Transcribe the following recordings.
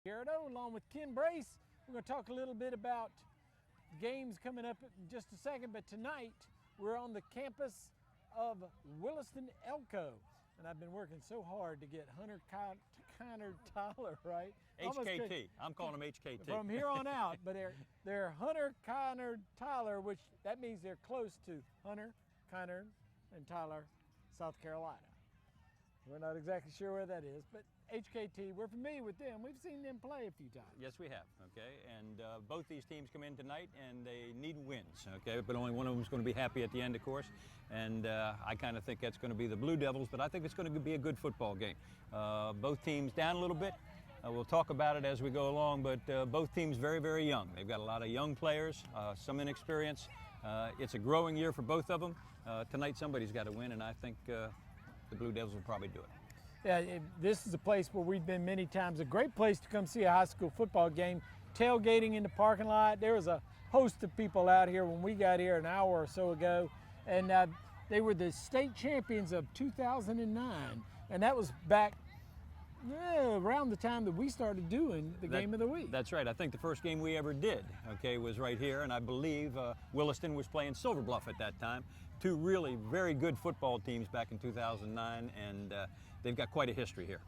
Garrett-O, along with Ken Brace. We're going to talk a little bit about games coming up in just a second, but tonight we're on the campus of Williston-Elko, and I've been working so hard to get Hunter-Kinard-Tyler right. HKT. I'm calling them HKT. From here on out, but they're Hunter-Kinard-Tyler, which that means they're close to Hunter, Kinard, and Tyler, South Carolina. We're not exactly sure where that is, but HKT, we're familiar with them. We've seen them play a few times. Yes, we have, okay? And both these teams come in tonight, and they need wins, okay? But only one of them is going to be happy at the end, of course. And I kind of think that's going to be the Blue Devils, but I think it's going to be a good football game. Both teams down a little bit. We'll talk about it as we go along, but both teams very, very young. They've got a lot of young players, some inexperience. It's a growing year for both of them. Tonight somebody's got to win, and I think the Blue Devils will probably do it. Yeah, this is a place where we've been many times. A great place to come see a high school football game. Tailgating in the parking lot. There was a host of people out here when we got here an hour or so ago, and they were the state champions of 2009, and that was back around the time that we started doing the game of the week. That's right. I think the first game we ever did, okay, was right here, and I believe Williston was playing Silver Bluff at that time. Two really very good football teams back in 2009, and they've got quite a history here.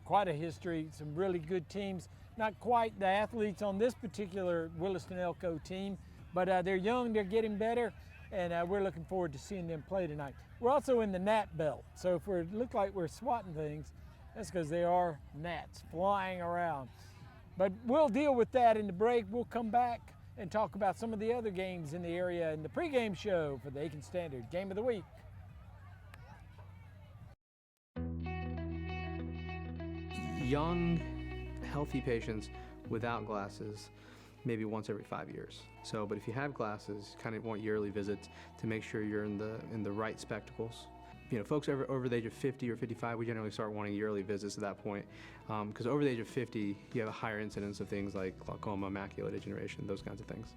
Quite a history, some really good teams. Not quite the athletes on this particular Williston-Elko team, but they're young, they're getting better, and we're looking forward to seeing them play tonight. We're also in the gnat belt, so if we look like we're swatting things, that's because they are gnats flying around. But we'll deal with that in the break. We'll come back and talk about some of the other games in the area in the pregame show for the Aiken Standard Game of the Week. Young, healthy patients without glasses, maybe once every 5 years. So, but if you have glasses, kind of want yearly visits to make sure you're in the right spectacles. You know, folks over the age of 50 or 55, we generally start wanting yearly visits at that point, because over the age of 50, you have a higher incidence of things like glaucoma, macular degeneration, those kinds of things.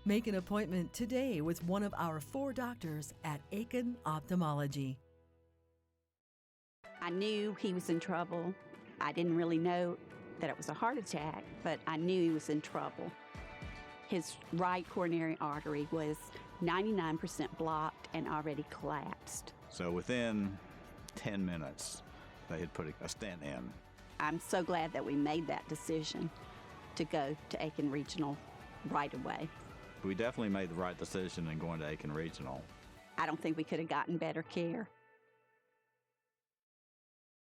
Make an appointment today with one of our 4 doctors at Aiken Ophthalmology. I knew he was in trouble. I didn't really know that it was a heart attack, but I knew he was in trouble. His right coronary artery was 99% blocked and already collapsed. So within 10 minutes, they had put a stent in. I'm so glad that we made that decision to go to Aiken Regional right away. We definitely made the right decision in going to Aiken Regional. I don't think we could have gotten better care.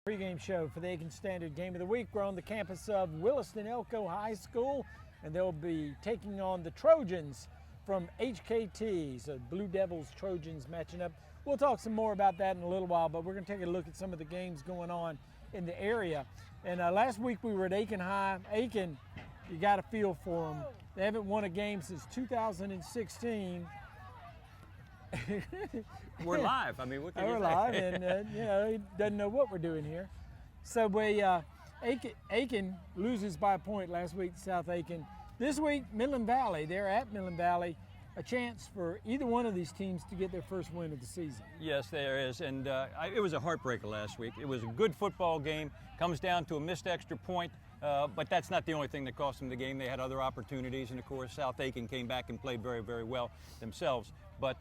Pregame show for the Aiken Standard Game of the Week. We're on the campus of Williston-Elko High School, and they'll be taking on the Trojans from HKT. So Blue Devils, Trojans matching up. We'll talk some more about that in a little while, but we're going to take a look at some of the games going on in the area. And last week we were at Aiken High. Aiken, you got a feel for them. They haven't won a game since 2016. We're live. I mean, what can you say? We're live, and you know, he doesn't know what we're doing here. So we Aiken loses by a point last week to South Aiken. This week, Midland Valley, they're at Midland Valley. A chance for either one of these teams to get their first win of the season. Yes, there is, and it was a heartbreaker last week. It was a good football game. Comes down to a missed extra point, but that's not the only thing that cost them the game. They had other opportunities, and of course, South Aiken came back and played very, very well themselves. But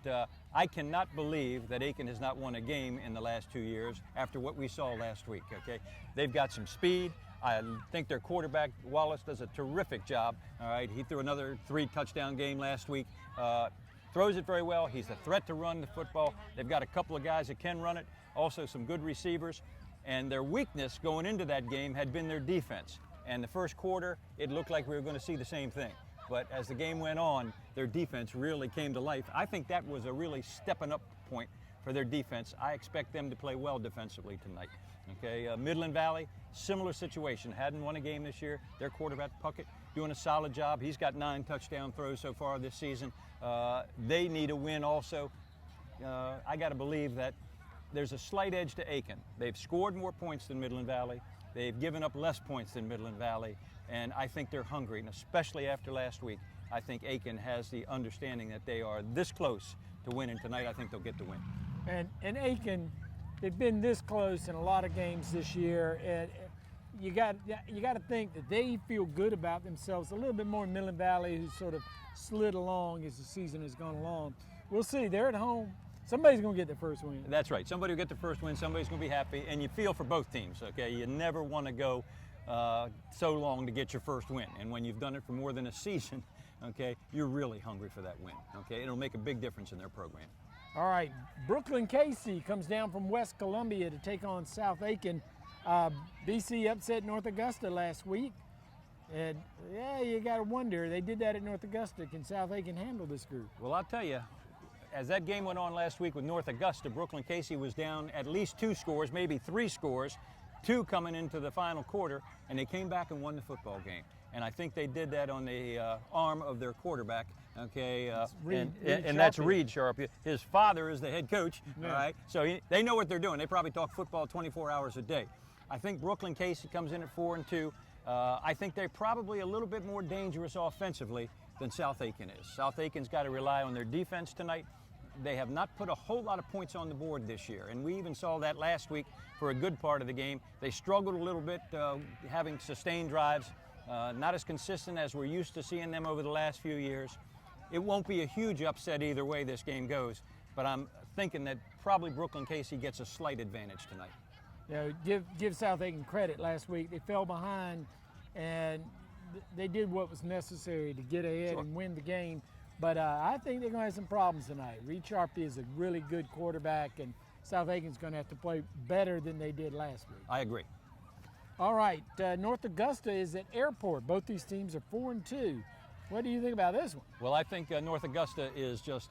I cannot believe that Aiken has not won a game in the last 2 years after what we saw last week, okay? They've got some speed. I think their quarterback, Wallace, does a terrific job. All right, he threw another 3-touchdown game last week. Throws it very well. He's a threat to run the football. They've got a couple of guys that can run it, also some good receivers. And their weakness going into that game had been their defense. And the first quarter, it looked like we were going to see the same thing. But as the game went on, their defense really came to life. I think that was a really stepping up point for their defense. I expect them to play well defensively tonight. Okay, Midland Valley, similar situation. Hadn't won a game this year. Their quarterback, Puckett, doing a solid job. He's got 9 touchdown throws so far this season. They need a win also. I got to believe that there's a slight edge to Aiken. They've scored more points than Midland Valley. They've given up less points than Midland Valley, and I think they're hungry, and especially after last week. I think Aiken has the understanding that they are this close to winning tonight. I think they'll get the win. And Aiken, they've been this close in a lot of games this year, and you got to think that they feel good about themselves a little bit more than Midland Valley, who sort of slid along as the season has gone along. We'll see. They're at home. Somebody's going to get their first win. That's right. Somebody will get the first win. Somebody's going to be happy, and you feel for both teams. Okay, you never want to go so long to get your first win, and when you've done it for more than a season, okay, you're really hungry for that win. Okay, it'll make a big difference in their program. All right, Brooklyn-Cayce comes down from West Columbia to take on South Aiken. BC upset North Augusta last week, and yeah, you got to wonder, they did that at North Augusta. Can South Aiken handle this group? Well, I'll tell you, as that game went on last week with North Augusta, Brooklyn-Cayce was down at least 2 scores, maybe 3 scores, 2 coming into the final quarter, and they came back and won the football game. And I think they did that on the arm of their quarterback, okay? And that's Reed Sharp. His father is the head coach, all right? So they know what they're doing. They probably talk football 24 hours a day. I think Brooklyn-Cayce comes in at 4-2. I think they're probably a little bit more dangerous offensively than South Aiken is. South Aiken's got to rely on their defense tonight. They have not put a whole lot of points on the board this year, and we even saw that last week for a good part of the game. They struggled a little bit having sustained drives, not as consistent as we're used to seeing them over the last few years. It won't be a huge upset either way this game goes, but I'm thinking that probably Brooklyn-Cayce gets a slight advantage tonight. You know, give South Aiken credit. Last week they fell behind, and they did what was necessary to get ahead and win the game. But I think they're going to have some problems tonight. Reed Sharp is a really good quarterback, and South Aiken's going to have to play better than they did last week. I agree. All right, North Augusta is at Airport. Both these teams are 4-2. What do you think about this one? Well, I think North Augusta is just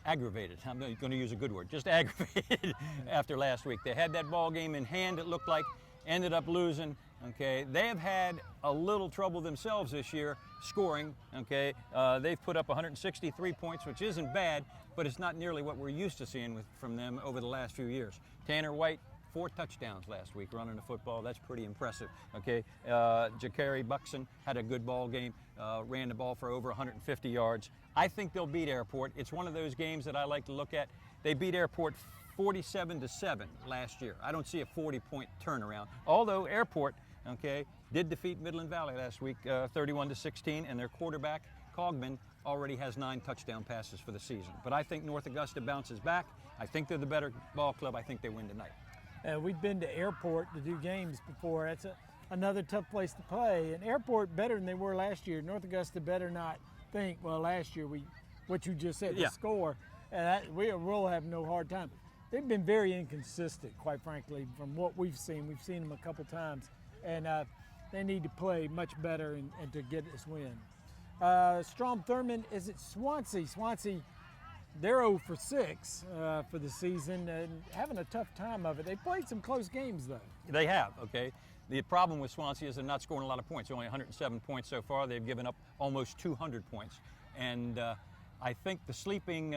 aggravated. I'm going to use a good word, just aggravated after last week. They had that ball game in hand, it looked like, ended up losing. Okay, they have had a little trouble themselves this year scoring. Okay, they've put up 163 points, which isn't bad, but it's not nearly what we're used to seeing from them over the last few years. Tanner White, 4 touchdowns last week running the football. That's pretty impressive. Okay, Jakari Buxton had a good ball game, ran the ball for over 150 yards. I think they'll beat Airport. It's one of those games that I like to look at. They beat Airport 47-7 last year. I don't see a 40-point turnaround. Although Airport, okay, did defeat Midland Valley last week 31-16, and their quarterback, Cogman, already has 9 touchdown passes for the season. But I think North Augusta bounces back. I think they're the better ball club. I think they win tonight. We've been to Airport to do games before. That's another tough place to play. And Airport better than they were last year. North Augusta better not think, well, last year what you just said, the score, and we'll have no hard time. They've been very inconsistent, quite frankly, from what we've seen. We've seen them a couple times, and they need to play much better and to get this win. Strom Thurmond is at Swansea. Swansea, they're 0-6 for the season and having a tough time of it. They played some close games, though. They have, okay. The problem with Swansea is they're not scoring a lot of points. Only 107 points so far. They've given up almost 200 points. And I think the sleeping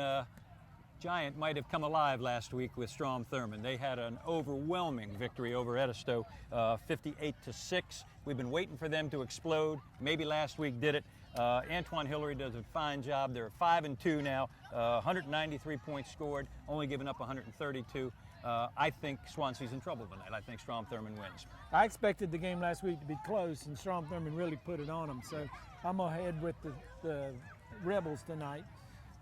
giant might have come alive last week with Strom Thurmond. They had an overwhelming victory over Edisto, 58-6. We've been waiting for them to explode. Maybe last week did it. Antoine Hillary does a fine job. They're 5-2 now, 193 points scored, only giving up 132. I think Swansea's in trouble tonight. I think Strom Thurmond wins. I expected the game last week to be close, and Strom Thurmond really put it on them. So I'm ahead with the Rebels tonight.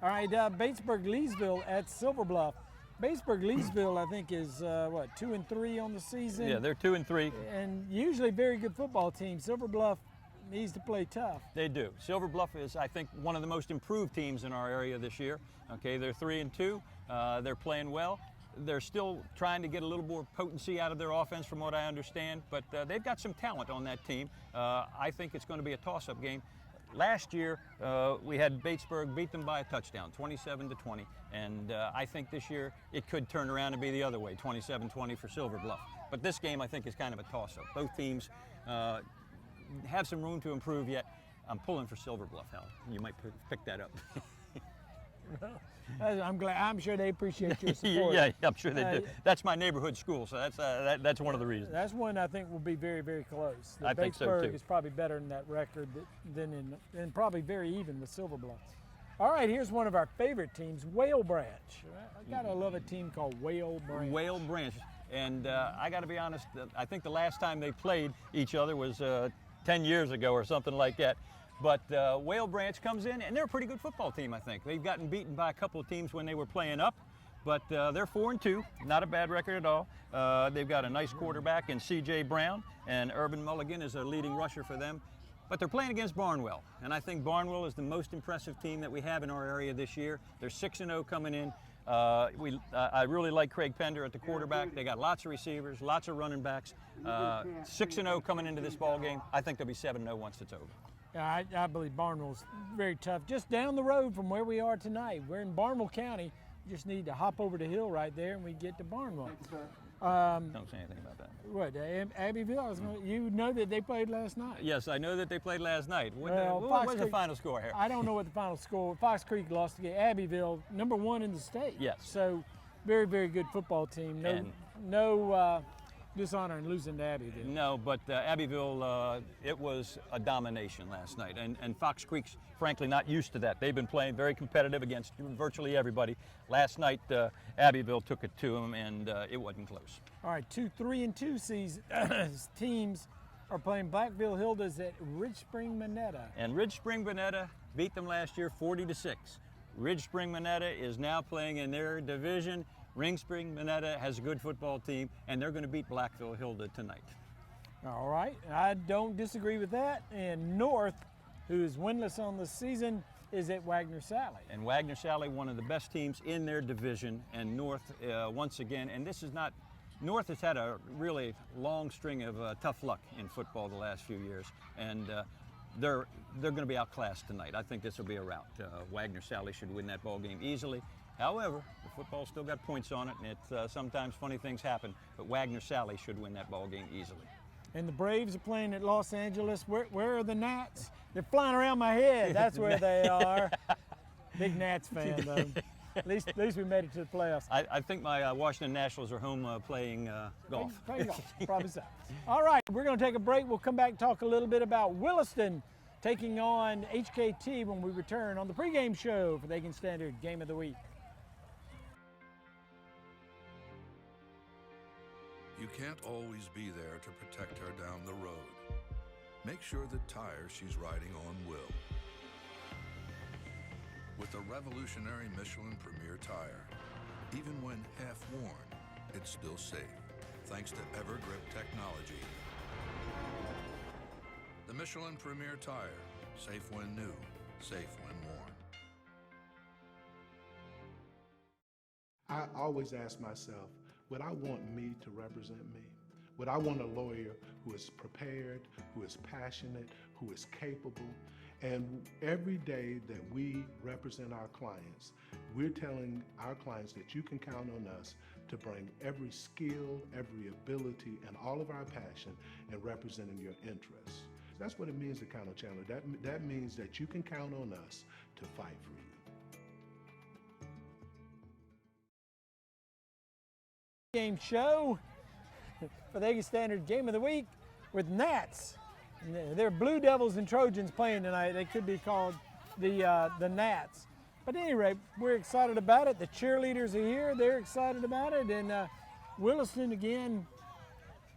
All right, Batesburg-Leesville at Silver Bluff. Batesburg-Leesville, I think, is 2-3 on the season. Yeah, they're 2-3. And usually very good football team. Silver Bluff needs to play tough. They do. Silver Bluff is, I think, one of the most improved teams in our area this year. Okay, they're 3-2. They're playing well. They're still trying to get a little more potency out of their offense, from what I understand. But they've got some talent on that team. I think it's going to be a toss-up game. Last year, we had Batesburg beat them by a touchdown, 27-20. And I think this year it could turn around and be the other way, 27-20 for Silver Bluff. But this game, I think, is kind of a toss-up. Both teams have some room to improve yet. I'm pulling for Silver Bluff, Hal. You might pick that up. I'm glad. I'm sure they appreciate your support. Yeah, I'm sure they do. That's my neighborhood school, so that's one of the reasons. That's one I think will be very, very close. I think so too. Batesburg is probably better in that record than probably very even with Silver Bluff. All right, here's one of our favorite teams, Whale Branch. I gotta love a team called Whale Branch. Whale Branch. And I got to be honest, I think the last time they played each other was 10 years ago or something like that. But Whale Branch comes in, and they're a pretty good football team, I think. They've gotten beaten by a couple of teams when they were playing up, but they're 4-2, not a bad record at all. They've got a nice quarterback in C.J. Brown, and Urban Mulligan is a leading rusher for them. But they're playing against Barnwell, and I think Barnwell is the most impressive team that we have in our area this year. They're 6-0 coming in. I really like Craig Pender at the quarterback. They got lots of receivers, lots of running backs. 6-0 coming into this ball game. I think they'll be 7-0 once it's over. Yeah, I believe Barnwell's very tough. Just down the road from where we are tonight. We're in Barnwell County. You just need to hop over the hill right there, and we get to Barnwell. Don't say anything about that. What, Abbeville? You know that they played last night. Yes, I know that they played last night. What was the final score here? I don't know what the final score. Fox Creek lost to Abbeville, #1 in the state. Yes. So, very, very good football team. No dishonor in losing to Abbeville. No, but Abbeville, it was a domination last night. And Fox Creek's, frankly, not used to that. They've been playing very competitive against virtually everybody. Last night, Abbeville took it to them, and it wasn't close. All right, 2 3-2 teams are playing Blackville Hildas at Ridge Spring Minetta. And Ridge Spring Minetta beat them last year 40-6. Ridge Spring Minetta is now playing in their division. Ring Spring Minetta has a good football team, and they're going to beat Blackville Hilda tonight. All right, I don't disagree with that. And North, who is winless on the season, is at Wagner Sally. And Wagner Sally, one of the best teams in their division, and North, once again, and this is not, North has had a really long string of tough luck in football the last few years, and they're going to be outclassed tonight. I think this will be a rout. Wagner Sally should win that ball game easily. However, the football's still got points on it, and it's sometimes funny things happen, but Wagner Sally should win that ball game easily. And the Braves are playing at Los Angeles. Where are the Nats? They're flying around my head. That's where they are. Big Nats fan, though. At least we made it to the playoffs. I think my Washington Nationals are home playing golf. Playing golf, probably so. All right, we're going to take a break. We'll come back and talk a little bit about Williston taking on HKT when we return on the pregame show for the Aiken Standard Game of the Week. You can't always be there to protect her down the road. Make sure the tires she's riding on will. With the revolutionary Michelin Premier tire, even when half worn, it's still safe, thanks to EverGrip technology. The Michelin Premier tire, safe when new, safe when worn. I always ask myself, would I want me to represent me? Would I want a lawyer who is prepared, who is passionate, who is capable? And every day that we represent our clients, we're telling our clients that you can count on us to bring every skill, every ability, and all of our passion in representing your interests. That's what it means to count on Chandler. That means that you can count on us to fight for you. Game show for the Aiken Standard Game of the Week with Nats. They're Blue Devils and Trojans playing tonight. They could be called the Nats. But at any rate, we're excited about it. The cheerleaders are here. They're excited about it. And Williston, again,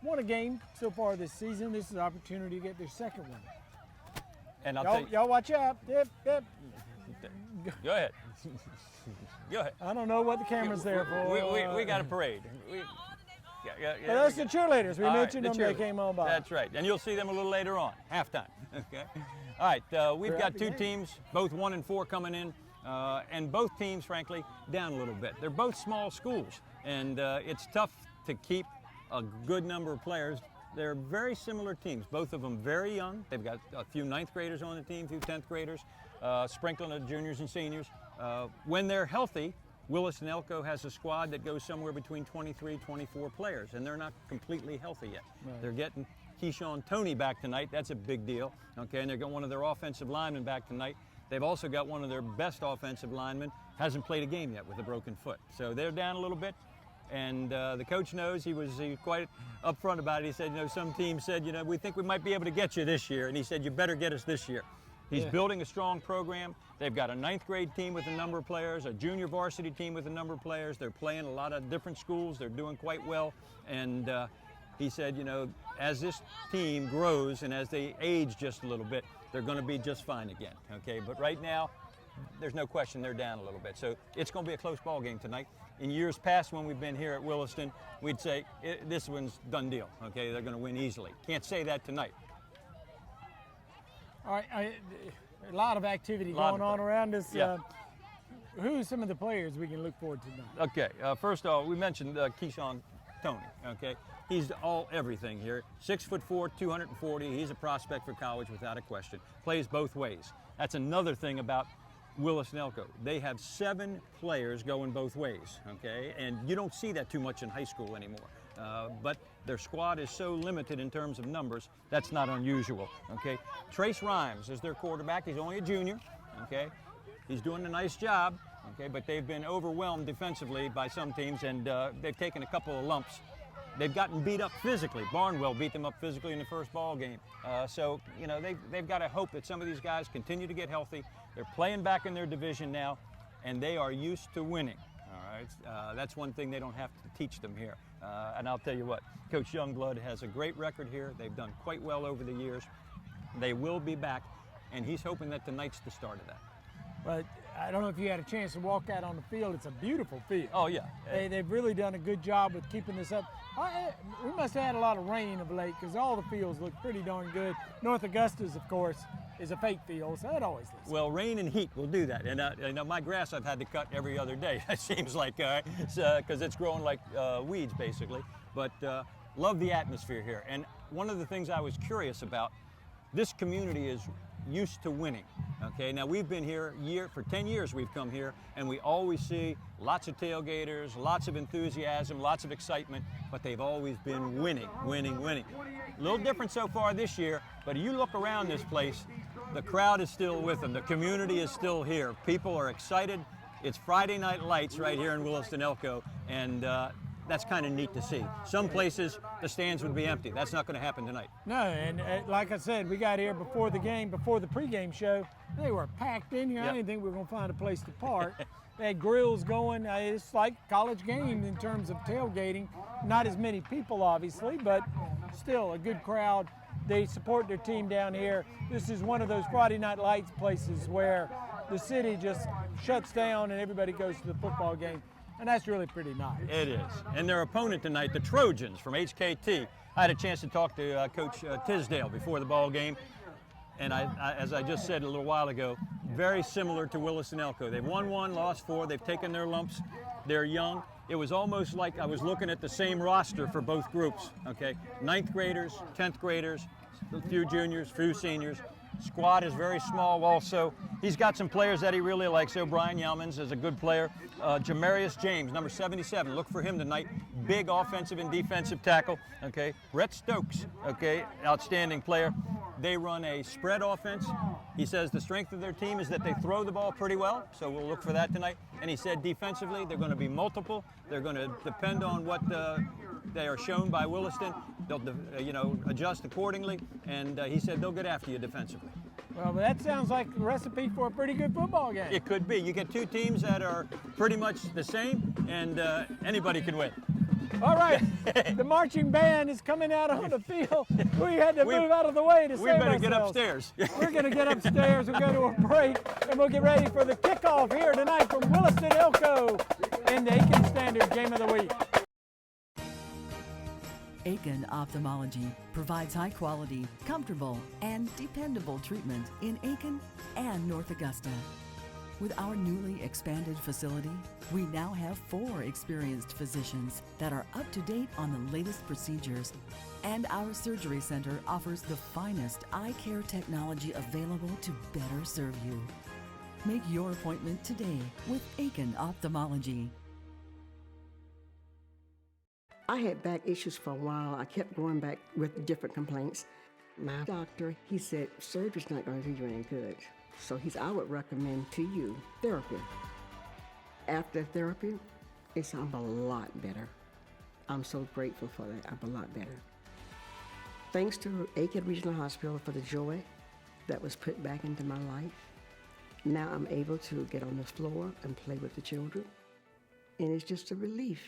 won a game so far this season. This is an opportunity to get their second one. And y'all watch out. Yep. Go ahead. Go ahead. I don't know what the camera's there for. We got a parade. That's the cheerleaders. We mentioned them. They came on by. That's right. And you'll see them a little later on, halftime. Okay. All right. We've got two teams, both 1-4 coming in, and both teams, frankly, down a little bit. They're both small schools, and it's tough to keep a good number of players. They're very similar teams, both of them very young. They've got a few 9th graders on the team, a few 10th graders, sprinkling of juniors and seniors. When they're healthy, Williston-Elko has a squad that goes somewhere between 23, 24 players, and they're not completely healthy yet. Right. They're getting Keyshawn Toney back tonight. That's a big deal. Okay, and they're got one of their offensive linemen back tonight. They've also got one of their best offensive linemen, hasn't played a game yet with a broken foot. So they're down a little bit, and the coach knows. He was quite upfront about it. He said, some teams said, we think we might be able to get you this year, and he said, you better get us this year. He's Yeah. building a strong program. They've got a 9th grade team with a number of players, a junior varsity team with a number of players. They're playing a lot of different schools. They're doing quite well. And he said, you know, as this team grows and as they age just a little bit, they're going to be just fine again, okay? But right now, there's no question they're down a little bit. So it's going to be a close ball game tonight. In years past when we've been here at Williston, we'd say this one's done deal, okay? They're going to win easily. Can't say that tonight. All right, a lot of activity going on around us. Yeah. Who are some of the players we can look forward to tonight? Okay, first of all, we mentioned Keyshawn Tony, okay? He's everything here. 6'4", 240. He's a prospect for college without a question. Plays both ways. That's another thing about Williston-Elko. They have 7 players going both ways, okay? And you don't see that too much in high school anymore. But their squad is so limited in terms of numbers, that's not unusual, okay? Trace Rhymes is their quarterback. He's only a junior, okay? He's doing a nice job, okay? But they've been overwhelmed defensively by some teams, and they've taken a couple of lumps. They've gotten beat up physically. Barnwell beat them up physically in the first ball game. So, you know, they've got to hope that some of these guys continue to get healthy. They're playing back in their division now, and they are used to winning, all right? That's one thing they don't have to teach them here. And I'll tell you what, Coach Youngblood has a great record here. They've done quite well over the years. They will be back, and he's hoping that tonight's the start of that. But I don't know if you had a chance to walk out on the field. It's a beautiful field. Oh, yeah. They've really done a good job with keeping this up. We must have had a lot of rain of late because all the fields look pretty darn good. North Augusta's, of course, is a fake field, so it always looks well, rain and heat will do that. And you know, my grass I've had to cut every other day, it seems like, because it's growing like weeds, basically. But love the atmosphere here. And one of the things I was curious about, this community is used to winning, okay? Now, we've been here for 10 years we've come here, and we always see lots of tailgaters, lots of enthusiasm, lots of excitement, but they've always been winning, winning, winning. A little different so far this year, but you look around this place, the crowd is still with them. The community is still here. People are excited. It's Friday Night Lights right here in Williston-Elko, and that's kind of neat to see. Some places, the stands would be empty. That's not going to happen tonight. No, and like I said, we got here before the game, before the pregame show. They were packed in here. Yep. I didn't think we were going to find a place to park. They had grills going. It's like college games in terms of tailgating. Not as many people, obviously, but still a good crowd. They support their team down here. This is one of those Friday Night Lights places where the city just shuts down and everybody goes to the football game. And that's really pretty nice. It is. And their opponent tonight, the Trojans from HKT. I had a chance to talk to Coach Tisdale before the ball game. And as I just said a little while ago, very similar to Williston-Elko. They've won 1, lost 4. They've taken their lumps. They're young. It was almost like I was looking at the same roster for both groups, okay? 9th graders, 10th graders, a few juniors, few seniors. Squad is very small also. He's got some players that he really likes. O'Brien Yelmans is a good player. Jamarius James, number 77, look for him tonight. Big offensive and defensive tackle, okay? Brett Stokes, okay, outstanding player. They run a spread offense. He says the strength of their team is that they throw the ball pretty well, so we'll look for that tonight. And he said defensively, they're going to be multiple. They're going to depend on what they are shown by Williston. They'll, you know, adjust accordingly. And he said they'll get after you defensively. Well, that sounds like a recipe for a pretty good football game. It could be. You get 2 teams that are pretty much the same, and anybody can win. All right, the marching band is coming out on the field. We had to move out of the way to save ourselves. We better get upstairs. We're going to get upstairs. We'll go to a break, and we'll get ready for the kickoff here tonight from Williston-Elko in the Aiken Standard Game of the Week. Aiken Ophthalmology provides high quality, comfortable, and dependable treatment in Aiken and North Augusta. With our newly expanded facility, we now have 4 experienced physicians that are up to date on the latest procedures, and our surgery center offers the finest eye care technology available to better serve you. Make your appointment today with Aiken Ophthalmology. I had back issues for a while. I kept going back with different complaints. My doctor, he said, surgery's not going to do you any good. So I would recommend to you therapy. After therapy, I'm a lot better. I'm so grateful for that. I'm a lot better. Thanks to Aiken Regional Hospital for the joy that was put back into my life. Now I'm able to get on the floor and play with the children, and it's just a relief.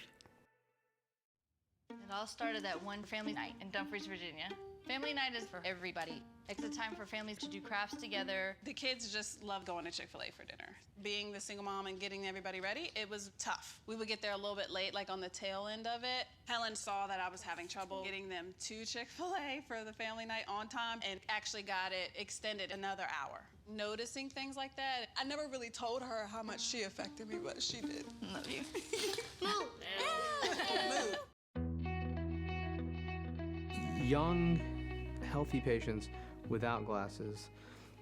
It all started at one family night in Dumfries, Virginia. Family night is for everybody. It's a time for families to do crafts together. The kids just love going to Chick-fil-A for dinner. Being the single mom and getting everybody ready, it was tough. We would get there a little bit late, like on the tail end of it. Helen saw that I was having trouble getting them to Chick-fil-A for the family night on time and actually got it extended another hour. Noticing things like that, I never really told her how much she affected me, but she did. Love you. Young, healthy patients without glasses,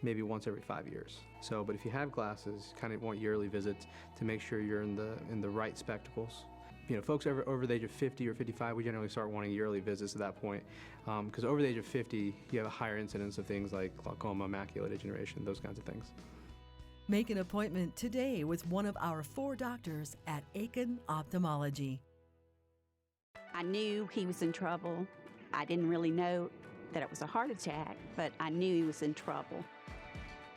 maybe once every 5 years. So, but if you have glasses, kind of want yearly visits to make sure you're in the right spectacles. You know, folks over the age of 50 or 55, we generally start wanting yearly visits at that point, because over the age of 50, you have a higher incidence of things like glaucoma, macular degeneration, those kinds of things. Make an appointment today with one of our 4 doctors at Aiken Ophthalmology. I knew he was in trouble. I didn't really know that it was a heart attack, but I knew he was in trouble.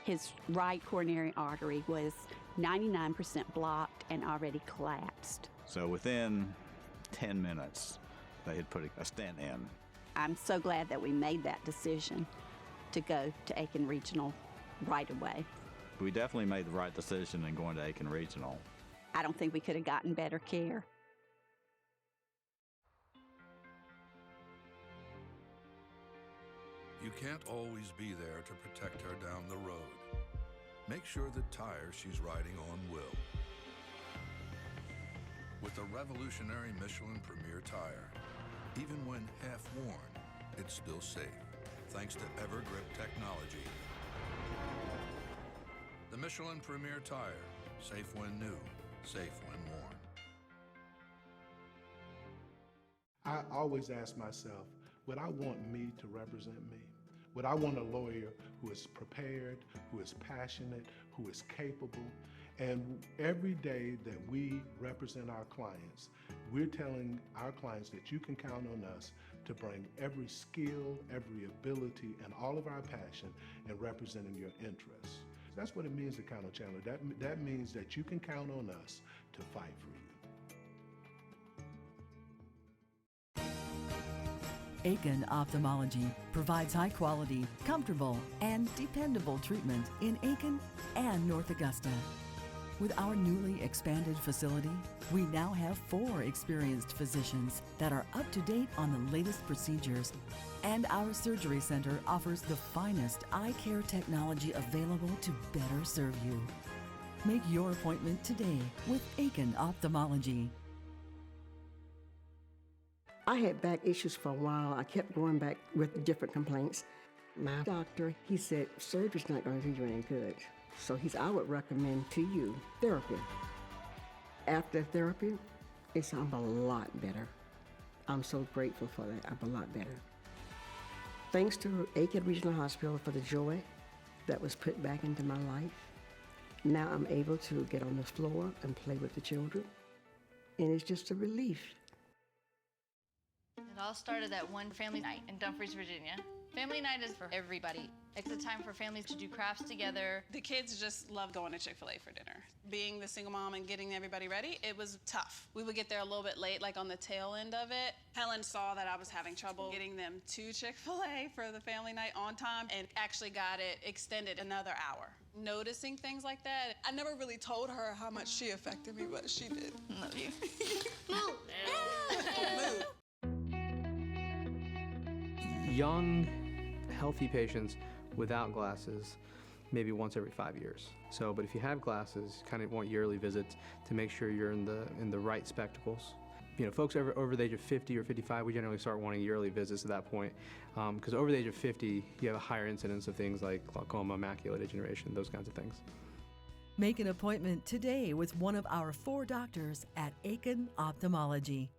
His right coronary artery was 99% blocked and already collapsed. So within 10 minutes, they had put a stent in. I'm so glad that we made that decision to go to Aiken Regional right away. We definitely made the right decision in going to Aiken Regional. I don't think we could have gotten better care. You can't always be there to protect her down the road. Make sure the tire she's riding on will. With the revolutionary Michelin Premier tire, even when half worn, it's still safe, thanks to Evergrip technology. The Michelin Premier tire, safe when new, safe when worn. I always ask myself, would I want me to represent me? Would I want a lawyer who is prepared, who is passionate, who is capable? And every day that we represent our clients, we're telling our clients that you can count on us to bring every skill, every ability, and all of our passion in representing your interests. That's what it means to count on Chandler. That means that you can count on us to fight for you. Aiken Ophthalmology provides high quality, comfortable, and dependable treatment in Aiken and North Augusta. With our newly expanded facility, we now have 4 experienced physicians that are up to date on the latest procedures, and our surgery center offers the finest eye care technology available to better serve you. Make your appointment today with Aiken Ophthalmology. I had back issues for a while. I kept going back with different complaints. My doctor, he said, surgery's not going to do you any good. So I would recommend to you therapy. After therapy, I'm a lot better. I'm so grateful for that. I'm a lot better. Thanks to Aiken Regional Hospital for the joy that was put back into my life. Now I'm able to get on the floor and play with the children, and it's just a relief. It all started at one family night in Dumfries, Virginia. Family night is for everybody. It's a time for families to do crafts together. The kids just love going to Chick-fil-A for dinner. Being the single mom and getting everybody ready, it was tough. We would get there a little bit late, like on the tail end of it. Helen saw that I was having trouble getting them to Chick-fil-A for the family night on time and actually got it extended another hour. Noticing things like that, I never really told her how much she affected me, but she did. Love you. Move. Young, healthy patients without glasses, maybe once every 5 years. So, but if you have glasses, kind of want yearly visits to make sure you're in the right spectacles. You know, folks over the age of 50 or 55, we generally start wanting yearly visits at that point, because over the age of 50, you have a higher incidence of things like glaucoma, macular degeneration, those kinds of things. Make an appointment today with one of our 4 doctors at Aiken Ophthalmology.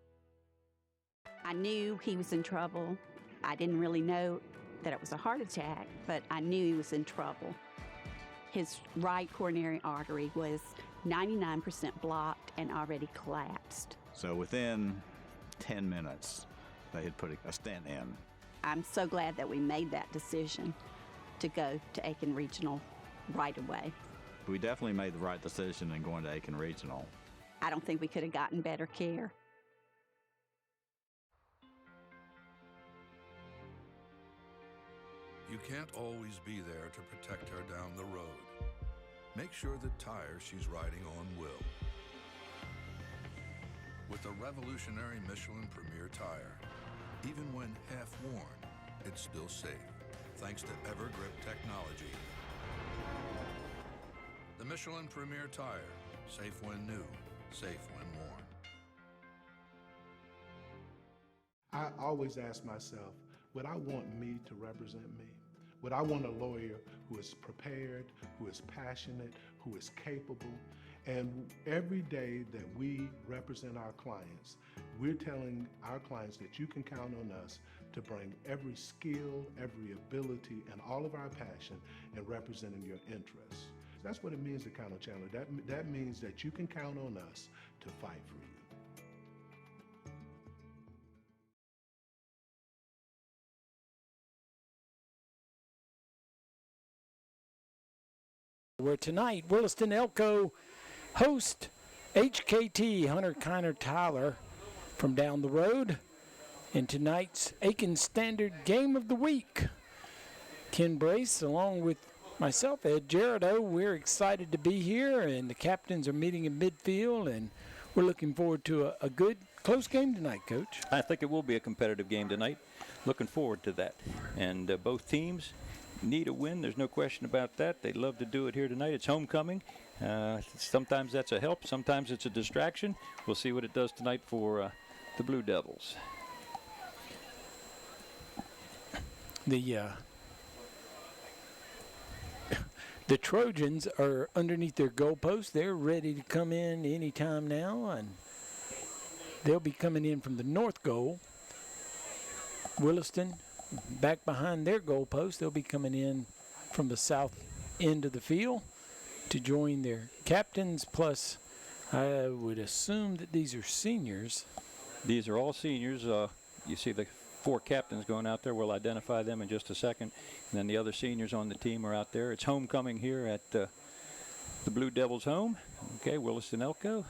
I knew he was in trouble. I didn't really know that it was a heart attack, but I knew he was in trouble. His right coronary artery was 99% blocked and already collapsed. So within 10 minutes, they had put a stent in. I'm so glad that we made that decision to go to Aiken Regional right away. We definitely made the right decision in going to Aiken Regional. I don't think we could have gotten better care. You can't always be there to protect her down the road. Make sure the tire she's riding on will. With a revolutionary Michelin Premier tire, even when half worn, it's still safe, thanks to EverGrip technology. The Michelin Premier tire, safe when new, safe when worn. I always ask myself, would I want me to represent me? Would I want a lawyer who is prepared, who is passionate, who is capable? And every day that we represent our clients, we're telling our clients that you can count on us to bring every skill, every ability, and all of our passion in representing your interests. That's what it means to count on Chandler. That means that you can count on us to fight for you. Where tonight, Williston-Elko host HKT, Hunter-Kinard-Tyler, from down the road in tonight's Aiken Standard Game of the Week. Ken Brace, along with myself, Ed Gerardo, we're excited to be here, and the captains are meeting in midfield, and we're looking forward to a good, close game tonight, Coach. I think it will be a competitive game tonight. Looking forward to that. And both teams need a win. There's no question about that. They'd love to do it here tonight. It's homecoming. Sometimes that's a help. Sometimes it's a distraction. We'll see what it does tonight for the Blue Devils. The Trojans are underneath their goalpost. They're ready to come in anytime now, and they'll be coming in from the north goal. Williston back behind their goalpost. They'll be coming in from the south end of the field to join their captains, plus I would assume that these are seniors. These are all seniors. You see the 4 captains going out there. We'll identify them in just a second. And then the other seniors on the team are out there. It's homecoming here at the Blue Devils' home. Okay, Williston-Elko.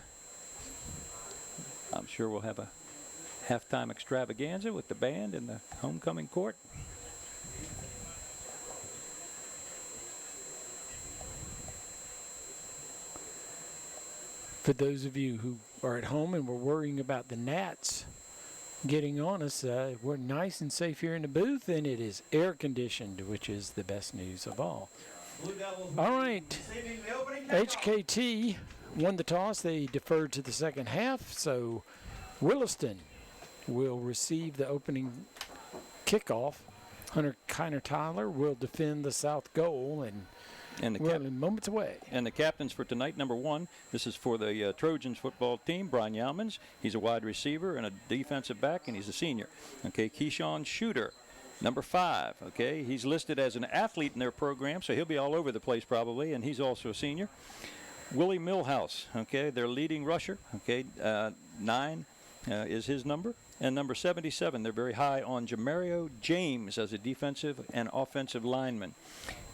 I'm sure we'll have a halftime extravaganza with the band in the homecoming court. For those of you who are at home and were worrying about the gnats getting on us, we're nice and safe here in the booth, and it is air conditioned, which is the best news of all. All right, HKT won the toss. They deferred to the second half, so Williston will receive the opening kickoff. Hunter-Kinard-Tyler will defend the south goal, and we're only moments away. And the captains for tonight, number 1, this is for the Trojans football team, Brian Yaumans. He's a wide receiver and a defensive back, and he's a senior. Okay, Keyshawn Shooter, number 5. Okay, he's listed as an athlete in their program, so he'll be all over the place probably, and he's also a senior. Willie Millhouse, okay, their leading rusher. Okay, 9 is his number. And number 77, they're very high on Jamario James as a defensive and offensive lineman.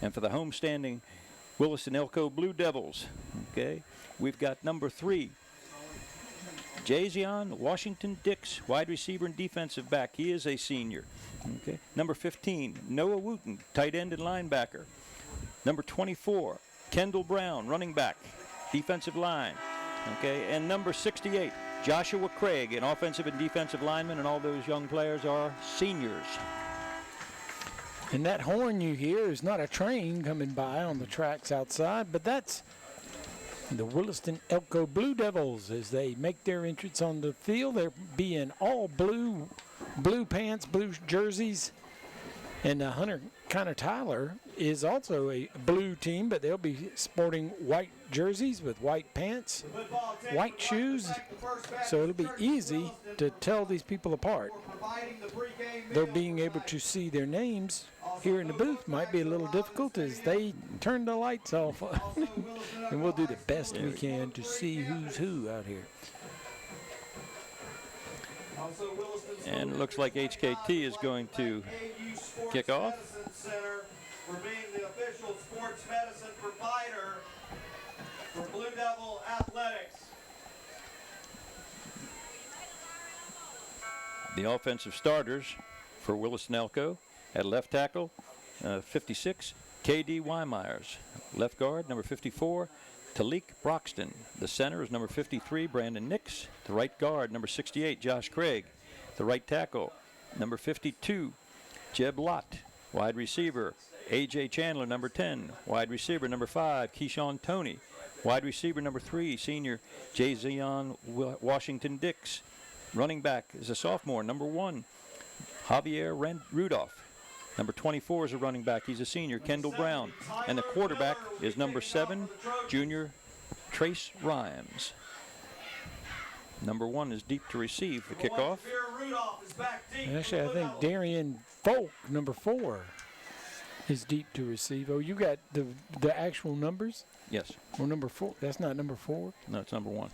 And for the homestanding Williston-Elko Blue Devils, okay, we've got number 3, Jazion Washington-Dix, wide receiver and defensive back. He is a senior. Okay. Number 15, Noah Wooten, tight end and linebacker. Number 24, Kendall Brown, running back, defensive line. Okay, and number 68, Joshua Craig, an offensive and defensive lineman, and all those young players are seniors. And that horn you hear is not a train coming by on the tracks outside, but that's the Williston-Elko Blue Devils as they make their entrance on the field. They're being all blue pants, blue jerseys. And Hunter-Kinard-Tyler is also a blue team, but they'll be sporting white jerseys with white pants, white shoes, so it'll be easy to tell these people apart. Though being able to see their names here in the booth might be a little difficult as they turn the lights off. And we'll do the best we can to see who's who out here. And it looks like HKT is going to kick off. for being the official sports medicine provider for Blue Devil Athletics. The offensive starters for Williston-Elko at left tackle, 56, K.D. Wymyers. Left guard, number 54, Talik Broxton. The center is number 53, Brandon Nix. The right guard, number 68, Josh Craig. The right tackle, number 52, Jeb Lott. Wide receiver, A.J. Chandler, number 10. Wide receiver, number 5, Keyshawn Toney. Wide receiver, number 3, senior J. Zion Washington Dix. Running back is a sophomore, number 1, Javier Rudolph. Number 24 is a running back. He's a senior, Kendall Brown. And the quarterback is number 7, junior Trace Rhymes. Number 1 is deep to receive the kickoff. Actually, I think Darian Folk, number 4, is deep to receive. Oh, you got the actual numbers? Yes. Well, number 4. That's not number 4? No, it's number 1.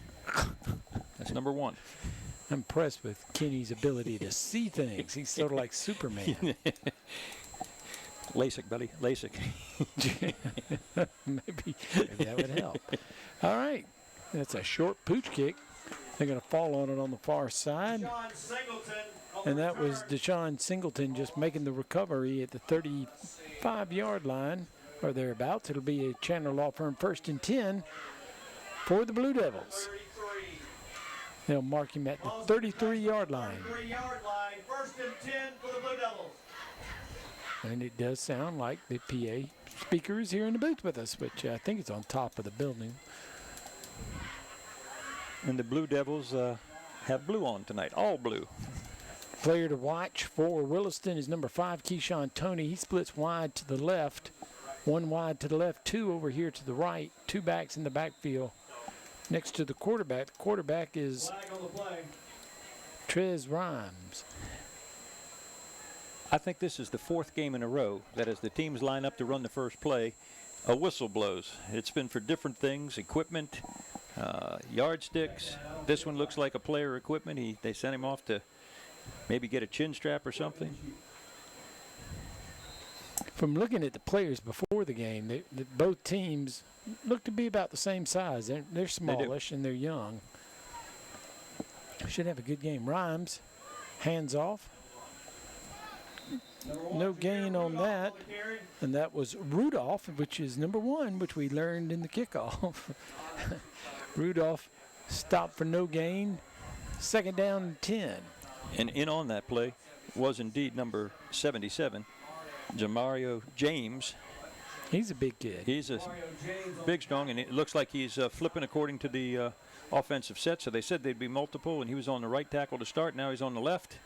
That's number 1. I'm impressed with Kenny's ability to see things. He's sort of like Superman. LASIK, buddy. LASIK. maybe that would help. All right. That's a short pooch kick. They're going to fall on it on the far side. And that was Deshaun Singleton just making the recovery at the 35-yard line or thereabouts. It'll be a Chandler Law Firm 1st and 10 for the Blue Devils. They'll mark him at the 33-yard line. 1st and 10 for the Blue Devils. And it does sound like the PA speaker is here in the booth with us, which I think it's on top of the building. And the Blue Devils have blue on tonight, all blue. Player to watch for Williston is number 5, Keyshawn Toney. He splits wide to the left, 1 wide to the left, 2 over here to the right, 2 backs in the backfield. Next to the quarterback is Trez Rhymes. I think this is the 4th game in a row that as the teams line up to run the first play, a whistle blows. It's been for different things, equipment, yardsticks. This one looks like a player equipment. They sent him off to maybe get a chin strap or something. From looking at the players before the game, both teams look to be about the same size. They're smallish and they're young. Should have a good game. Rhymes, hands off. No gain on that. And that was Rudolph, which is number 1, which we learned in the kickoff. Rudolph stopped for no gain. 2nd down and 10. And in on that play was indeed number 77, Jamario James. He's a big kid. He's a big, strong, and it looks like he's flipping according to the offensive set. So they said they'd be multiple, and he was on the right tackle to start. Now he's on the left.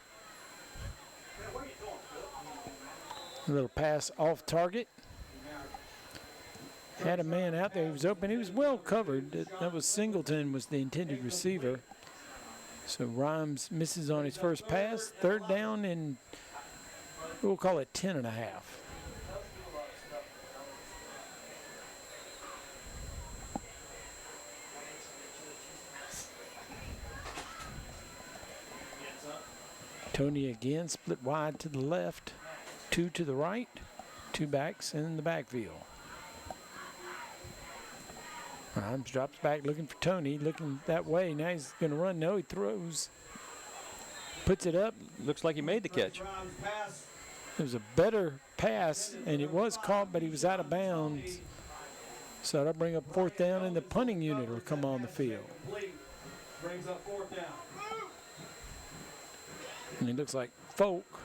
A little pass off target. Had a man out there. He was open. He was well covered. That was Singleton was the intended receiver. So Rhymes misses on his first pass. 3rd down and we'll call it 10 and a half. Toney again split wide to the left, 2 to the right, 2 backs in the backfield. Rhymes drops back looking for Toney, looking that way. Now he's going to run. No, he throws. Puts it up. Looks like he made the catch. It was a better pass, and it was caught, but he was out of bounds. So that'll bring up 4th down, and the punting unit will come on the field. Brings up 4th down. And it looks like Folk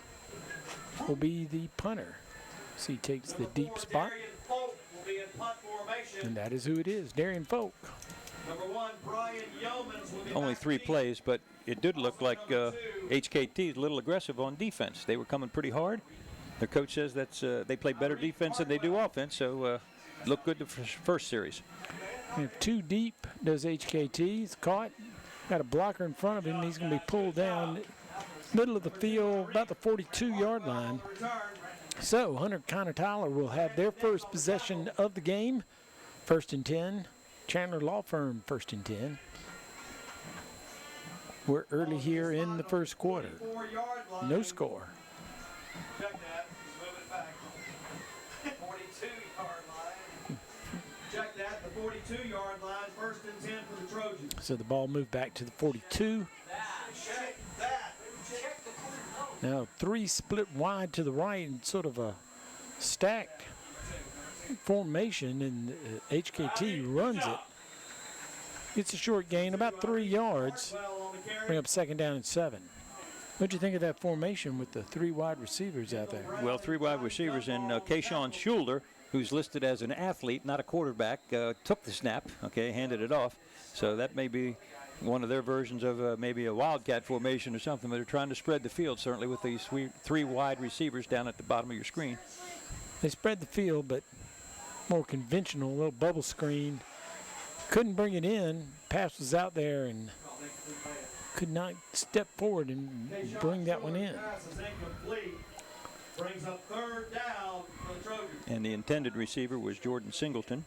will be the punter. So he takes the deep spot. And that is who it is, Darian Folk. Number 1, Brian Yeomans will be Only 3 plays, but it did look like HKT is a little aggressive on defense. They were coming pretty hard. Their coach says that's they play better defense than they do offense, so looked good the first series. If 2 deep does HKT. He's caught. Got a blocker in front of him. He's going to be pulled down middle of the field, about the 42-yard line. So Hunter-Kinard-Tyler will have their first possession of the game. 1st and 10. Chandler Law Firm 1st and 10. We're early here in the first quarter. No score. Check that. He's moving it back. 42-yard line, 1st and 10 for the Trojans. So the ball moved back to the 42. Check that. Now 3 split wide to the right and sort of a stacked formation, and HKT runs it. It's a short gain, about 3 yards. Bring up 2nd down and 7. What'd you think of that formation with the 3 wide receivers out there? Well, 3 wide receivers, and Kayshawn Schuler, who's listed as an athlete, not a quarterback, took the snap, handed it off. So that may be one of their versions of maybe a wildcat formation or something, but they're trying to spread the field, certainly, with these 3 wide receivers down at the bottom of your screen. They spread the field, but more conventional, a little bubble screen. Couldn't bring it in. Pass was out there and could not step forward and bring that one in. Brings up 3rd down for the Trojans. And the intended receiver was Jordan Singleton.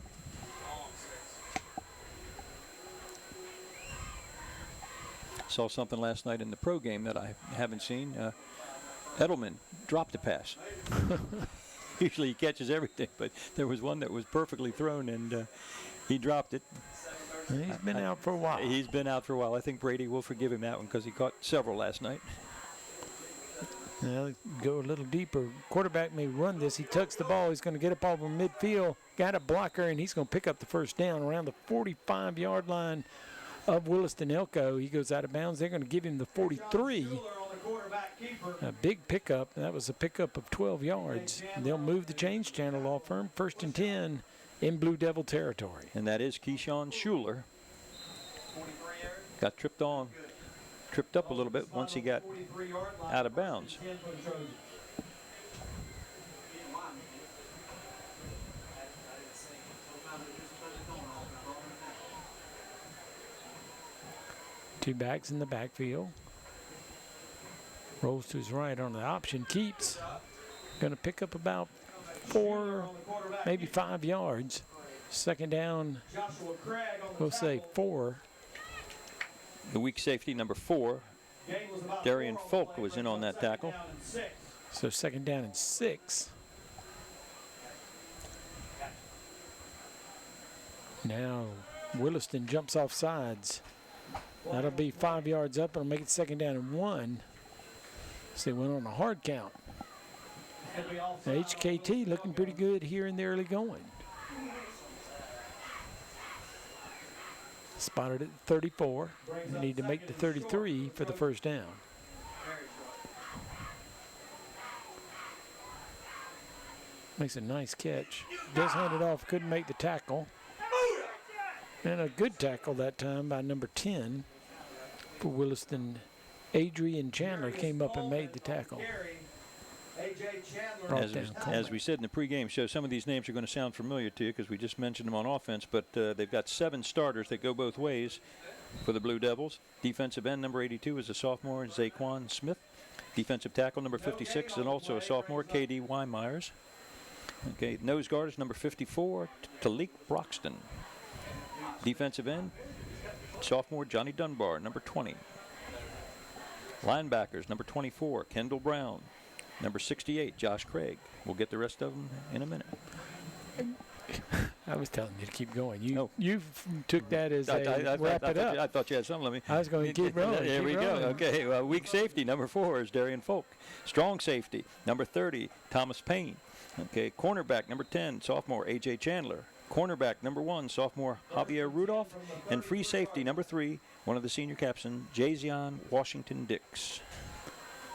Saw something last night in the pro game that I haven't seen. Edelman dropped a pass. Usually he catches everything, but there was one that was perfectly thrown, and he dropped it. He's been out for a while. He's been out for a while. I think Brady will forgive him that one because he caught several last night. Now go a little deeper. Quarterback may run this. He tucks the ball. He's going to get up over midfield. Got a blocker, and he's going to pick up the 1st down around the 45-yard line of Williston-Elko. He goes out of bounds. They're going to give him the 43. A big pickup. That was a pickup of 12 yards. They'll move the change channel law firm. 1st and 10 in Blue Devil territory. And that is Kayshawn Schuler. Got tripped up a little bit once he got out of bounds. Two backs in the backfield. Rolls to his right on the option. Keeps. Going to pick up about 4, maybe 5 yards. 2nd down, we'll say 4. The weak safety, number 4, Darian Folk, was in on that tackle. So 2nd down and 6. Now Williston jumps off sides. That'll be 5 yards up. It'll make it 2nd down and 1. So they went on a hard count. Now HKT looking pretty good here in the early going. Spotted at 34. They need to make the 33 for the 1st down. Makes a nice catch. Does hand it off, couldn't make the tackle. And a good tackle that time by number 10 for Williston. Adrian Chandler came up and made the tackle. As we said in the pregame show, some of these names are going to sound familiar to you because we just mentioned them on offense, but they've got 7 starters that go both ways for the Blue Devils. Defensive end number 82 is a sophomore, Zaquan Smith. Defensive tackle number 56 and also a sophomore, K.D. Wymyers. Okay, nose guard is number 54, Talik Broxton. Defensive end, sophomore, Johnny Dunbar, number 20. Linebackers, number 24, Kendall Brown. Number 68, Josh Craig. We'll get the rest of them in a minute. I was telling you to keep going. You took that as wrap it up. I thought you had something. I was going to keep rolling. There we go. Okay, weak safety, number 4 is Darian Folk. Strong safety, number 30, Thomas Payne. Okay, cornerback, number 10, sophomore, A.J. Chandler. Cornerback, number 1, sophomore, Javier Rudolph. And free safety, number 3, one of the senior captain, Jazion Washington-Dix.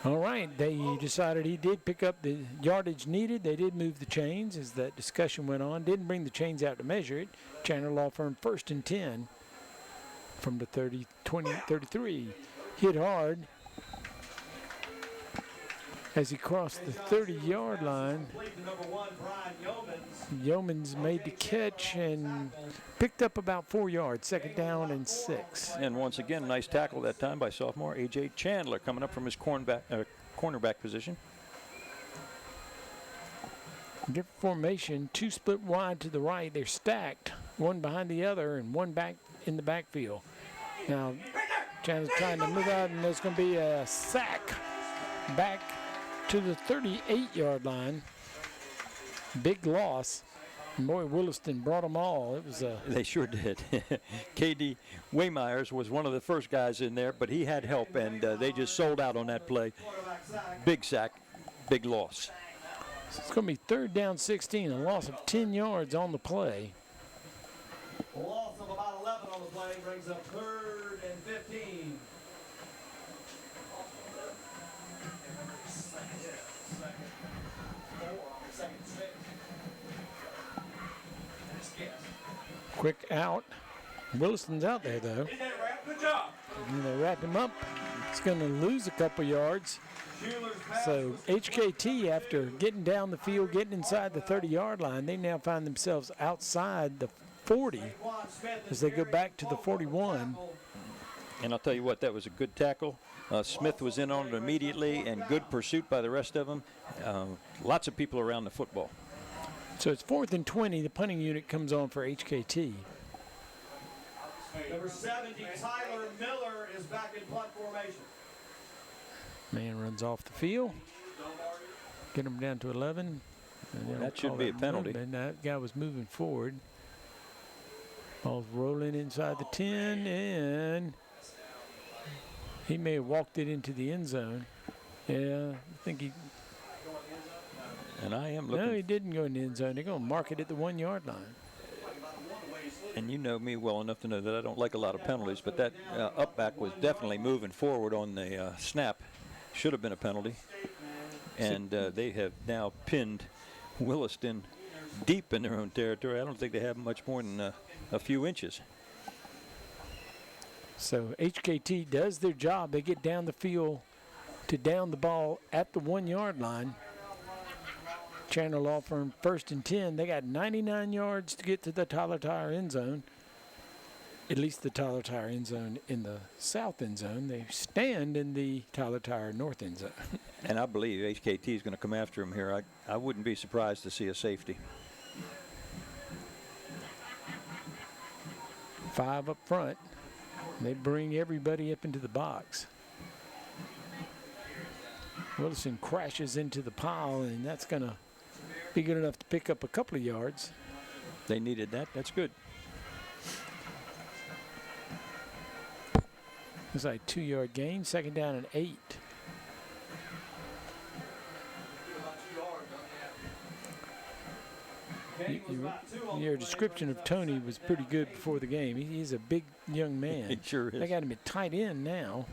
All right, they decided he did pick up the yardage needed. They did move the chains as that discussion went on. Didn't bring the chains out to measure it. Chandler Law Firm 1st and 10 from the 33. Hit hard as he crossed the 30-yard line. Yeomans made the catch and picked up about 4 yards, 2nd down and 6. And once again, nice tackle that time by sophomore A.J. Chandler coming up from his cornerback position. Different formation, 2 split wide to the right. They're stacked, one behind the other and one back in the backfield. Now, Chandler's trying to move out, and there's going to be a sack back to the 38-yard line. Big loss. Boy, Williston brought them all. It was They sure did. K.D. Waymeyers was one of the first guys in there, but he had help, and they just sold out on that play. Big sack, big loss. So it's going to be 3rd down 16, a loss of 10 yards on the play. A loss of about 11 on the play brings up 3rd and 15. Quick out. Williston's out there, though. Good job. And they wrap him up. It's going to lose a couple yards. So HKT, after getting down the field, getting inside the 30-yard line, they now find themselves outside the 40 as they go back to the 41. And I'll tell you what, that was a good tackle. Smith was in on it immediately, and good pursuit by the rest of them. Lots of people around the football. So it's 4th and 20. The punting unit comes on for HKT. Number 70, Tyler Miller, is back in punt formation. Man runs off the field. Get him down to 11. And that should be a penalty. And that guy was moving forward. Ball's rolling inside the 10, and he may have walked it into the end zone. Yeah, I think he. And I am looking. No, he didn't go in the end zone. They're going to mark it at the 1-yard line. And you know me well enough to know that I don't like a lot of penalties, but that up back was definitely moving forward on the snap. Should have been a penalty. And they have now pinned Williston deep in their own territory. I don't think they have much more than a few inches. So HKT does their job. They get down the field to down the ball at the 1-yard line. Chandler Law Firm 1st and 10. They got 99 yards to get to the Tyler-Tyler end zone. At least the Tyler-Tyler end zone in the south end zone. They stand in the Tyler-Tyler north end zone. And I believe HKT is going to come after him here. I wouldn't be surprised to see a safety. 5 up front. They bring everybody up into the box. Williston crashes into the pile, and that's going to be good enough to pick up a couple of yards. They needed that. That's good. It's like a 2-yard gain, 2nd down and 8. Your description of Tony was pretty good before the game. He's a big young man. He sure is. They got him at tight end now.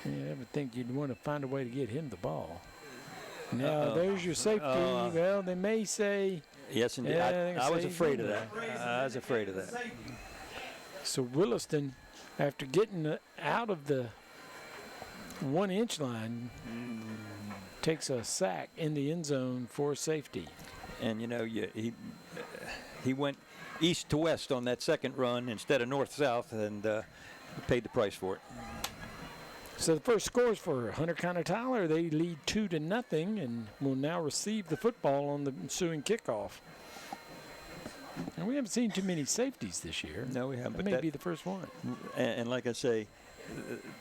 Yeah, I would think you'd want to find a way to get him the ball. Now, there's your safety. Well, they may say. Yes, indeed. Yeah, I was afraid of that. I was afraid of that. So Williston, after getting out of the 1-inch line, takes a sack in the end zone for safety. And, you know, he went east to west on that second run instead of north-south, and paid the price for it. So the first scores for Hunter-Kinard-Tyler. They lead 2-0 and will now receive the football on the ensuing kickoff. And we haven't seen too many safeties this year. No, we haven't. That may be the first one. And like I say,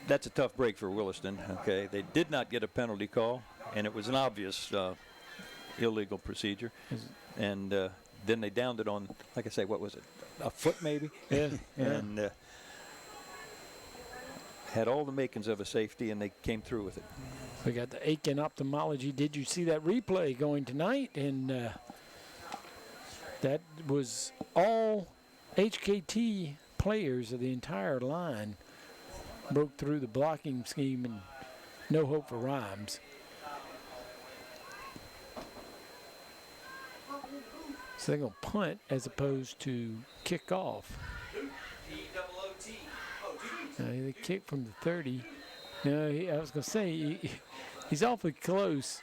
that's a tough break for Williston. Okay, they did not get a penalty call, and it was an obvious illegal procedure. And then they downed it on, like I say, what was it, a foot maybe? Yeah. And had all the makings of a safety, and they came through with it. We got the Aiken Ophthalmology. Did you see that replay going tonight? And that was all HKT players of the entire line broke through the blocking scheme, and no hope for Rhymes. So they're going to punt as opposed to kick off. They kick from the 30. No, I was going to say he's awfully close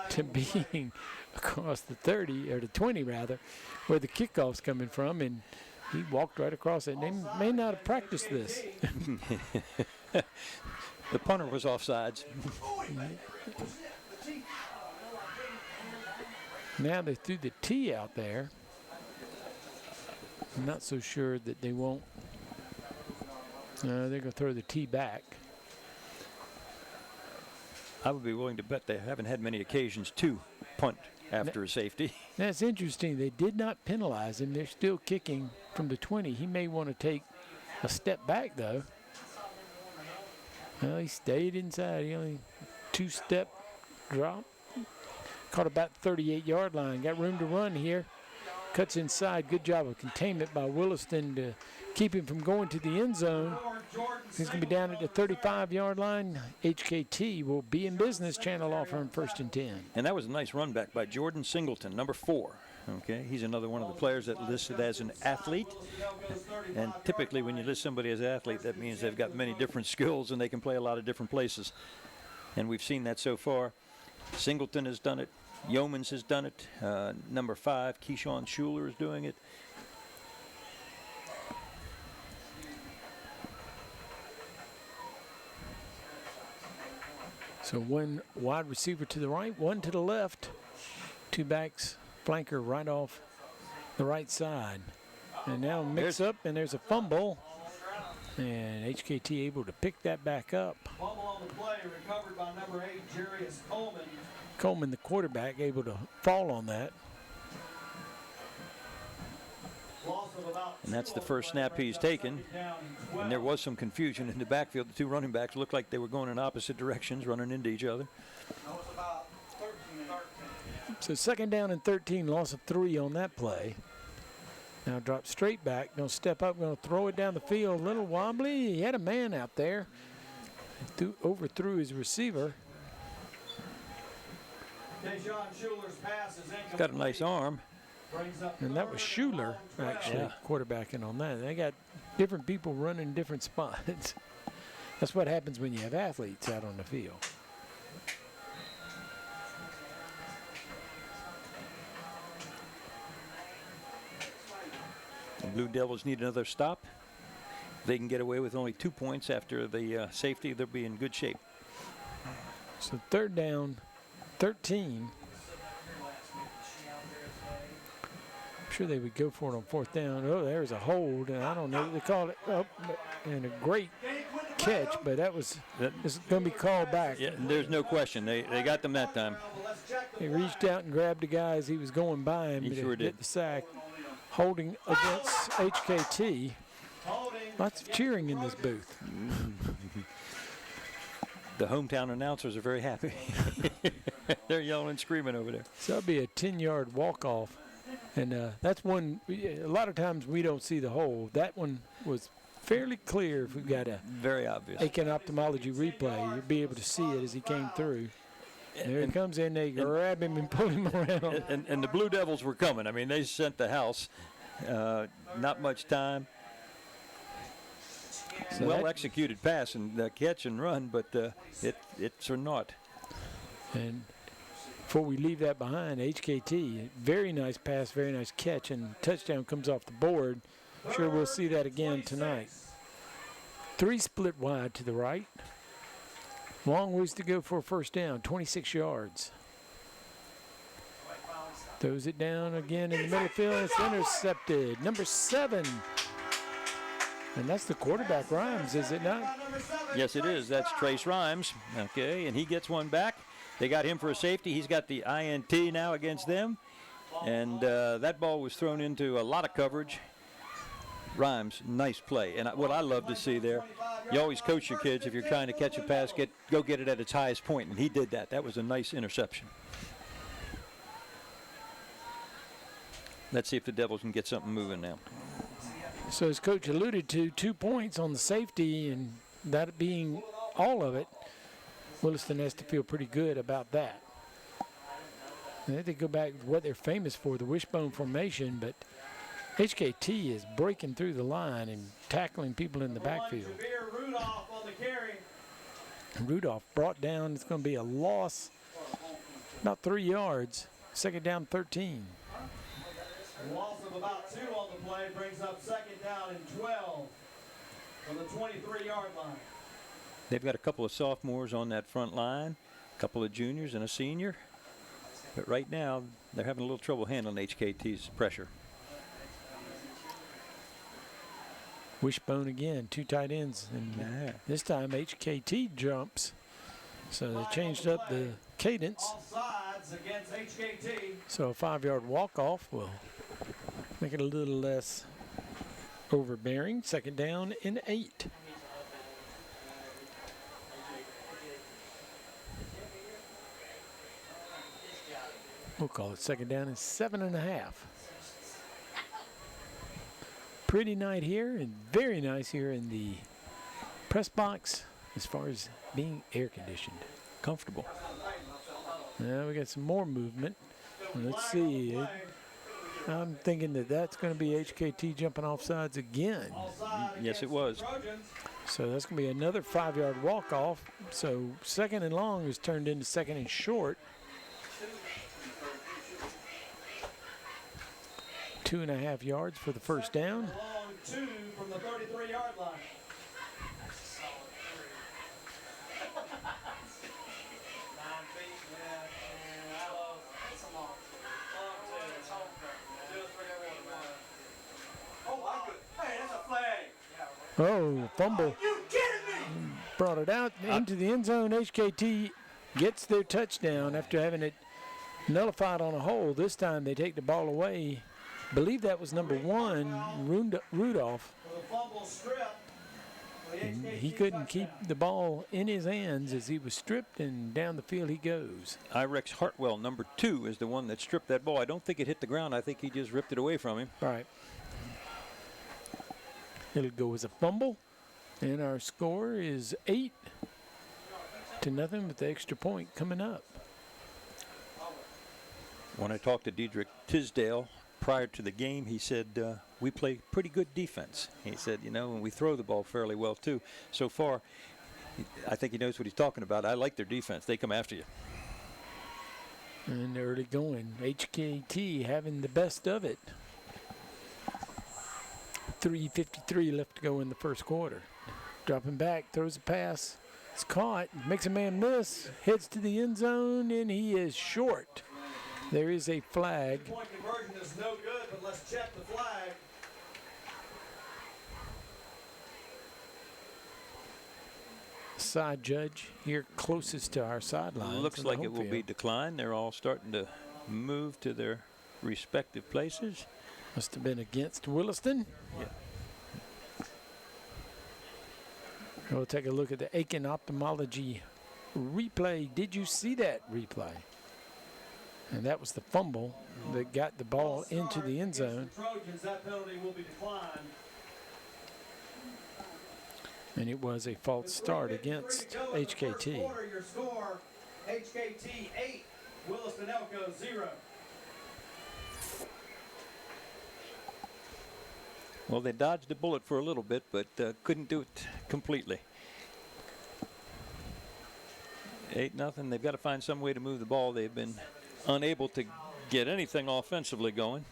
to being across the 30, or the 20 rather, where the kickoff's coming from, and he walked right across it. They may not have practiced this. The punter was offsides. Now they threw the T out there. I'm not so sure that they won't. They're going to throw the T back. I would be willing to bet they haven't had many occasions to punt after a safety. That's interesting. They did not penalize him. They're still kicking from the 20. He may want to take a step back, though. Well, he stayed inside. He only two-step drop. Caught about 38-yard line. Got room to run here. Cuts inside. Good job of containment by Williston to keep him from going to the end zone. He's going to be down at the 35-yard line. HKT will be in business. Channel off from 1st and 10. And that was a nice run back by Jordan Singleton, number 4. Okay, he's another one of the players that listed as an athlete. And typically when you list somebody as an athlete, that means they've got many different skills and they can play a lot of different places. And we've seen that so far. Singleton has done it. Yeomans has done it. Number 5, Keyshawn Schuler is doing it. So one wide receiver to the right, one to the left. Two backs, flanker right off the right side. And now mix up, and there's a fumble. And HKT able to pick that back up. Fumble on the play, recovered by number 8, Jarius Coleman. Coleman, the quarterback, able to fall on that. And that's the first snap he's taken. And there was some confusion in the backfield. The two running backs looked like they were going in opposite directions, running into each other. So 2nd down and 13, loss of 3 on that play. Now drop straight back, gonna step up, gonna throw it down the field. A little wobbly, he had a man out there. Overthrew his receiver. Got a nice arm. And that was Schuler, actually, quarterbacking on that. They got different people running different spots. That's what happens when you have athletes out on the field. The Blue Devils need another stop. If they can get away with only 2 points after the safety, they'll be in good shape. So 3rd down, 13. I'm sure they would go for it on 4th down. Oh, there's a hold, and I don't know. They called it up, and a great catch, but it's going to be called back. Yeah, there's no question. They got them that time. He reached out and grabbed the guy as he was going by him. He sure did. Hit the sack. Holding against HKT. Lots of cheering in this booth. The hometown announcers are very happy. They're yelling and screaming over there. So that'll be a 10-yard walk-off. And that's one, a lot of times we don't see the hold. That one was fairly clear. If we've got a very obvious Aiken ophthalmology replay, you'll be able to see it as he came through. There he comes in, they grab him and pull him around. And the Blue Devils were coming. I mean, they sent the house. Not much time. So well-executed pass and catch and run, but it's or not. And before we leave that behind, HKT, very nice pass, very nice catch, and touchdown comes off the board. Sure we'll see that again tonight. 3 split wide to the right. Long ways to go for a 1st down, 26 yards. Throws it down again in the middle field. It's intercepted. Number 7. And that's the quarterback, Rhymes, is it not? Yes, it is. That's Trace Rhymes. Okay, and he gets one back. They got him for a safety. He's got the INT now against them. And that ball was thrown into a lot of coverage. Rhymes, nice play. And what I love to see there, you always coach your kids, if you're trying to catch a pass, go get it at its highest point, and he did that. That was a nice interception. Let's see if the Devils can get something moving now. So as Coach alluded to, 2 points on the safety, and that being all of it, Williston has to feel pretty good about that. And they go back to what they're famous for, the wishbone formation, but HKT is breaking through the line and tackling people in the backfield. Rudolph brought down. It's going to be a loss, about 3 yards. 2nd down, 13. Loss of about 2 on the play brings up 2nd down and 12 from the 23-yard line. They've got a couple of sophomores on that front line, a couple of juniors and a senior. But right now, they're having a little trouble handling HKT's pressure. Wishbone again, 2 tight ends, and this time HKT jumps. So they changed up the cadence. yards against HKT. So a 5-yard walk-off will make it a little less overbearing. 2nd down and 8. We'll call it 2nd down and 7.5. Pretty night here and very nice here in the press box as far as being air conditioned. Comfortable. Now we got some more movement. Let's see. I'm thinking that that's going to be HKT jumping off sides again. Yes, it was. So that's going to be another 5-yard walk-off. So 2nd and long is turned into 2nd and short. 2.5 yards for the first down. Long 2 from the 33-yard line. Oh, fumble. Brought it out into the end zone. HKT gets their touchdown after having it nullified on a hold. This time they take the ball away. Believe that was number 1, Rudolph. And he couldn't keep the ball in his hands as he was stripped, and down the field he goes. Irex Hartwell, number 2, is the one that stripped that ball. I don't think it hit the ground. I think he just ripped it away from him. Right. It'll go as a fumble, and our score is 8-0 with the extra point coming up. When I talked to Diedrich Tisdale prior to the game, he said, we play pretty good defense. He said, you know, and we throw the ball fairly well, too. So far, I think he knows what he's talking about. I like their defense. They come after you. And early going. HKT having the best of it. 3:53 left to go in the first quarter. Dropping back, throws a pass. It's caught, makes a man miss, heads to the end zone, and he is short. There is a flag. Point conversion is no good, but let's check the flag. Side judge here closest to our sideline. Looks like it will be declined. They're all starting to move to their respective places. Must have been against Williston. Yeah. We'll take a look at the Aiken Ophthalmology replay. Did you see that replay? And that was the fumble that got the ball into the end zone. Trojans, that penalty will be declined. And it was a false start against HKT. Your score, HKT 8, Williston-Elko 0. Well, they dodged a bullet for a little bit, but couldn't do it completely. 8-0. They've got to find some way to move the ball. They've been unable to get anything offensively going.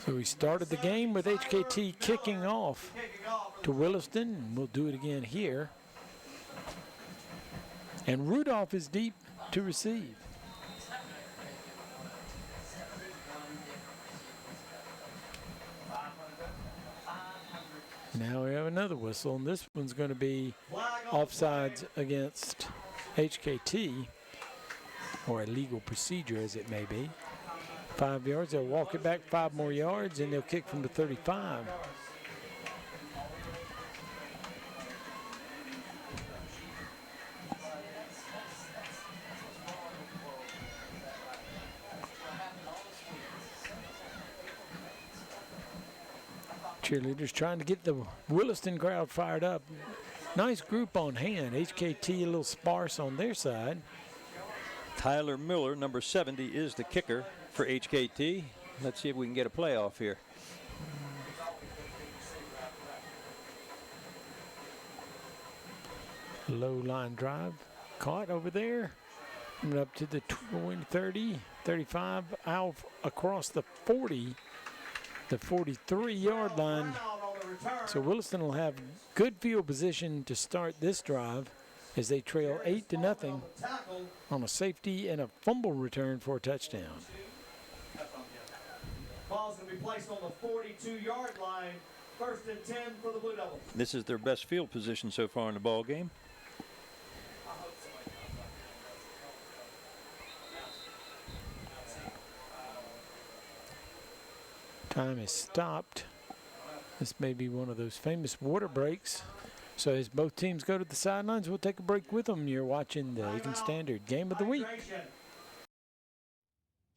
So we started the game with HKT kicking off to Williston, and we'll do it again here. And Rudolph is deep to receive. Now we have another whistle, and this one's going to be offsides against HKT, or a legal procedure as it may be. 5 yards, they'll walk it back 5 more yards, and they'll kick from the 35. Cheerleaders trying to get the Williston crowd fired up. Nice group on hand. HKT a little sparse on their side. Tyler Miller, number 70, is the kicker for HKT. Let's see if we can get a playoff here. Low line drive. Caught over there. Coming up to the 20, 30, 35, out across the 40. The 43-yard line. So Williston will have good field position to start this drive as they trail 8-0 on a safety and a fumble return for a touchdown. Ball's going to be placed on the 42-yard line First and 10 for the Blue Devils. This is their best field position so far in the ball game. Time is stopped. This may be one of those famous water breaks. So as both teams go to the sidelines, we'll take a break with them. You're watching the Aiken Standard Game of the Week.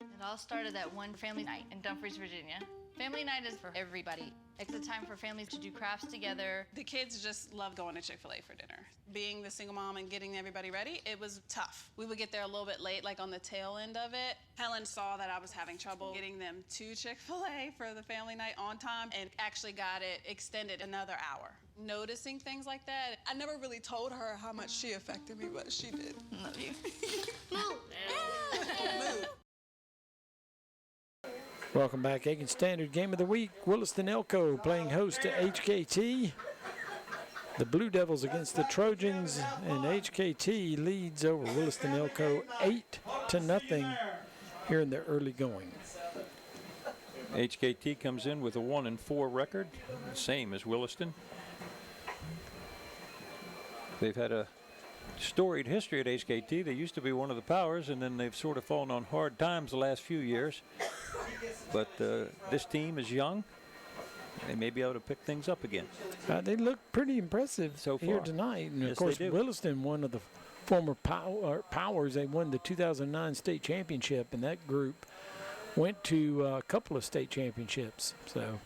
It all started at one family night in Dumfries, Virginia. Family night is for everybody. It's a time for families to do crafts together. The kids just love going to Chick-fil-A for dinner. Being the single mom and getting everybody ready, it was tough. We would get there a little bit late, like on the tail end of it. Helen saw that I was having trouble getting them to Chick-fil-A for the family night on time and actually got it extended another hour. Noticing things like that, I never really told her how much she affected me, but she did. Love you. Move. Welcome back, Aiken Standard Game of the Week. Williston-Elko playing host to HKT. The Blue Devils against the Trojans, and HKT leads over Williston-Elko 8-0 here in the early going. HKT comes in with a 1-4 record, same as Williston. They've had a storied history at HKT. They used to be one of the powers, and then they've sort of fallen on hard times the last few years. But this team is young. They may be able to pick things up again. They look pretty impressive so far here tonight. And yes, of course, they do. Williston, one of the former powers, they won the 2009 state championship, and that group went to a couple of state championships. So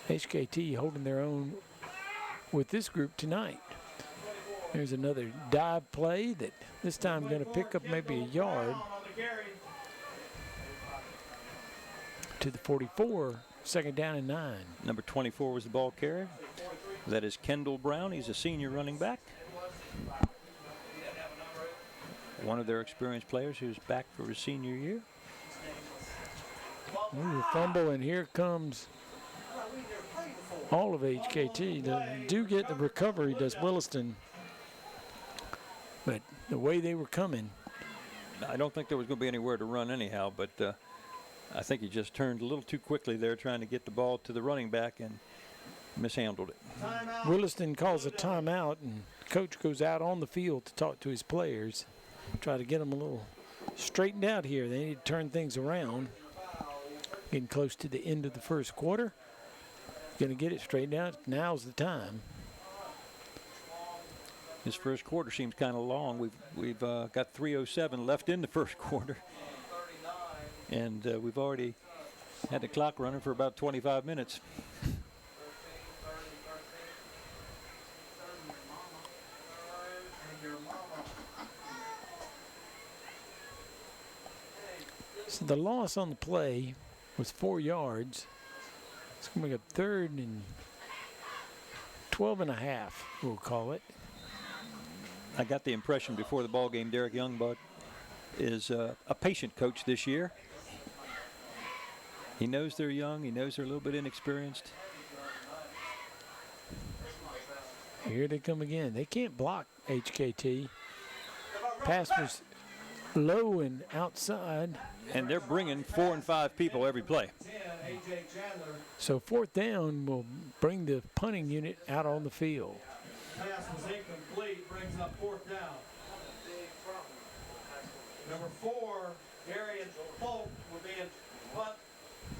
HKT holding their own with this group tonight. There's another dive play that this time going to pick up maybe a yard to the 44, second down and 9. Number 24 was the ball carrier. That is Kendall Brown. He's a senior running back. One of their experienced players who's back for his senior year. Ooh, fumble, and here comes all of HKT. They do get the recovery, does Williston. But the way they were coming. I don't think there was going to be anywhere to run anyhow, but I think he just turned a little too quickly there trying to get the ball to the running back and mishandled it. Williston calls a timeout, and coach goes out on the field to talk to his players, try to get them a little straightened out here. They need to turn things around. Getting close to the end of the first quarter. Going to get it straightened out. Now's the time. This first quarter seems kind of long. We've got 3:07 left in the first quarter, and we've already had the clock running for about 25 minutes. So the loss on the play was 4 yards. It's going to be a 3rd and 12 and a half, we'll call it. I got the impression before the ball game, Derek Youngblood is a patient coach this year. He knows they're young. He knows they're a little bit inexperienced. Here they come again. They can't block HKT. Pass was low and outside. And they're bringing 4 and 5 people every play. So 4th down will bring the punting unit out on the field. Pass was incomplete, brings up 4th down. Number 4, Darian Polk will be in punt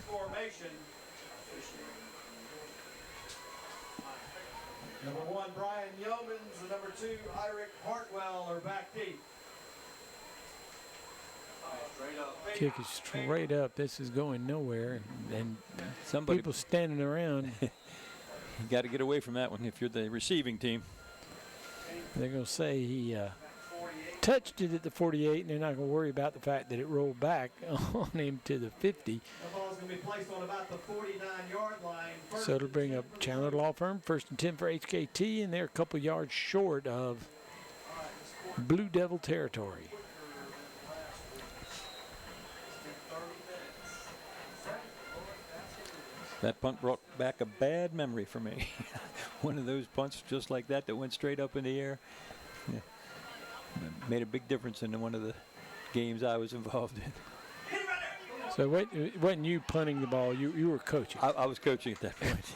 formation. Number 1, Brian Yeomans, and number 2, Irick Hartwell are back deep. Kick is straight up. This is going nowhere, and somebody people standing around. You got to get away from that one if you're the receiving team. They're going to say he touched it at the 48, and they're not going to worry about the fact that it rolled back on him to the 50. The ball's going to be placed on about the 49-yard line. So it'll bring up Chandler Law Firm, 1st and 10 for HKT, and they're a couple yards short of Blue Devil territory. That punt brought back a bad memory for me. One of those punts just like that went straight up in the air. Yeah. Made a big difference in one of the games I was involved in. So it wasn't you punting the ball, you were coaching. I was coaching at that point.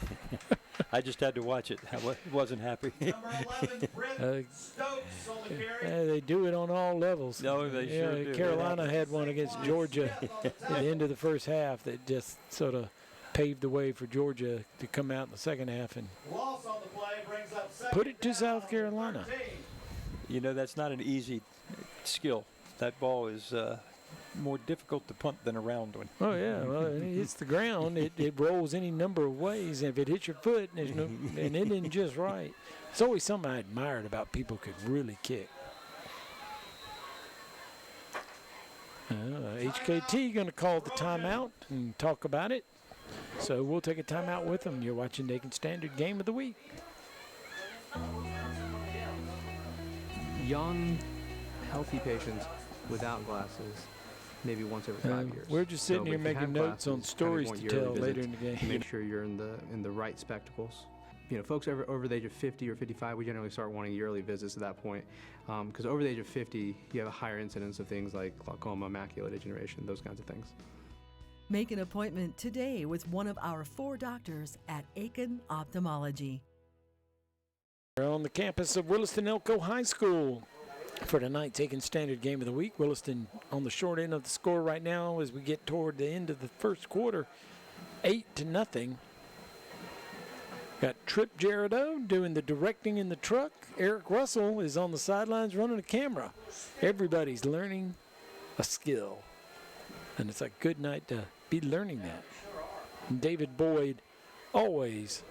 I just had to watch it. I wasn't happy. They do it on all levels. No, they sure do. Carolina had one against Georgia at the end of the first half that just sort of paved the way for Georgia to come out in the second half and put it to South Carolina. You know, that's not an easy skill. That ball is more difficult to punt than a round one. Oh, yeah. Well, it hits the ground. It rolls any number of ways. And if it hits your foot and it isn't just right. It's always something I admired about people who could really kick. HKT going to call the timeout and talk about it. So we'll take a timeout with them. You're watching Aiken Standard Game of the Week. Young, healthy patients without glasses, maybe once every 5 years. We're just sitting here making notes on stories to tell later in the game. Make sure you're in the right spectacles. You know, folks over the age of 50 or 55, we generally start wanting yearly visits at that point, because over the age of 50, you have a higher incidence of things like glaucoma, macular degeneration, those kinds of things. Make an appointment today with one of our 4 doctors at Aiken Ophthalmology. We're on the campus of Williston-Elko High School for tonight's Aiken Standard Game of the Week. Williston on the short end of the score right now as we get toward the end of the first quarter, 8-0. Got Trip Jerido doing the directing in the truck. Eric Russell is on the sidelines running the camera. Everybody's learning a skill. And it's a good night to be learning that. And David Boyd always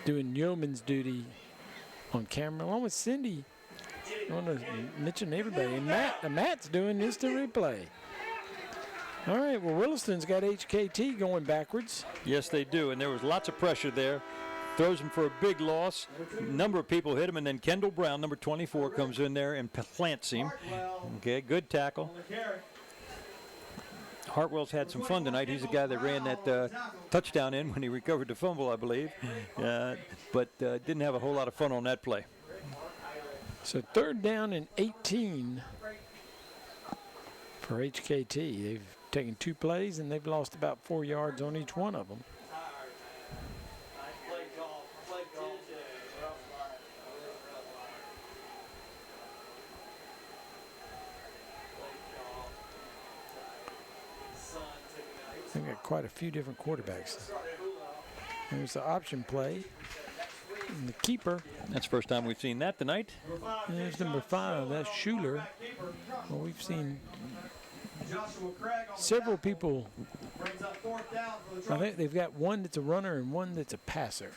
doing yeoman's duty on camera, along with Cindy. I want to mention everybody. And Matt's doing instant replay. All right, well, Williston's got HKT going backwards. Yes, they do, and there was lots of pressure there. Throws him for a big loss. A number of people hit him, and then Kendall Brown, number 24, comes in there and plants him. Okay, good tackle. Hartwell's had some fun tonight. He's the guy that ran that touchdown in when he recovered the fumble, I believe. But didn't have a whole lot of fun on that play. So 3rd down and 18 for HKT. They've taken 2 plays, and they've lost about 4 yards on each one of them. They've got quite a few different quarterbacks. There's the option play. And the keeper. That's the first time we've seen that tonight. And there's number 5. That's Schuler. Well, we've seen several people. I think they've got one that's a runner and one that's a passer,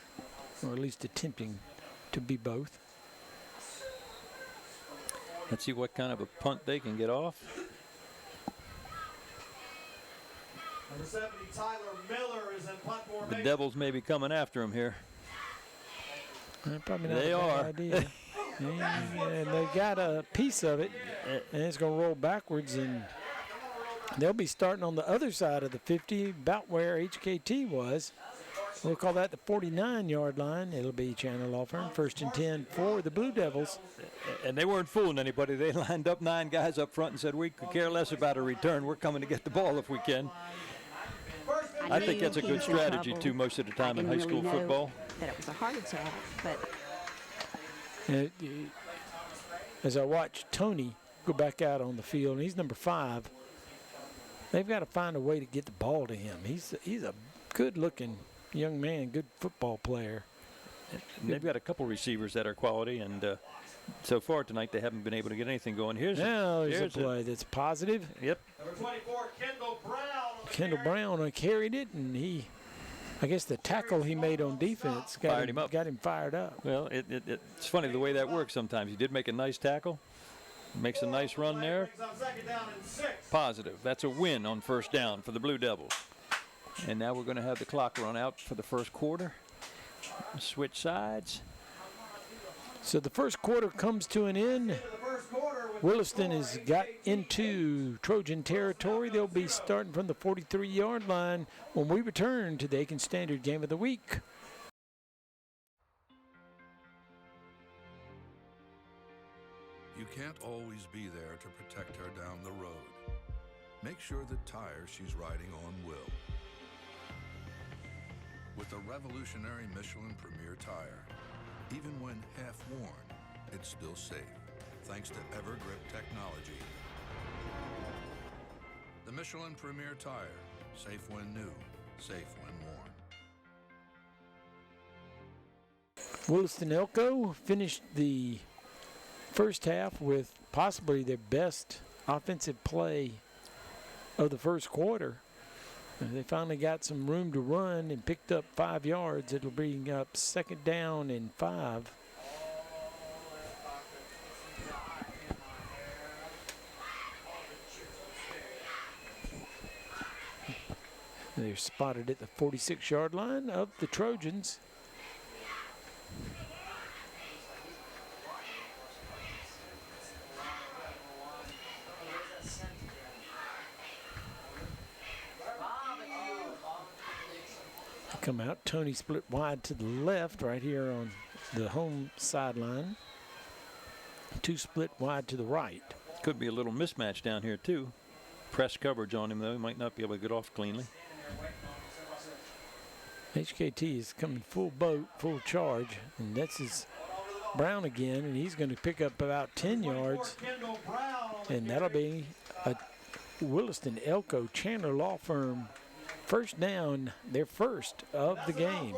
or at least attempting to be both. Let's see what kind of a punt they can get off. Number 70, Tyler Miller is in punt formation. The Devils may be coming after him here. Probably not they a bad are. Idea. And they got a piece of it, and it's going to roll backwards, and they'll be starting on the other side of the 50, about where HKT was. We'll call that the 49-yard line. It'll be Chandler Law Firm, 1st and 10 for the Blue Devils. And they weren't fooling anybody. They lined up 9 guys up front and said, we could care less about a return. We're coming to get the ball if we can. I think that's a good strategy, too, most of the time in high school football. That it was a heart attack, but as I watch Tony go back out on the field, and he's number 5, they've got to find a way to get the ball to him. He's a good-looking young man, good football player. And they've got a couple receivers that are quality, and so far tonight they haven't been able to get anything going. Here's a play that's positive. Yep. Number 24, Kendall Brown. Kendall Brown carried it, and I guess the tackle he made on defense got him fired up. Well, it's funny the way that works sometimes. He did make a nice tackle, makes a nice run there. Positive. That's a win on 1st down for the Blue Devils. And now we're going to have the clock run out for the first quarter. Switch sides. So the first quarter comes to an end. Williston has got into Trojan territory. They'll be starting from the 43-yard line when we return to the Aiken Standard Game of the Week. You can't always be there to protect her down the road. Make sure the tire she's riding on will. With a revolutionary Michelin Premier tire, even when half worn, it's still safe, thanks to EverGrip technology. The Michelin Premier tire, safe when new, safe when worn. Williston-Elko finished the first half with possibly their best offensive play of the first quarter. They finally got some room to run and picked up 5 yards. It'll bring up 2nd down and 5. They're spotted at the 46-yard line of the Trojans. Come out. Tony split wide to the left right here on the home sideline. 2 split wide to the right. Could be a little mismatch down here too. Press coverage on him though. He might not be able to get off cleanly. HKT is coming full boat, full charge, and this is Brown again, and he's going to pick up about 10 yards, and that'll be a Williston-Elko Chandler Law Firm first down, their first of the game.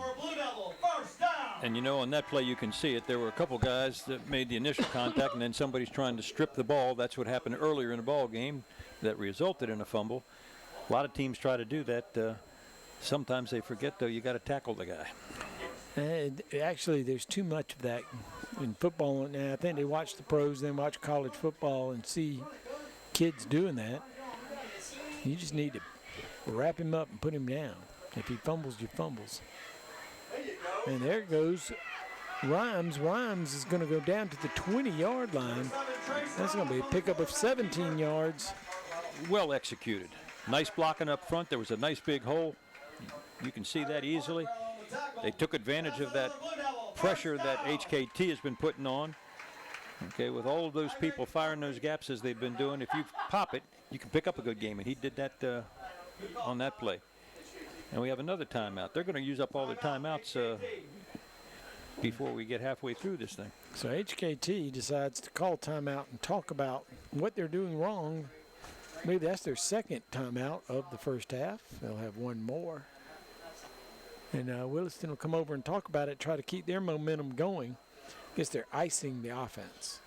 And you know, on that play you can see it. There were a couple guys that made the initial contact, and then somebody's trying to strip the ball. That's what happened earlier in the ball game that resulted in a fumble. A lot of teams try to do that. Sometimes they forget, though, you got to tackle the guy. And actually, there's too much of that in football. And I think they watch the pros, then watch college football and see kids doing that. You just need to wrap him up and put him down. If he fumbles, you fumbles. And there goes Rhymes. Rhymes is going to go down to the 20-yard line. That's going to be a pickup of 17 yards. Well executed. Nice blocking up front. There was a nice big hole. You can see that easily. They took advantage of that pressure that HKT has been putting on. Okay, with all of those people firing those gaps as they've been doing, if you pop it, you can pick up a good game, and he did that on that play. And we have another timeout. They're going to use up all their timeouts before we get halfway through this thing. So HKT decides to call timeout and talk about what they're doing wrong. Maybe that's their second timeout of the first half. They'll have one more. And Williston will come over and talk about it, try to keep their momentum going. I guess they're icing the offense,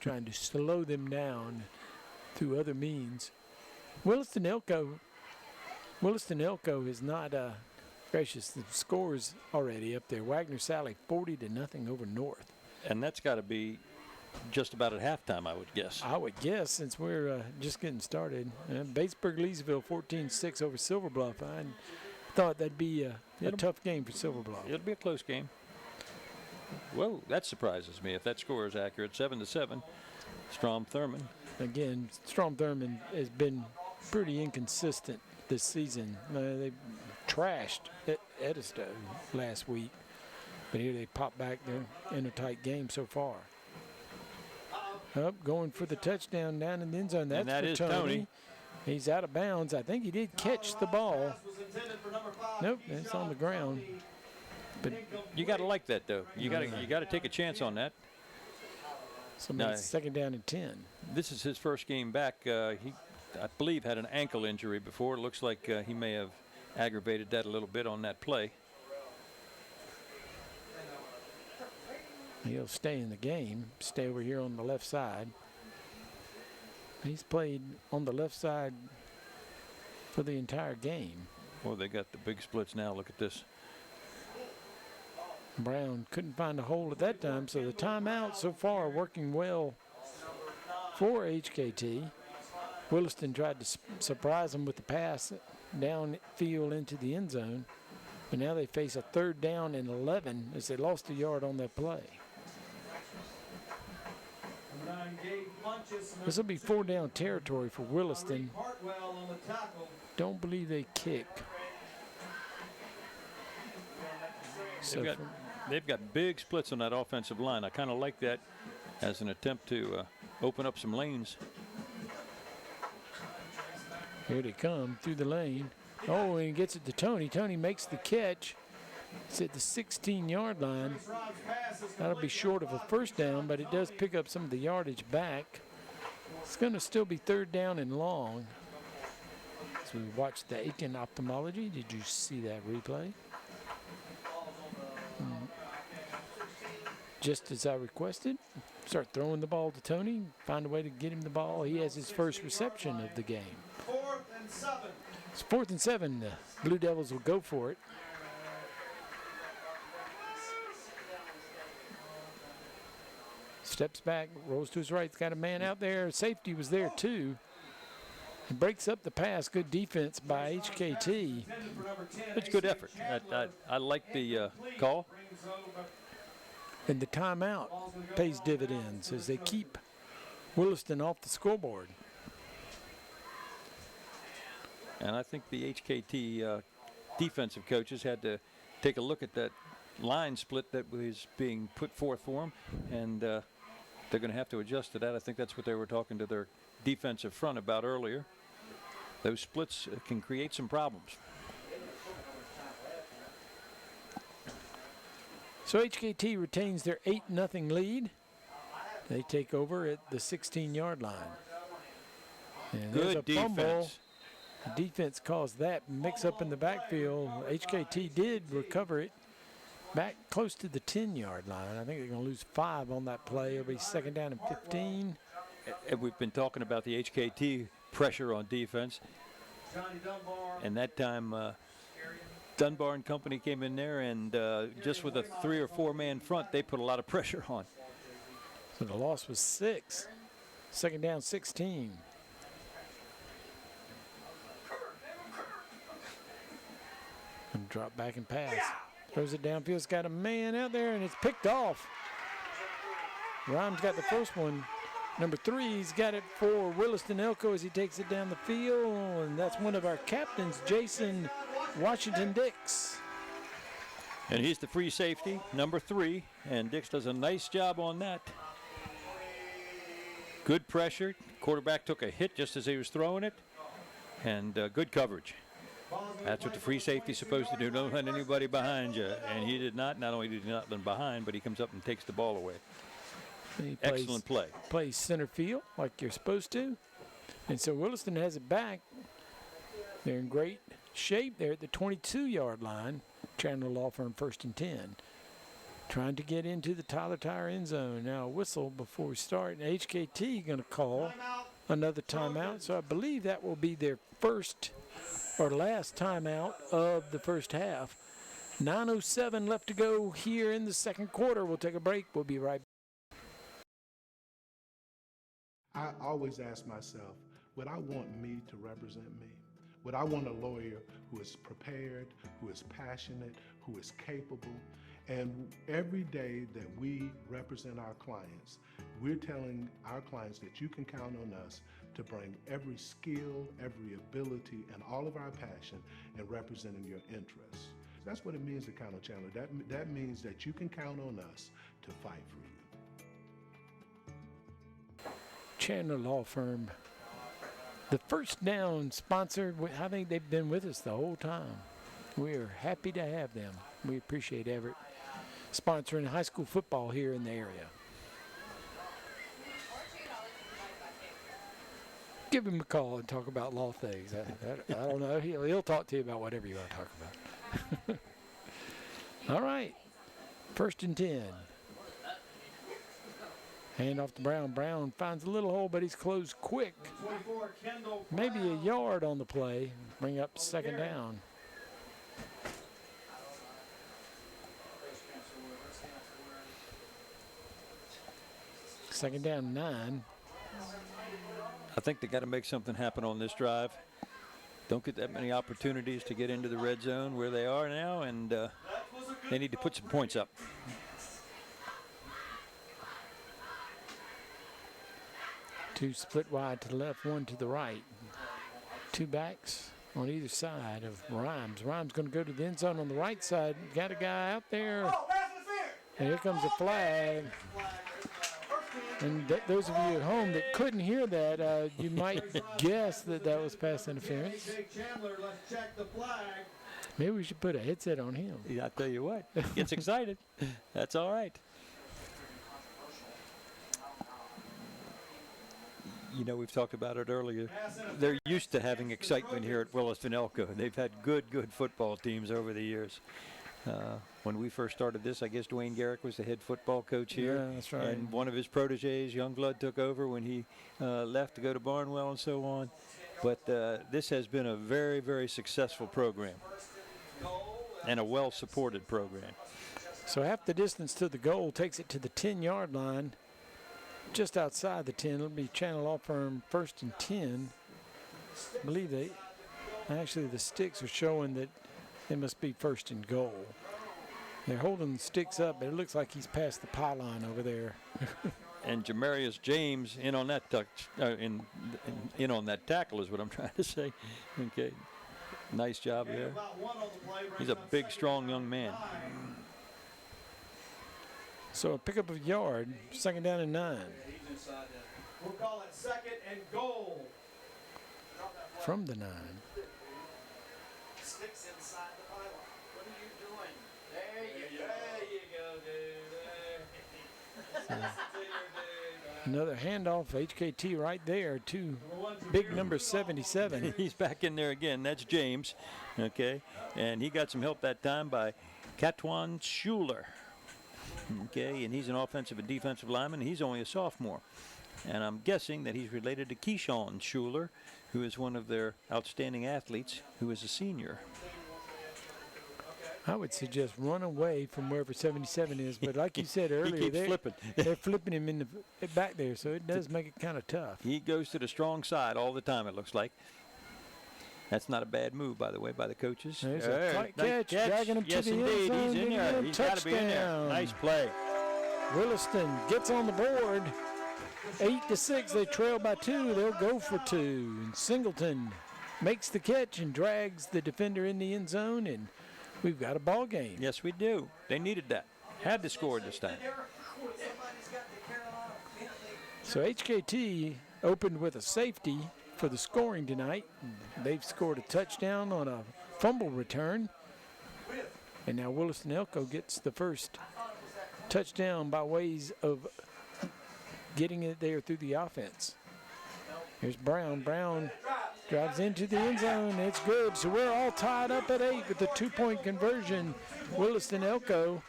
trying to slow them down through other means. Williston-Elko is not gracious. The score's already up there. Wagner Sally 40-0 over North. And that's got to be just about at halftime, I would guess. I would guess, since we're just getting started. Batesburg-Leesville 14-6 over Silver Bluff. I thought that'd be a tough game for Silver Bluff. It'll be a close game. Whoa, that surprises me if that score is accurate. 7-7, Strom-Thurmond. Again, Strom-Thurmond has been pretty inconsistent this season. They trashed Edisto last week, but here they pop back. They're in a tight game so far. Up, going for the touchdown down in the end zone. That's for Tony. He's out of bounds. I think he did catch the ball. Nope, it's on the ground. But you got to like that, though. You got to take a chance on that. So now, it's 2nd down and 10. This is his first game back. He, I believe, had an ankle injury before. It looks like he may have aggravated that a little bit on that play. He'll stay in the game, stay over here on the left side. He's played on the left side for the entire game. Well, they got the big splits now. Look at this. Brown couldn't find a hole at that time, so the timeout so far working well for HKT. Williston tried to surprise them with the pass downfield into the end zone, but now they face a 3rd down and 11 as they lost a yard on that play. This will be 4-down territory for Williston. Don't believe they kick. So they've got big splits on that offensive line. I kind of like that as an attempt to open up some lanes. Here they come through the lane. Oh, and he gets it to Tony. Tony makes the catch. It's at the 16-yard line. That'll be short of a first down, but it does pick up some of the yardage back. It's going to still be 3rd down and long. So we watched the Aiken ophthalmology. Did you see that replay? Just as I requested, start throwing the ball to Tony, find a way to get him the ball. He has his first reception of the game. 4th and 7. It's 4th and 7. The Blue Devils will go for it. Steps back, rolls to his right. He's got a man out there. Safety was there too. He breaks up the pass. Good defense by HKT. It's good effort. I like the call. And the timeout pays dividends as they keep Williston off the scoreboard. And I think the HKT defensive coaches had to take a look at that line split that was being put forth for them, and they're going to have to adjust to that. I think that's what they were talking to their defensive front about earlier. Those splits can create some problems. So HKT retains their 8-0 lead. They take over at the 16-yard line. And good there's a defense. Fumble. The defense caused that mix up in the backfield. HKT did recover it back close to the 10-yard line. I think they're going to lose 5 on that play. It'll be 2nd down and 15. And we've been talking about the HKT pressure on defense. And that time Dunbar and company came in there, and just with a 3 or 4 man front, they put a lot of pressure on. So the loss was 6. 2nd down, 16. And drop back and pass. Throws it downfield. It's got a man out there, and it's picked off. Rhymes got the first one. Number 3's got it for Williston-Elko as he takes it down the field, and that's one of our captains, Jason Washington-Dix. And he's the free safety, number 3, and Dix does a nice job on that. Good pressure. Quarterback took a hit just as he was throwing it, and good coverage. That's what the free safety's supposed to do. Don't let anybody behind you, and he did not. Not only did he not let behind, but he comes up and takes the ball away. Excellent play. Plays center field like you're supposed to. And so Williston has it back. They're in great shape. They're at the 22-yard line. Chandler Law Firm 1st and 10. Trying to get into the Tyler Tire end zone. Now a whistle before we start. And HKT going to call another timeout. So I believe that will be their first or last timeout of the first half. 9:07 left to go here in the second quarter. We'll take a break. We'll be right back. I always ask myself, would I want me to represent me? Would I want a lawyer who is prepared, who is passionate, who is capable? And every day that we represent our clients, we're telling our clients that you can count on us to bring every skill, every ability, and all of our passion in representing your interests. That's what it means to count on Chandler. That means that you can count on us to fight for you. Chandler Law Firm, the First Down sponsor. I think they've been with us the whole time. We're happy to have them. We appreciate Everett sponsoring high school football here in the area. Give him a call and talk about law things. I don't know. He'll talk to you about whatever you want to talk about. All right. 1st and 10. Hand off to Brown. Brown finds a little hole, but he's closed quick. Maybe a yard on the play. Bring up 2nd down. Second down, 9. I think they got to make something happen on this drive. Don't get that many opportunities to get into the red zone where they are now, and they need to put some points up. Two split wide to the left, one to the right. 2 backs on either side of Rhymes. Rhymes going to go to the end zone on the right side. Got a guy out there. And here comes a flag. And those of you at home that couldn't hear that, you might guess that that was pass interference. Jake Chandler, let's check the flag. Maybe we should put a headset on him. Yeah, I tell you what, gets excited. That's all right. You know, we've talked about it earlier. They're used to having excitement here at Williston-Elko. They've had good football teams over the years. When we first started this, I guess Dwayne Garrick was the head football coach here. Yeah, that's right. And one of his proteges, Youngblood, took over when he left to go to Barnwell and so on. But this has been a very, very successful program and a well-supported program. So half the distance to the goal takes it to the 10-yard line. Just outside the 10, it'll be Channel Law Firm 1st and 10. I believe actually the sticks are showing that it must be 1st and goal. They're holding the sticks up, but it looks like he's past the pylon over there. And Jamarius James in on that touch, in on that tackle is what I'm trying to say. Okay, nice job there. He's a big, strong young man. So a pickup of a yard, 2nd down and 9. We'll call it 2nd and goal. From the 9. Sticks inside the pylon. What are you doing? There you go, dude. Another handoff, HKT right there to big number 77. He's back in there again. That's James, okay? And he got some help that time by Catwan Schuler. Okay, and he's an offensive and defensive lineman. He's only a sophomore. And I'm guessing that he's related to Keyshawn Schuler, who is one of their outstanding athletes, who is a senior. I would suggest run away from wherever 77 is, but like you said earlier, they're flipping him in the back there, so it does make it kind of tough. He goes to the strong side all the time, it looks like. That's not a bad move, by the way, by the coaches. There's a tight catch, dragging him yes, to the indeed. end zone. He's in there. He's got to be in there. Nice play. Williston gets on the board. 8-6, they trail by 2. They'll go for 2. And Singleton makes the catch and drags the defender in the end zone, and we've got a ball game. Yes, we do. They needed that. Had to score this time. So HKT opened with a safety for the scoring tonight. They've scored a touchdown on a fumble return. And now Williston-Elko gets the first touchdown by ways of getting it there through the offense. Here's Brown. Brown drives into the end zone. It's good. So we're all tied up at 8 with the 2-point conversion. Williston-Elko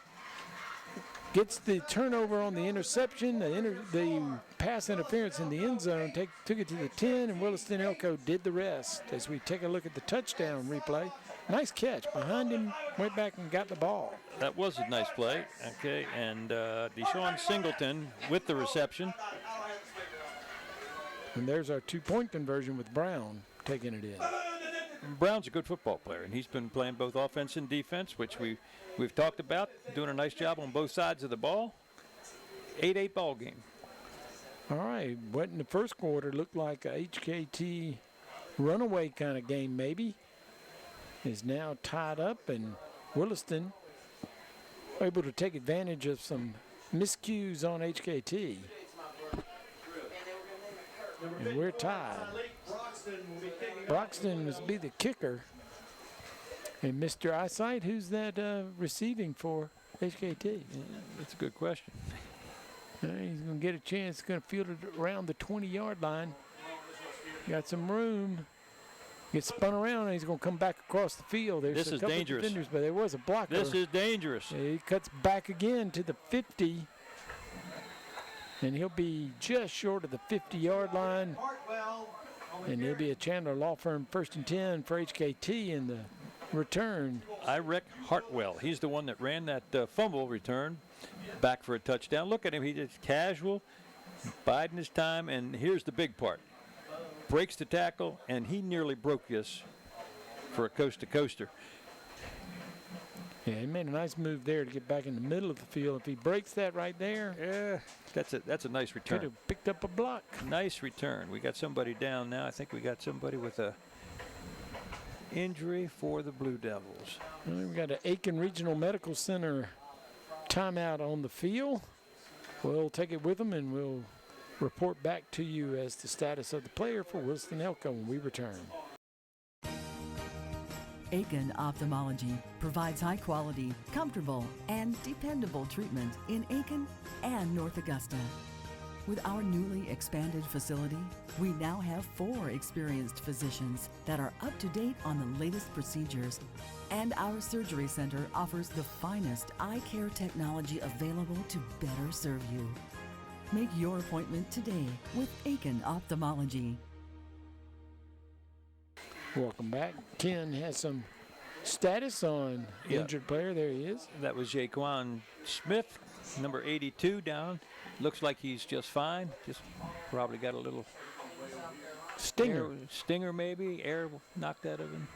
gets the turnover on the interception, the pass interference in the end zone, took it to the 10, and Williston-Elko did the rest. As we take a look at the touchdown replay, nice catch. Behind him, went back and got the ball. That was a nice play, okay, and Deshaun Singleton with the reception. And there's our 2-point conversion with Brown taking it in. Brown's a good football player, and he's been playing both offense and defense, which we've talked about, doing a nice job on both sides of the ball. 8-8 ball game. All right, what in the first quarter looked like a HKT runaway kind of game maybe is now tied up, and Williston able to take advantage of some miscues on HKT. And we're tied. Broxton must be the kicker. And Mr. Eyesight, who's that receiving for HKT? That's a good question. He's going to get a chance. Going to field it around the 20-yard line. Got some room. Gets spun around, and he's going to come back across the field. There's this a is couple dangerous. Defenders, but there was a blocker. This is dangerous. He cuts back again to the 50. And he'll be just short of the 50-yard line. And there'll be a Chandler Law Firm 1st and 10 for HKT in the return. Rick Hartwell. He's the one that ran that fumble return back for a touchdown. Look at him. He just casual, biding his time. And here's the big part. Breaks the tackle, and he nearly broke this for a coast-to-coaster. Yeah, he made a nice move there to get back in the middle of the field. If he breaks that right there, yeah, that's a nice return. Could have picked up a block. Nice return. We got somebody down now. I think we got somebody with a injury for the Blue Devils. We got an Aiken Regional Medical Center timeout on the field. we'll take it with them and we'll report back to you as the status of the player for Williston-Elko when we return. Aiken Ophthalmology provides high quality, comfortable, and dependable treatment in Aiken and North Augusta. With our newly expanded facility, we now have 4 experienced physicians that are up to date on the latest procedures, and our surgery center offers the finest eye care technology available to better serve you. Make your appointment today with Aiken Ophthalmology. Welcome back. Ken has some status on injured player. There he is. That was Jaquan Smith, number 82, down. Looks like he's just fine. Just probably got a little stinger maybe. Air knocked out of him.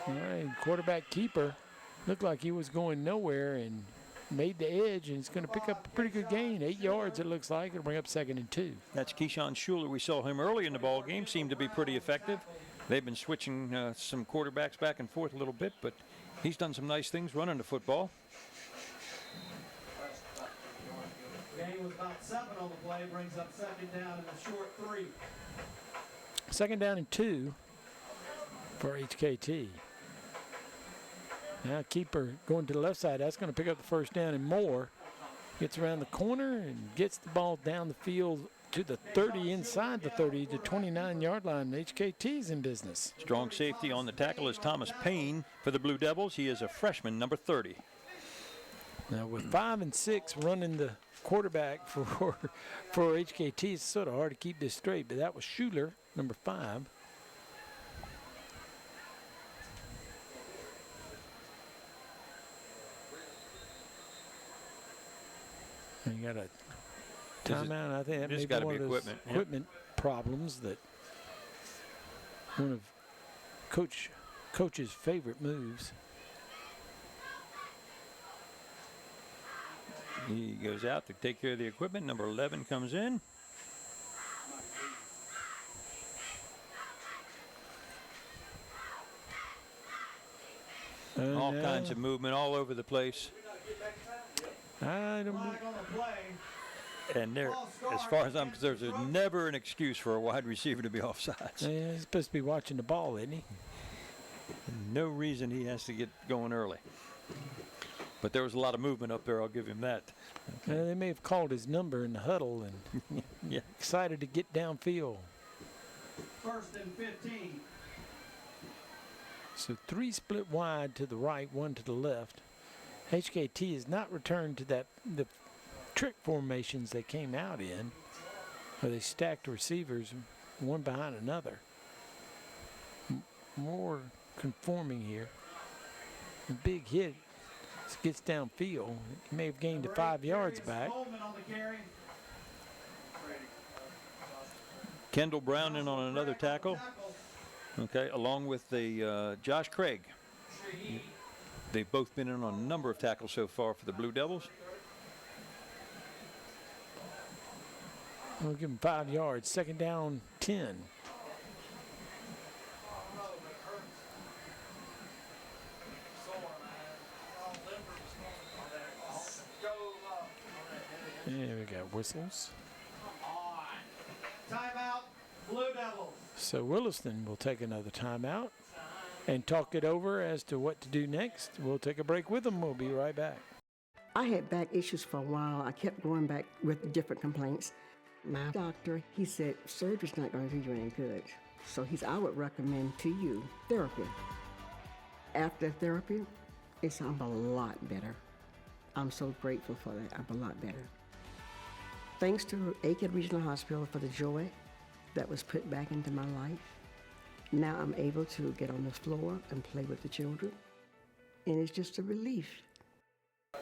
All right, quarterback keeper looked like he was going nowhere and made the edge, and he's going to pick up a pretty good gain. 8 yards, it looks like. It'll bring up 2nd and 2. That's Keyshawn Schuler. We saw him early in the ball game. Seemed to be pretty effective. They've been switching some quarterbacks back and forth a little bit, but he's done some nice things running the football. Gain was about 7 on the play, brings up 2nd down and a short 3. 2nd down and 2 for HKT. Now keeper going to the left side. That's going to pick up the 1st down and more. Gets around the corner and gets the ball down the field to the 30, inside the 30, the 29-yard line. HKT's in business. Strong safety on the tackle is Thomas Payne for the Blue Devils. He is a freshman, number 30. Now with 5 and 6 running the quarterback for HKT, it's sort of hard to keep this straight, but that was Schuler, number 5. And you got a timeout. I think that may be one of those equipment problems that one of coach's favorite moves. He goes out to take care of the equipment. Number 11 comes in. All kinds of movement all over the place. I don't. And there, as far as I'm concerned, there's never an excuse for a wide receiver to be offsides. Yeah, he's supposed to be watching the ball, isn't he? No reason he has to get going early. But there was a lot of movement up there, I'll give him that. Okay. They may have called his number in the huddle and excited to get downfield. 1st and 15. So 3 split wide to the right, 1 to the left. HKT has not returned to the trick formations they came out in, where they stacked receivers one behind another. More conforming here. A big hit gets downfield. He may have gained 5 yards back. Kendall Brown in on another tackle. Okay, along with the Josh Craig. They've both been in on a number of tackles so far for the Blue Devils. We'll give him 5 yards. 2nd down, 10. And we got whistles. Timeout, Blue Devils. So Williston will take another timeout and talk it over as to what to do next. We'll take a break with them. We'll be right back. I had back issues for a while. I kept going back with different complaints. My doctor, he said, surgery's not going to do you any good. So I would recommend to you therapy. After therapy, I'm a lot better. I'm so grateful for that. I'm a lot better. Thanks to Aiken Regional Hospital for the joy that was put back into my life. Now I'm able to get on the floor and play with the children, and it's just a relief.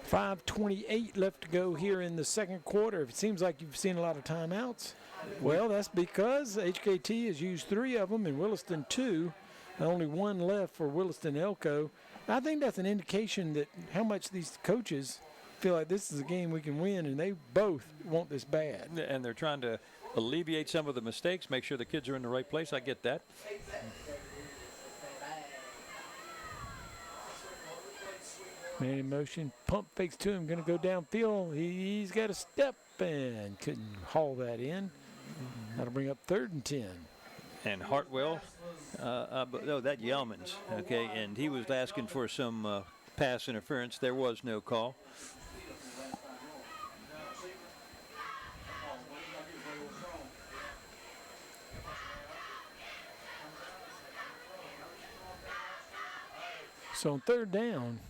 5:28 left to go here in the 2nd quarter. It seems like you've seen a lot of timeouts. Well, that's because HKT has used 3 of them and Williston 2, and only 1 left for Williston-Elko. I think that's an indication that how much these coaches feel like this is a game we can win, and they both want this bad. And they're trying to alleviate some of the mistakes, make sure the kids are in the right place. I get that. Man in motion, pump fakes to him, going to go downfield. He's got a step and couldn't haul that in. That'll bring up 3rd and 10. And Hartwell, no, that Yeomans, okay, and he was asking for some pass interference. There was no call. So on 3rd down,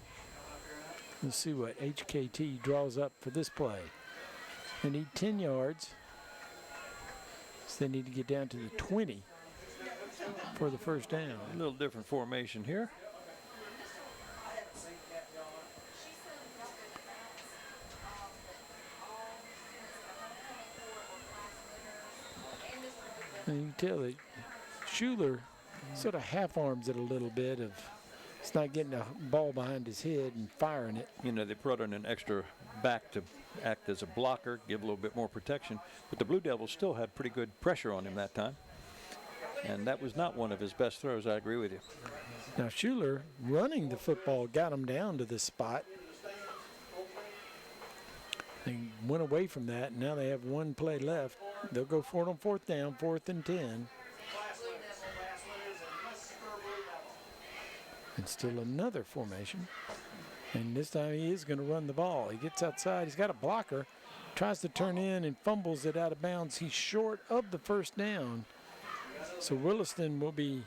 let's see what HKT draws up for this play. They need 10 yards. So they need to get down to the 20 for the 1st down. A little different formation here. And you can tell that Schuler sort of half-arms it a little bit of it's not getting the ball behind his head and firing it. You know, they brought in an extra back to act as a blocker, give a little bit more protection. But the Blue Devils still had pretty good pressure on him that time. And that was not one of his best throws, I agree with you. Now Schuler running the football got him down to this spot. They went away from that, and now they have 1 play left. They'll go for it on 4th down, 4th and 10. And still another formation. And this time he is going to run the ball. He gets outside. He's got a blocker. Tries to turn in and fumbles it out of bounds. He's short of the 1st down. So Williston will be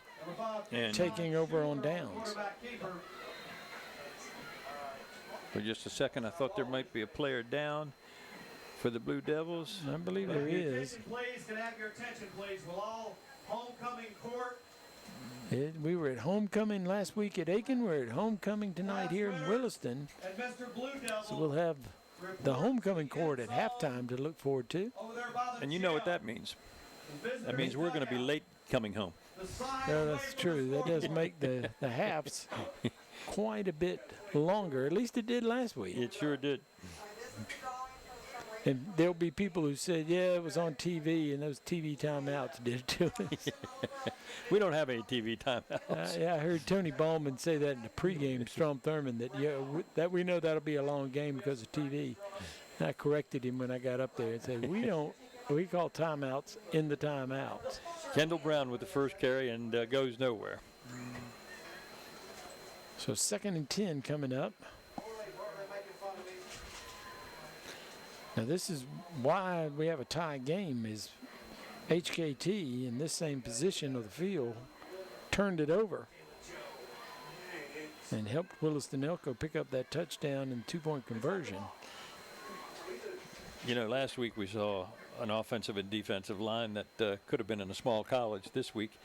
taking over on downs. For just a second, I thought there might be a player down for the Blue Devils. I believe there is. Please, can I have your attention, please? Will all homecoming court. We were at homecoming last week at Aiken. We're at homecoming tonight here in Williston. So we'll have the homecoming court at halftime to look forward to. And you know what that means. That means we're going to be late coming home. No, that's true. That does make the halves quite a bit longer. At least it did last week. It sure did. And there'll be people who said, yeah, it was on TV, and those TV timeouts did it to us. We don't have any TV timeouts. Yeah, I heard Tony Ballman say that in the pregame, Strom Thurmond, that that we know that'll be a long game because of TV. And I corrected him when I got up there and said, we call timeouts in the timeouts. Kendall Brown with the first carry and goes nowhere. So 2nd and 10 coming up. Now this is why we have a tie game is HKT in this same position of the field turned it over and helped Williston-Elko pick up that touchdown and 2-point conversion. You know, last week we saw an offensive and defensive line that could have been in a small college. This week,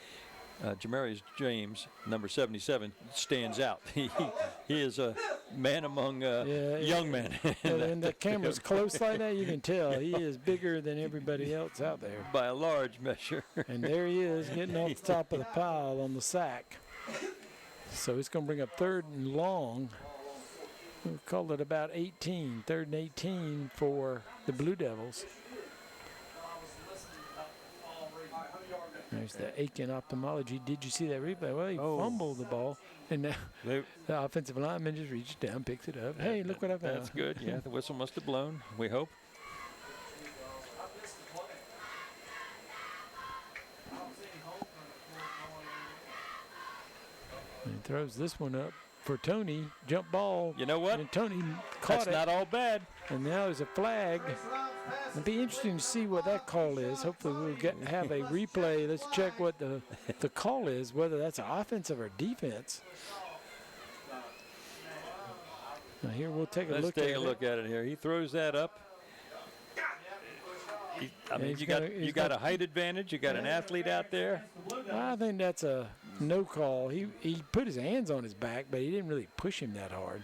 Jamarius James, number 77, stands out. He is a man among young men. And the camera's close like that, you can tell he is bigger than everybody else out there. By a large measure. And there he is getting off the top of the pile on the sack. So it's going to bring up 3rd and long. We'll call it about 18, 3rd and 18 for the Blue Devils. There's the Aiken ophthalmology. Did you see that replay? Well, he fumbled the ball, and now the offensive lineman just reaches down, picks it up. Hey, look what I found. That's good. Yeah, the whistle must have blown, we hope. And he throws this one up for Tony. Jump ball. You know what? And Tony caught it. That's not all bad. And now there's a flag. It'll be interesting to see what that call is. Hopefully we'll have a replay. Let's check what the call is, whether that's offensive or defense. Now here we'll take a look at it. Let's take a look at it here. He throws that up. You got a height advantage. You got an athlete out there. I think that's a no call. He put his hands on his back, but he didn't really push him that hard.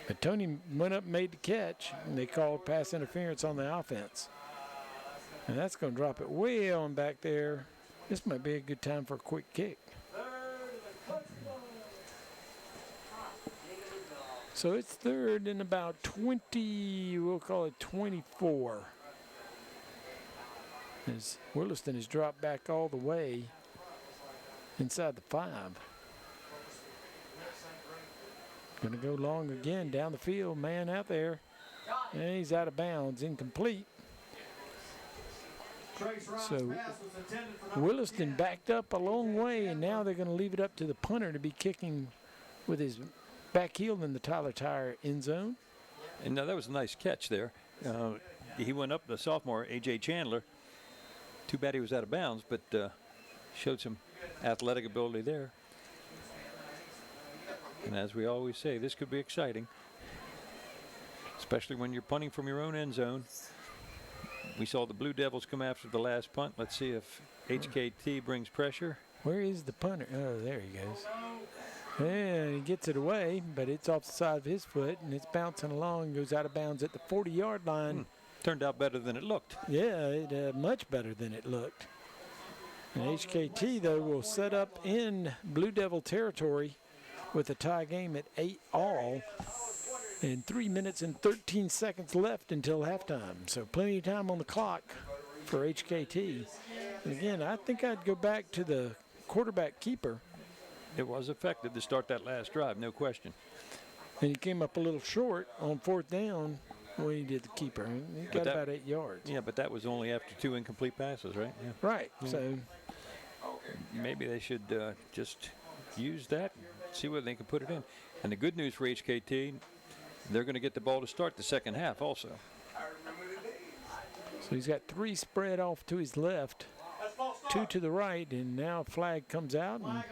But Tony went up and made the catch, and they called pass interference on the offense. And that's going to drop it way on back there. This might be a good time for a quick kick. So it's 3rd and about 20, we'll call it 24. As Williston has dropped back all the way inside the 5. Going to go long again down the field. Man out there. And he's out of bounds. Incomplete. So Williston backed up a long way, and now they're going to leave it up to the punter to be kicking with his back heel in the Tyler end zone. And now that was a nice catch there. He went up, the sophomore, A.J. Chandler. Too bad he was out of bounds, but showed some athletic ability there. And as we always say, this could be exciting, especially when you're punting from your own end zone. We saw the Blue Devils come after the last punt. Let's see if HKT brings pressure. Where is the punter? Oh, there he goes. And he gets it away, but it's off the side of his foot, and it's bouncing along, goes out of bounds at the 40-yard line. Turned out better than it looked. Yeah, much better than it looked. And HKT, though, will set up in Blue Devil territory with a tie game at 8-all. And 3 minutes and 13 seconds left until halftime. So plenty of time on the clock for HKT. And again, I think I'd go back to the quarterback keeper. It was effective to start that last drive, no question. And he came up a little short on 4th down when he did the keeper. He got about 8 yards. Yeah, but that was only after 2 incomplete passes, right? Yeah. Right. Yeah. So maybe they should just use that, see whether they can put it in. And the good news for HKT, they're going to get the ball to start the second half also. So he's got 3 spread off to his left, 2 to the right, and now a flag comes out. And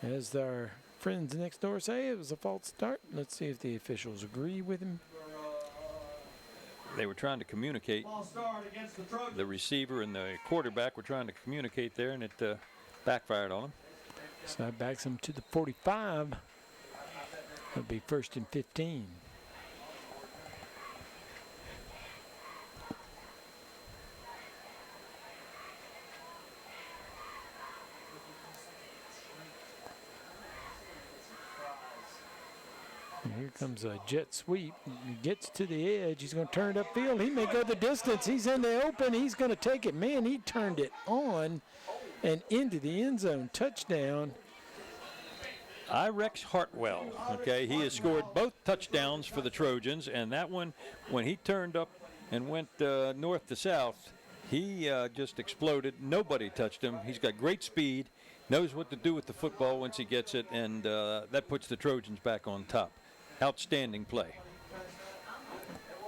as our friends next door say, it was a false start. Let's see if the officials agree with him. They were trying to communicate. The receiver and the quarterback were trying to communicate there, and it backfired on them. So that backs him to the 45. It'll be 1st and 15. And here comes a jet sweep. He gets to the edge. He's going to turn it upfield. He may go the distance. He's in the open. He's going to take it. Man, he turned it on and into the end zone. Touchdown. Rex Hartwell, okay, he has scored both touchdowns for the Trojans, and that one, when he turned up and went north to south, he just exploded. Nobody touched him. He's got great speed, knows what to do with the football once he gets it, and that puts the Trojans back on top. Outstanding play.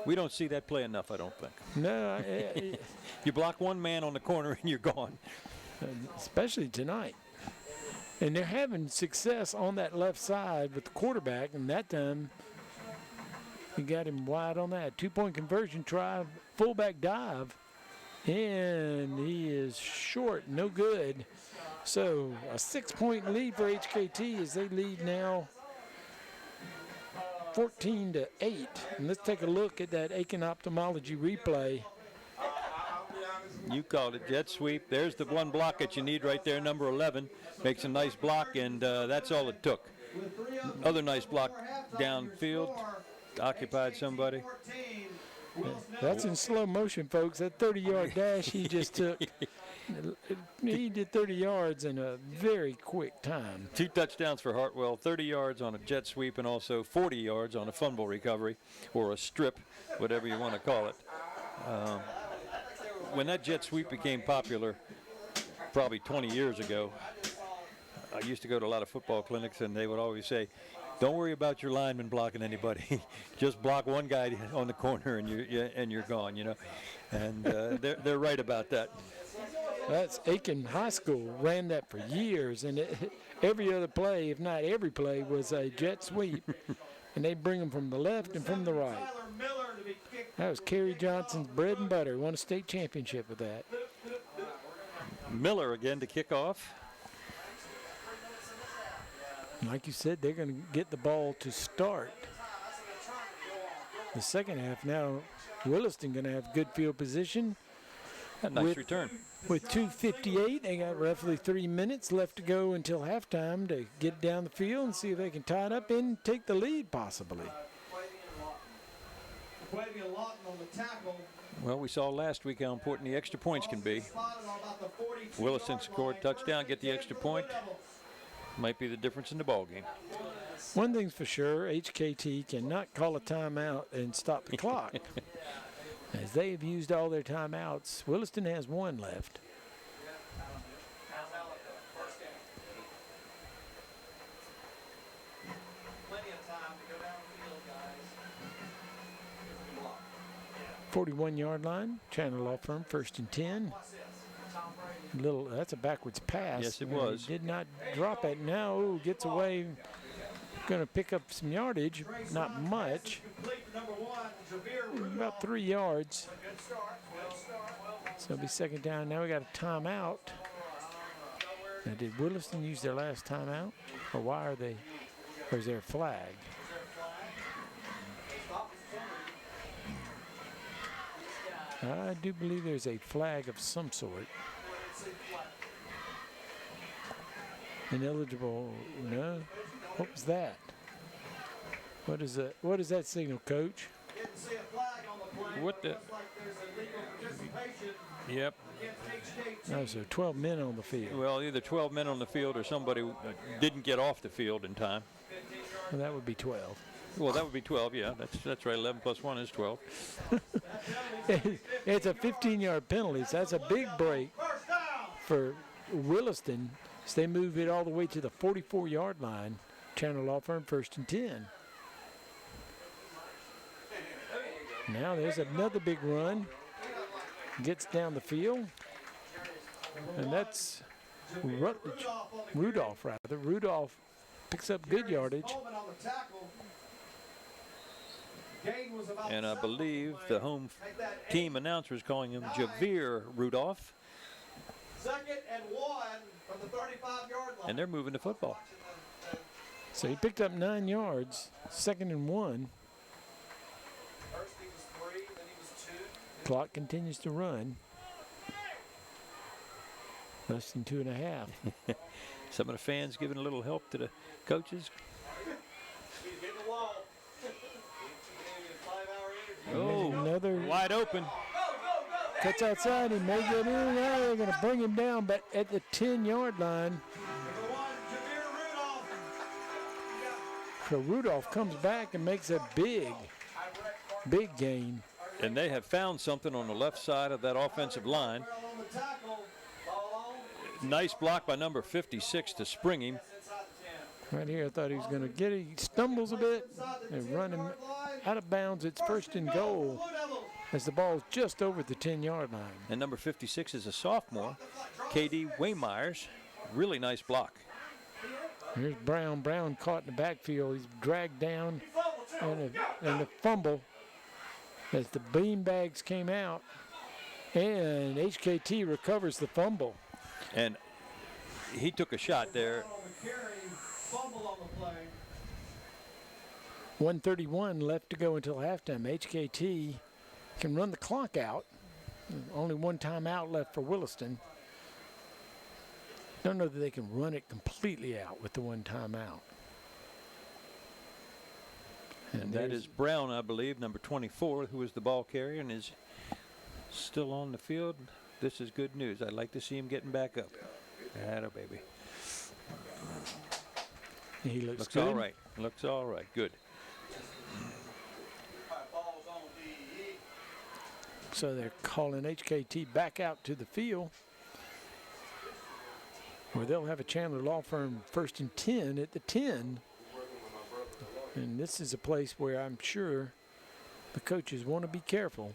We don't see that play enough, I don't think. No. You block one man on the corner and you're gone. Especially tonight. And they're having success on that left side with the quarterback, and that time he got him wide on that. 2-point conversion try, fullback dive, and he is short, no good. So a 6-point lead for HKT as they lead now 14-8. And let's take a look at that Aiken Ophthalmology replay. You called it, jet sweep. There's the one block that you need right there, number 11. Makes a nice block, and that's all it took. Other nice block downfield, occupied somebody. That's in slow motion, folks. That 30-yard dash he just took. He did 30 yards in a very quick time. 2 touchdowns for Hartwell, 30 yards on a jet sweep, and also 40 yards on a fumble recovery, or a strip, whatever you want to call it. When that jet sweep became popular, probably 20 years ago, I used to go to a lot of football clinics, and they would always say, don't worry about your lineman blocking anybody. Just block one guy on the corner, and you're gone, you know. And they're right about that. That's Aiken High School ran that for years, and every other play, if not every play, was a jet sweep. And they bring them from the left and from the right. That was Kerry Johnson's bread and butter. Won a state championship with that. Miller again to kick off. Like you said, they're going to get the ball to start the second half. Now, Williston going to have good field position. A nice return. With 2:58, they got roughly 3 minutes left to go until halftime to get down the field and see if they can tie it up and take the lead possibly. Well, we saw last week how important the extra points can be. Williston scored touchdown, get the extra point. Might be the difference in the ball game. One thing's for sure, HKT cannot call a timeout and stop the clock. As they have used all their timeouts, Williston has one left. Plenty of time to go down the field, guys. 41-yard line, Chandler Law Firm, 1st and 10. That's a backwards pass. Yes, it was. He did not drop it. Now gets away. Going to pick up some yardage, not much. About 3 yards. So it'll be 2nd down. Now we got a timeout. Now, did Williston use their last timeout? Or why are they, or is there a flag? I do believe there's a flag of some sort. Ineligible, no. What was that? What is that? What is that signal, Coach? What the? Yep. No, so 12 men on the field. Well, either 12 men on the field or somebody didn't get off the field in time. Well, that would be 12. Well, that would be 12, yeah. That's right. 11 plus 1 is 12. It's a 15-yard penalty, so that's a big break for Williston. So they move it all the way to the 44-yard line. Chandler Law Firm, 1st and 10. Now there's another big run. Gets down the field. And that's Rudolph. Rudolph picks up good yardage. And I believe the home team announcer is calling him Javier Rudolph. 2nd and 1 from the 35-yard line. And they're moving the football. So he picked up 9 yards, 2nd and 1. First he was 3, then he was 2. Clock continues to run. Less than 2.5. Some of the fans giving a little help to the coaches. He's hitting the wall. Oh, another wide open. Cuts outside. He may get in. Now they're going to bring him down, but at the 10-yard line. So Rudolph comes back and makes a big gain. And they have found something on the left side of that offensive line. Nice block by number 56 to spring him. Right here, I thought he was going to get it. He stumbles a bit and run him out of bounds. It's 1st and goal as the ball's just over the 10-yard line. And number 56 is a sophomore, K.D. Waymeyers. Really nice block. Here's Brown. Brown caught in the backfield. He's dragged down and a fumble as the beanbags came out. And HKT recovers the fumble. And he took a shot there. 1:31 left to go until halftime. HKT can run the clock out. Only one timeout left for Williston. Don't know that they can run it completely out with the one timeout. And that is Brown, I believe, number 24, who is the ball carrier and is still on the field. This is good news. I'd like to see him getting back up. Atta baby. He looks good. All right. Looks all right. Good. So they're calling HKT back out to the field, where they'll have a Chandler Law Firm 1st and 10 at the 10. And this is a place where I'm sure the coaches want to be careful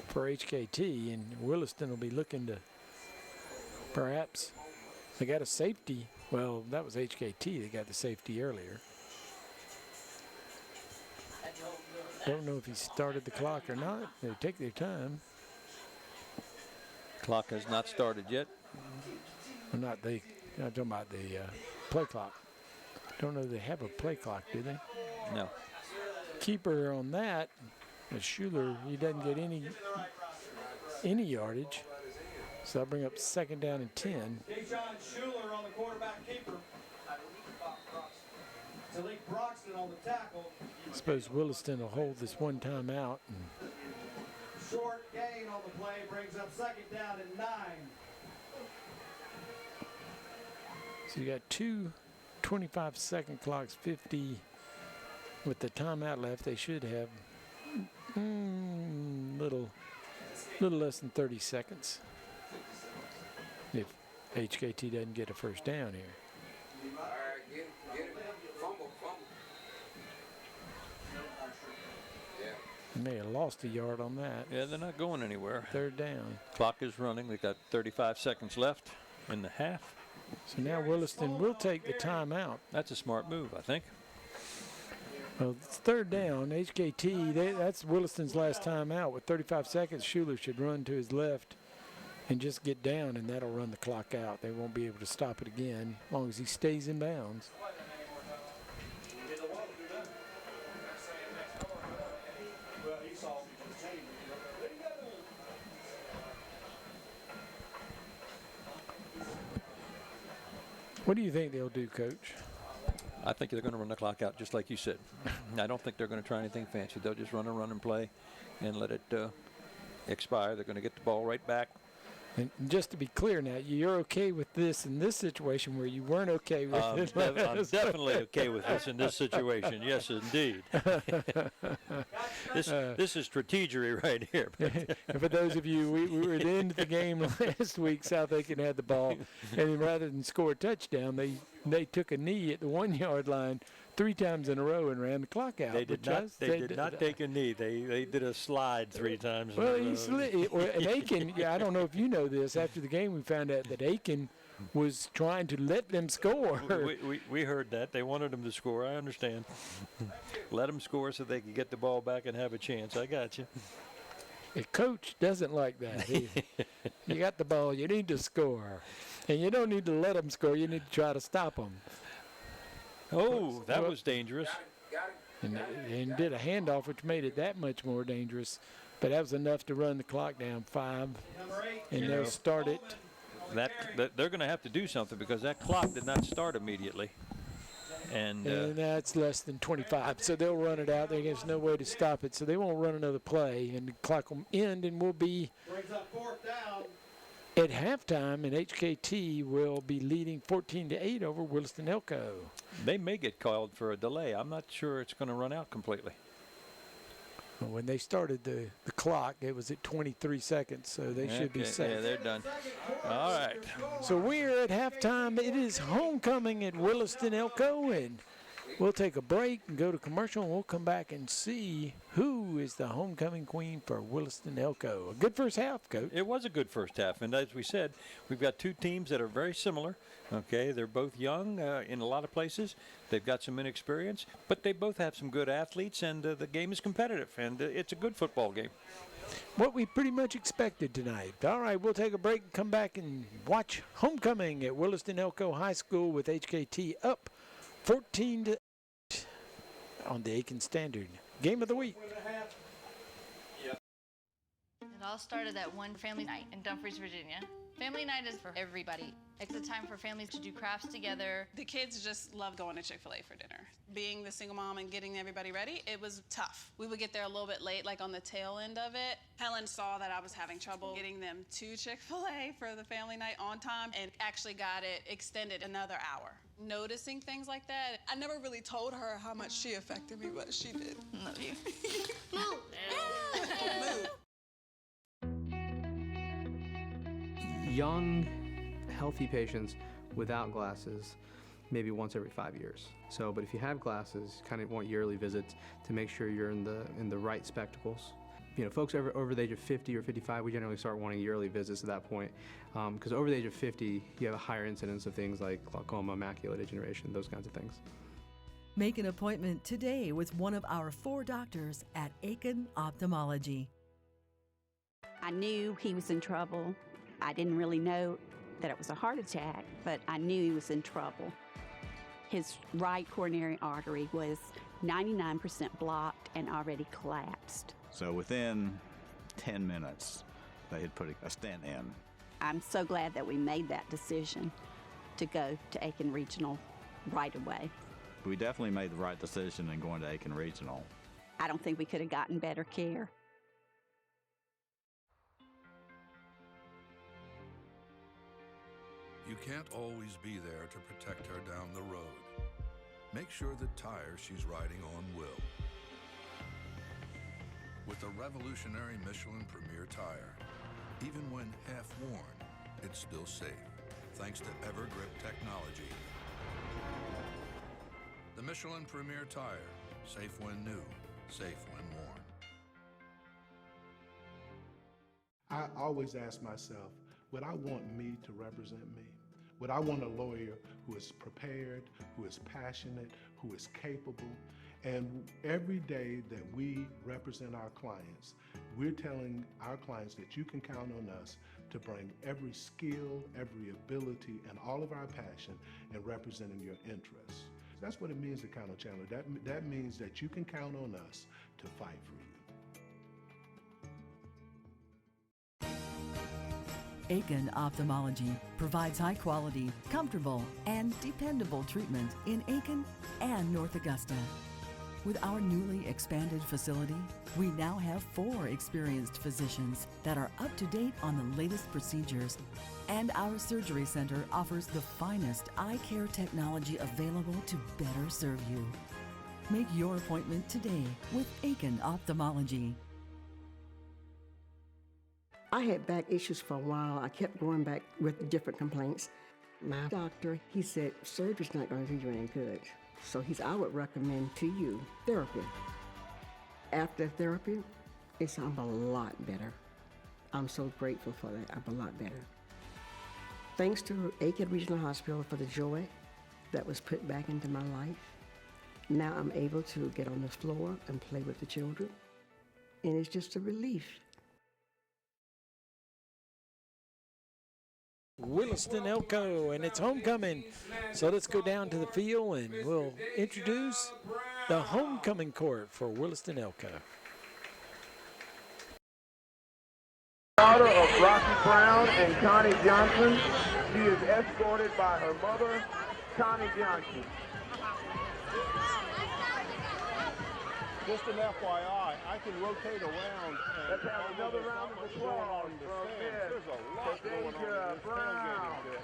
for HKT, and Williston will be looking to perhaps, they got a safety. Well, that was HKT. They got the safety earlier. Don't know if he started the clock or not. They take their time. Clock has not started yet. Well, not they. I'm talking about the play clock. Don't know if they have a play clock, do they? No. Keeper on that is Schuler. He doesn't get any yardage. So I'll bring up 2nd down and 10. Keyshawn Schuler on the quarterback keeper. Talik Broxton on the tackle. I suppose Williston will hold this one time out. Short gain on the play brings up 2nd down and 9. So you got two 25-second clock's 50. With the timeout left, they should have little less than 30 seconds. If HKT doesn't get a first down here. May have lost a yard on that. Yeah, they're not going anywhere. Third down. Clock is running. We've got 35 seconds left in the half. So now Williston will take the timeout. That's a smart move, I think. Well, it's third down. HKT, that's Williston's last timeout. With 35 seconds, Schuler should run to his left and just get down, and that'll run the clock out. They won't be able to stop it again as long as he stays in bounds. What do you think they'll do, Coach? I think they're going to run the clock out just like you said. I don't think they're going to try anything fancy. They'll just run and play and let it expire. They're going to get the ball right back. And just to be clear now, you're okay with this in this situation where you weren't okay with it. I'm definitely okay with this in this situation. Yes, indeed. This is strategery right here. And for those of you, we were at the end of the game last week. South Aiken had the ball, and rather than score a touchdown, they took a knee at the 1 yard line 3 times in a row and ran the clock out. They did not take a knee. They did a slide 3 times. Well, and Aiken, I don't know if you know this. After the game, we found out that Aiken was trying to let them score. We heard that. They wanted them to score. I understand. Let them score so they could get the ball back and have a chance. I got you. A coach doesn't like that. You got the ball. You need to score. And you don't need to let them score. You need to try to stop them. Oh, that was dangerous. And did a handoff, which made it that much more dangerous. But that was enough to run the clock down 5. And they'll start it. That they're going to have to do something because that clock did not start immediately. And that's less than 25. So they'll run it out. There's no way to stop it. So they won't run another play. And the clock will end and we'll be at halftime, and HKT will be leading 14-8 over Williston-Elko. They may get called for a delay. I'm not sure it's going to run out completely. Well, when they started the clock, it was at 23 seconds, so they should be safe. Yeah, they're done. All right. So we're at halftime. It is homecoming at Williston-Elko, and we'll take a break and go to commercial, and we'll come back and see who is the homecoming queen for Williston-Elko. A good first half, Coach. It was a good first half, and as we said, we've got 2 teams that are very similar. Okay, they're both young in a lot of places. They've got some inexperience, but they both have some good athletes, and the game is competitive, and it's a good football game. What we pretty much expected tonight. All right, we'll take a break and come back and watch homecoming at Williston-Elko High School with HKT up 14-8 on the Aiken Standard. Game of the week. It all started that one family night in Dumfries, Virginia. Family night is for everybody. It's a time for families to do crafts together. The kids just love going to Chick-fil-A for dinner. Being the single mom and getting everybody ready, it was tough. We would get there a little bit late, like on the tail end of it. Helen saw that I was having trouble getting them to Chick-fil-A for the family night on time and actually got it extended another hour. Noticing things like that, I never really told her how much she affected me, but she did. Love you. Move. Young, healthy patients without glasses, maybe once every 5 years. So, but if you have glasses, kind of want yearly visits to make sure you're in the right spectacles. You know, folks over the age of 50 or 55, we generally start wanting yearly visits at that point, because over the age of 50, you have a higher incidence of things like glaucoma, macular degeneration, those kinds of things. Make an appointment today with one of our 4 doctors at Aiken Ophthalmology. I knew he was in trouble. I didn't really know that it was a heart attack, but I knew he was in trouble. His right coronary artery was 99% blocked and already collapsed. So within 10 minutes, they had put a stent in. I'm so glad that we made that decision to go to Aiken Regional right away. We definitely made the right decision in going to Aiken Regional. I don't think we could have gotten better care. You can't always be there to protect her down the road. make sure the tire she's riding on will. With a revolutionary Michelin Premier tire, even when half worn, it's still safe, thanks to Evergrip technology. The Michelin Premier tire, safe when new, safe when worn. I always ask myself, would I want me to represent me? Would I want a lawyer who is prepared, who is passionate, who is capable? And every day that we represent our clients, we're telling our clients that you can count on us to bring every skill, every ability, and all of our passion in representing your interests. That's what it means to count on Chandler. That means that you can count on us to fight for you. Aiken Ophthalmology provides high quality, comfortable, and dependable treatment in Aiken and North Augusta. With our newly expanded facility, we now have 4 experienced physicians that are up to date on the latest procedures, and our surgery center offers the finest eye care technology available to better serve you. Make your appointment today with Aiken Ophthalmology. I had back issues for a while. I kept going back with different complaints. My doctor, he said, surgery's not going to do you any good. So I would recommend to you therapy. After therapy, I'm a lot better. I'm so grateful for that. I'm a lot better. Thanks to Aiken Regional Hospital for the joy that was put back into my life. Now I'm able to get on the floor and play with the children. And it's just a relief. Williston-Elko, and it's homecoming. So let's go down to the field and we'll introduce the homecoming court for Williston-Elko. Daughter of Rocky Brown and Connie Johnson. She is escorted by her mother, Connie Johnson. Just an FYI, I can rotate around. Let's have another round of applause from Miss There's a lot going on in this tailgating bit.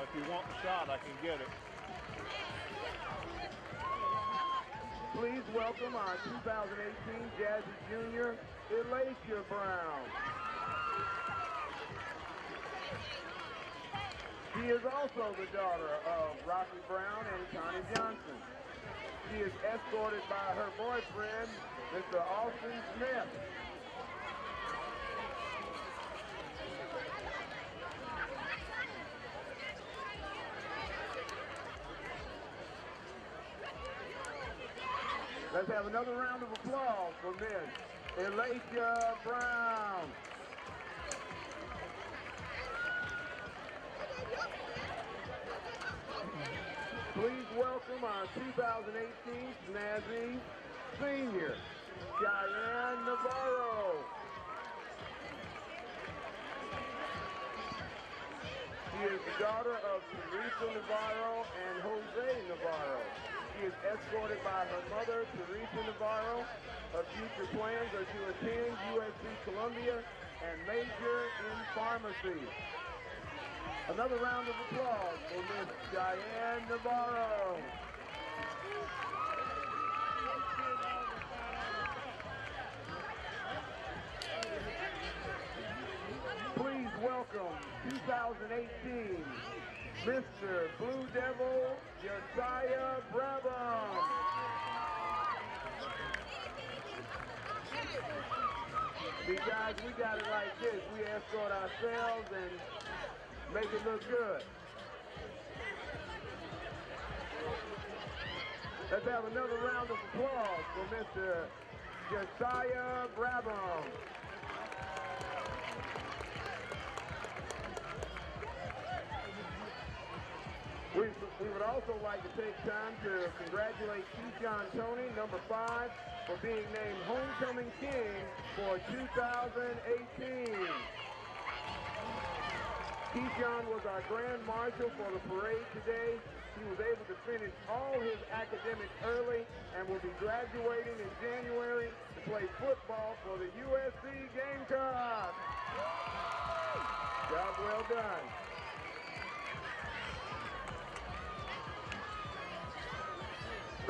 If you want the shot, I can get it. Please welcome our 2018 Jazzy Junior, Elacia Brown. She is also the daughter of Rocky Brown and Connie Johnson. She is escorted by her boyfriend, Mr. Austin Smith. Let's have another round of applause for Miss Elacia Brown. Please welcome our 2018 Snazzy Senior, Cheyenne Navarro. She is the daughter of Teresa Navarro and Jose Navarro. She is escorted by her mother, Teresa Navarro. Her future plans are to attend USC Columbia and major in pharmacy. Another round of applause for Miss Cheyenne Navarro. Please welcome 2018 Mr. Blue Devil Josiah Brabham. See guys, we got it like this. We escort ourselves and make it look good. Let's have another round of applause for Mr. Josiah Brabham. We would also like to take time to congratulate Keyshawn Tony, number 5, for being named Homecoming King for 2018. Keyshawn was our Grand Marshal for the parade today. He was able to finish all his academics early and will be graduating in January to play football for the USC Gamecocks. Job well done.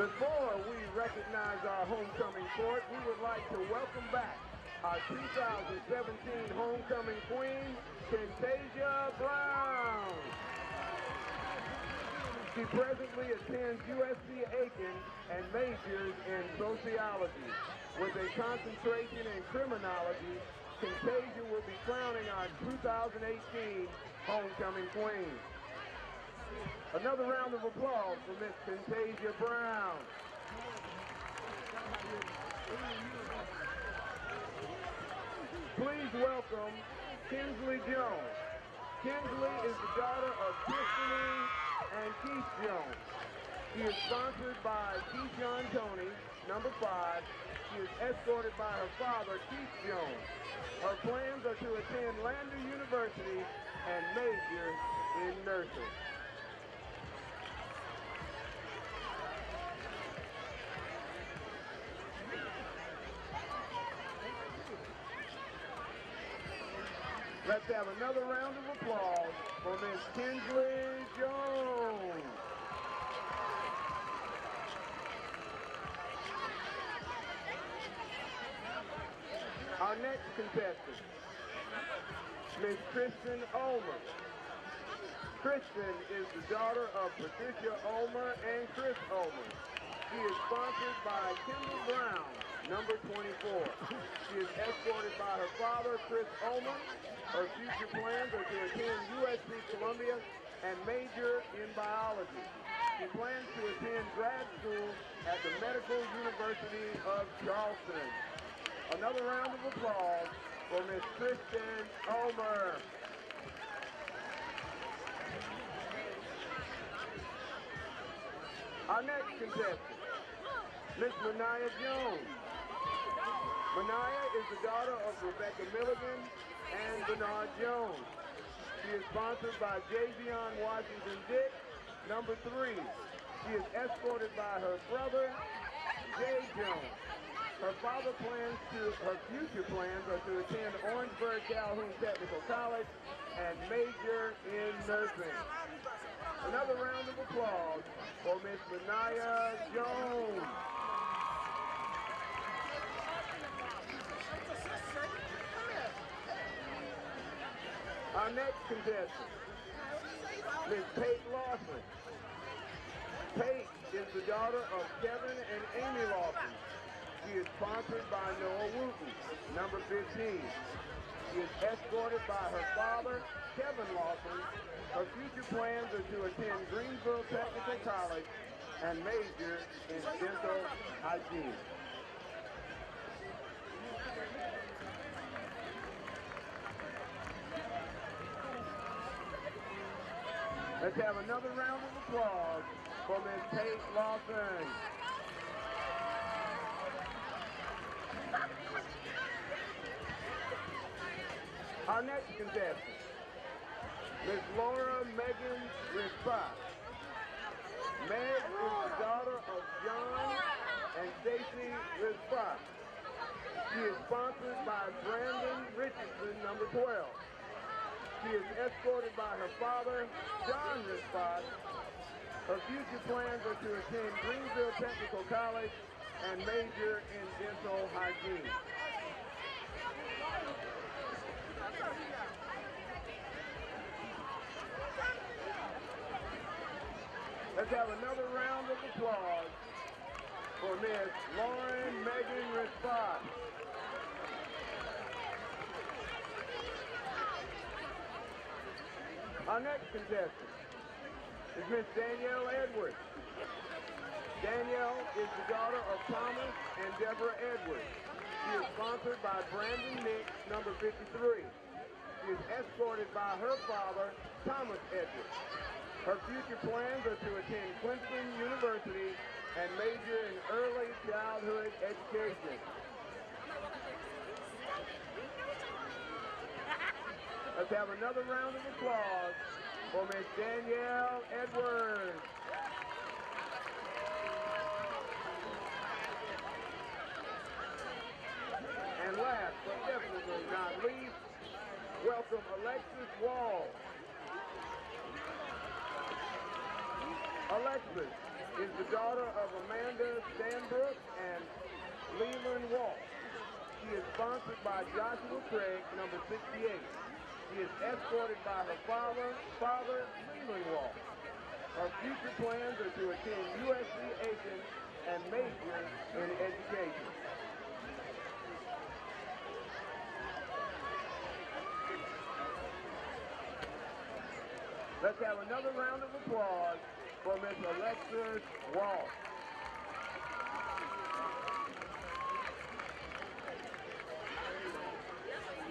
Before we recognize our homecoming court, we would like to welcome back our 2017 homecoming queen, Kintasia Brown. She presently attends USC Aiken and majors in sociology. With a concentration in criminology, Kintasia will be crowning our 2018 homecoming queen. Another round of applause for Miss Kintasia Brown. Please welcome Kinsley Jones. Kinsley is the daughter of Tiffany and Keith Jones. She is sponsored by Keyshawn Tony, number 5. She is escorted by her father, Keith Jones. Her plans are to attend Lander University and major in nursing. Let's have another round of applause for Miss Kinsley Jones. Our next contestant, Miss Kristen Ulmer. Kristen is the daughter of Patricia Ulmer and Chris Ulmer. She is sponsored by Kendall Brown, number 24. She is escorted by her father, Chris Ulmer. Her future plans are to attend USC Columbia and major in biology. She plans to attend grad school at the Medical University of Charleston. Another round of applause for Miss Kristen Ulmer. Our next contestant, Miss Mania Jones. Mania is the daughter of Rebecca Milligan and Bernard Jones. She is sponsored by Javion Washington Dick, number 3. She is escorted by her brother, Jay Jones. Her future plans are to attend Orangeburg Calhoun Technical College and major in nursing. Another round of applause for Miss Mania Jones. Our next contestant, Miss Pate Lawson. Pate is the daughter of Kevin and Amy Lawson. She is sponsored by Noah Wooten, number 15. She is escorted by her father, Kevin Lawson. Her future plans are to attend Greensville Technical College and major in dental hygiene. Let's have another round of applause for Miss Pate Lawson. Our next contestant, Miss Laura Megan Rispat. Meg is the daughter of John and Stacy Rispat. She is sponsored by Brandon Richardson, number 12. She is escorted by her father, John Rispat. Her future plans are to attend Greensville Technical College and major in dental hygiene. Let's have another round of applause for Miss Lauren Megan Rispat. Our next contestant is Miss Danielle Edwards. Danielle is the daughter of Thomas and Deborah Edwards. She is sponsored by Brandon Nix, number 53. She is escorted by her father, Thomas Edwards. Her future plans are to attend Clemson University and major in early childhood education. Let's have another round of applause for Miss Danielle Edwards. And last but definitely not least, welcome Alexis Wall. Alexis is the daughter of Amanda Stanbrook and Leland Walsh. She is sponsored by Joshua Craig, number 68. She is escorted by her father, Leland Walsh. Her future plans are to attend USC Aiken and major in education. Let's have another round of applause for Miss Alexis Walsh.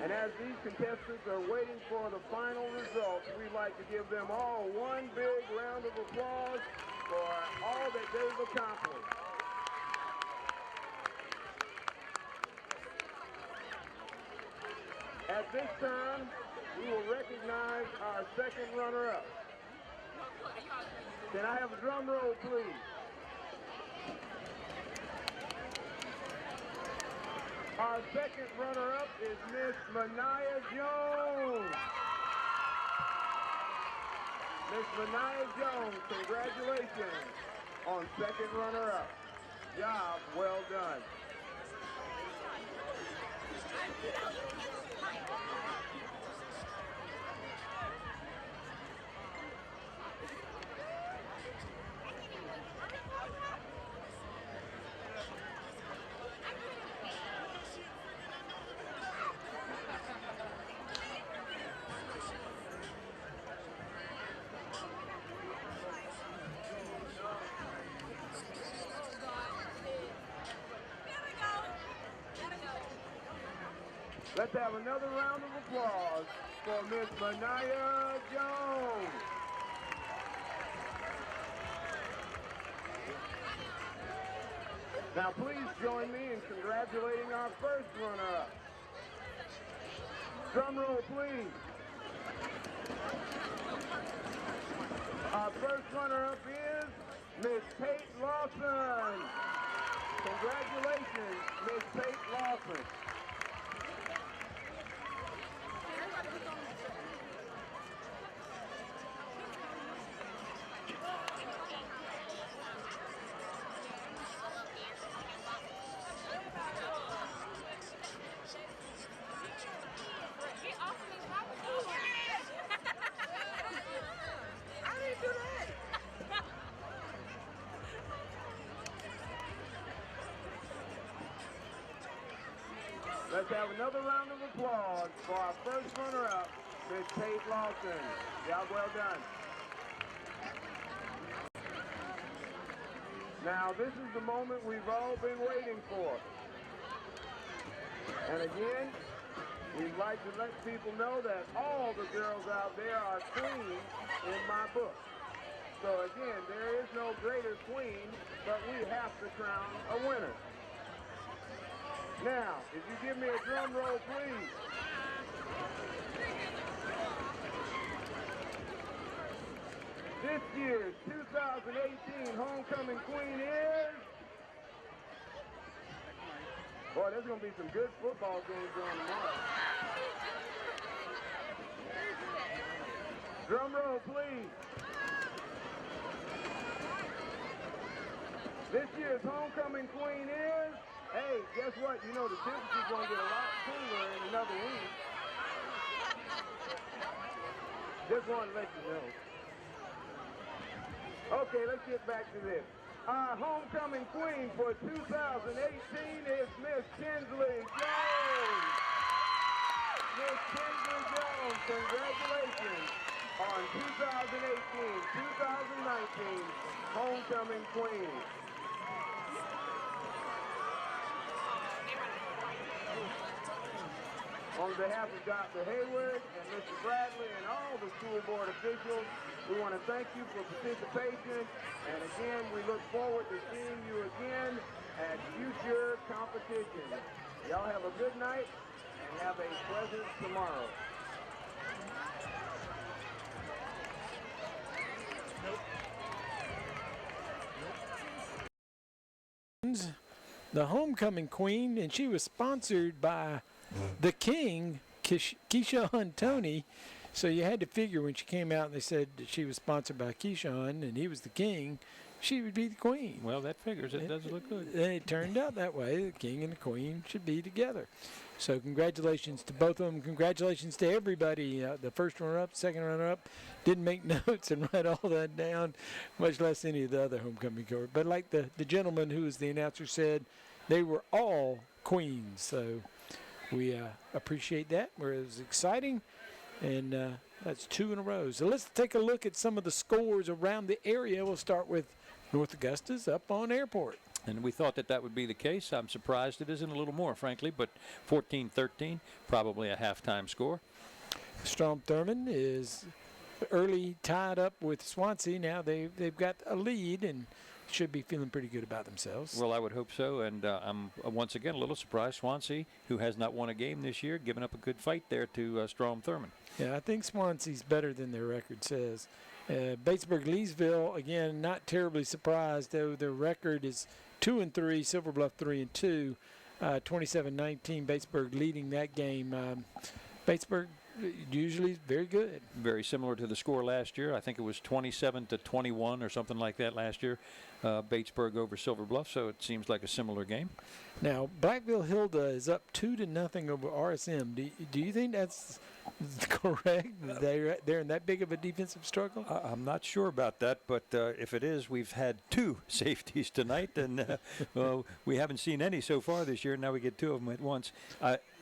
And as these contestants are waiting for the final results, we'd like to give them all one big round of applause for all that they've accomplished. At this time, we will recognize our second runner-up. Can I have a drum roll, please? Our second runner-up is Miss Mania Jones. Miss Mania Jones, congratulations on second runner-up. Job well done. Let's have another round of applause for Miss Mania Jones. Now please join me in congratulating our first runner-up. Drum roll, please. Our first runner-up is Miss Tate Lawson. Congratulations, Miss Tate Lawson. Let's have another round of applause for our first runner-up, Miss Tate Lawson. Job well done. Now, this is the moment we've all been waiting for. And again, we'd like to let people know that all the girls out there are queens in my book. So again, there is no greater queen, but we have to crown a winner. Now, if you give me a drum roll, please. This year's 2018 homecoming queen is... Boy, there's going to be some good football games on tomorrow. Drum roll, please. This year's homecoming queen is... Hey, guess what? You know the temperature's going to get a lot cooler in another week. Just wanted to let you know. Okay, let's get back to this. Our homecoming queen for 2018 is Miss Kinsley Jones. Miss Kinsley Jones, congratulations on 2018-2019 homecoming queen. On behalf of Dr. Hayward and Mr. Bradley and all the school board officials, we want to thank you for participation. And again, we look forward to seeing you again at future competitions. Y'all have a good night and have a pleasant tomorrow. The homecoming queen, and she was sponsored by the king, Keyshawn Toney. So you had to figure when she came out and they said that she was sponsored by Keyshawn and he was the king, she would be the queen. Well, that figures. It does look good. It turned out that way. The king and the queen should be together. So congratulations to both of them. Congratulations to everybody. The first runner-up, second runner-up. Didn't make notes and write all that down, much less any of the other homecoming court. But like the gentleman who was the announcer said, they were all queens. So we appreciate that. It was exciting. And that's 2 in a row. So let's take a look at some of the scores around the area. We'll start with North Augusta's up on Airport. And we thought that would be the case. I'm surprised it isn't a little more, frankly, but 14-13, probably a halftime score. Strom-Thurmond is early tied up with Swansea. Now they've got a lead and should be feeling pretty good about themselves. Well, I would hope so, and I'm once again a little surprised. Swansea, who has not won a game this year, giving up a good fight there to Strom-Thurmond. Yeah, I think Swansea's better than their record says. Batesburg-Leesville, again, not terribly surprised, though their record is 2-3, Silver Bluff 3-2, 27-19, Batesburg leading that game. Batesburg usually very good. Very similar to the score last year. I think it was 27-21 or something like that last year. Batesburg over Silver Bluff, so it seems like a similar game. Now, Blackville Hilda is up 2-0 over RSM. Do you think that's correct? They're in that big of a defensive struggle? I'm not sure about that, but if it is, we've had 2 safeties tonight, and we haven't seen any so far this year. Now we get 2 of them at once.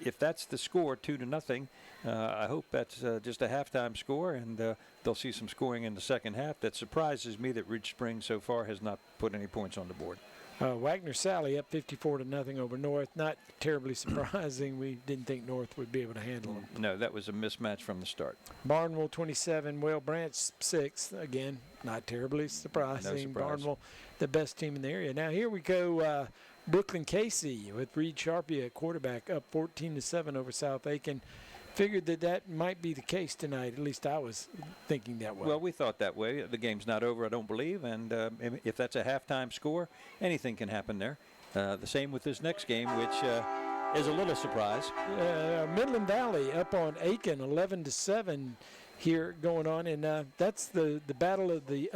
If that's the score, 2-0, I hope that's just a halftime score, and they'll see some scoring in the second half. That surprises me that Ridge Springs so far has not put any points on the board. Wagner Sally up 54-0 over North. Not terribly surprising. We didn't think North would be able to handle them. No, that was a mismatch from the start. Barnwell 27, Whale Branch 6. Again, not terribly surprising. No surprise. Barnwell, the best team in the area. Now here we go. Brooklyn Casey with Reed Sharpie at quarterback, up 14-7 over South Aiken. Figured that might be the case tonight. At least I was thinking that way. Well, we thought that way. The game's not over, I don't believe. And if that's a halftime score, anything can happen there. The same with this next game, which is a little surprise. Midland Valley up on Aiken, 11-7 here going on. And that's the battle of the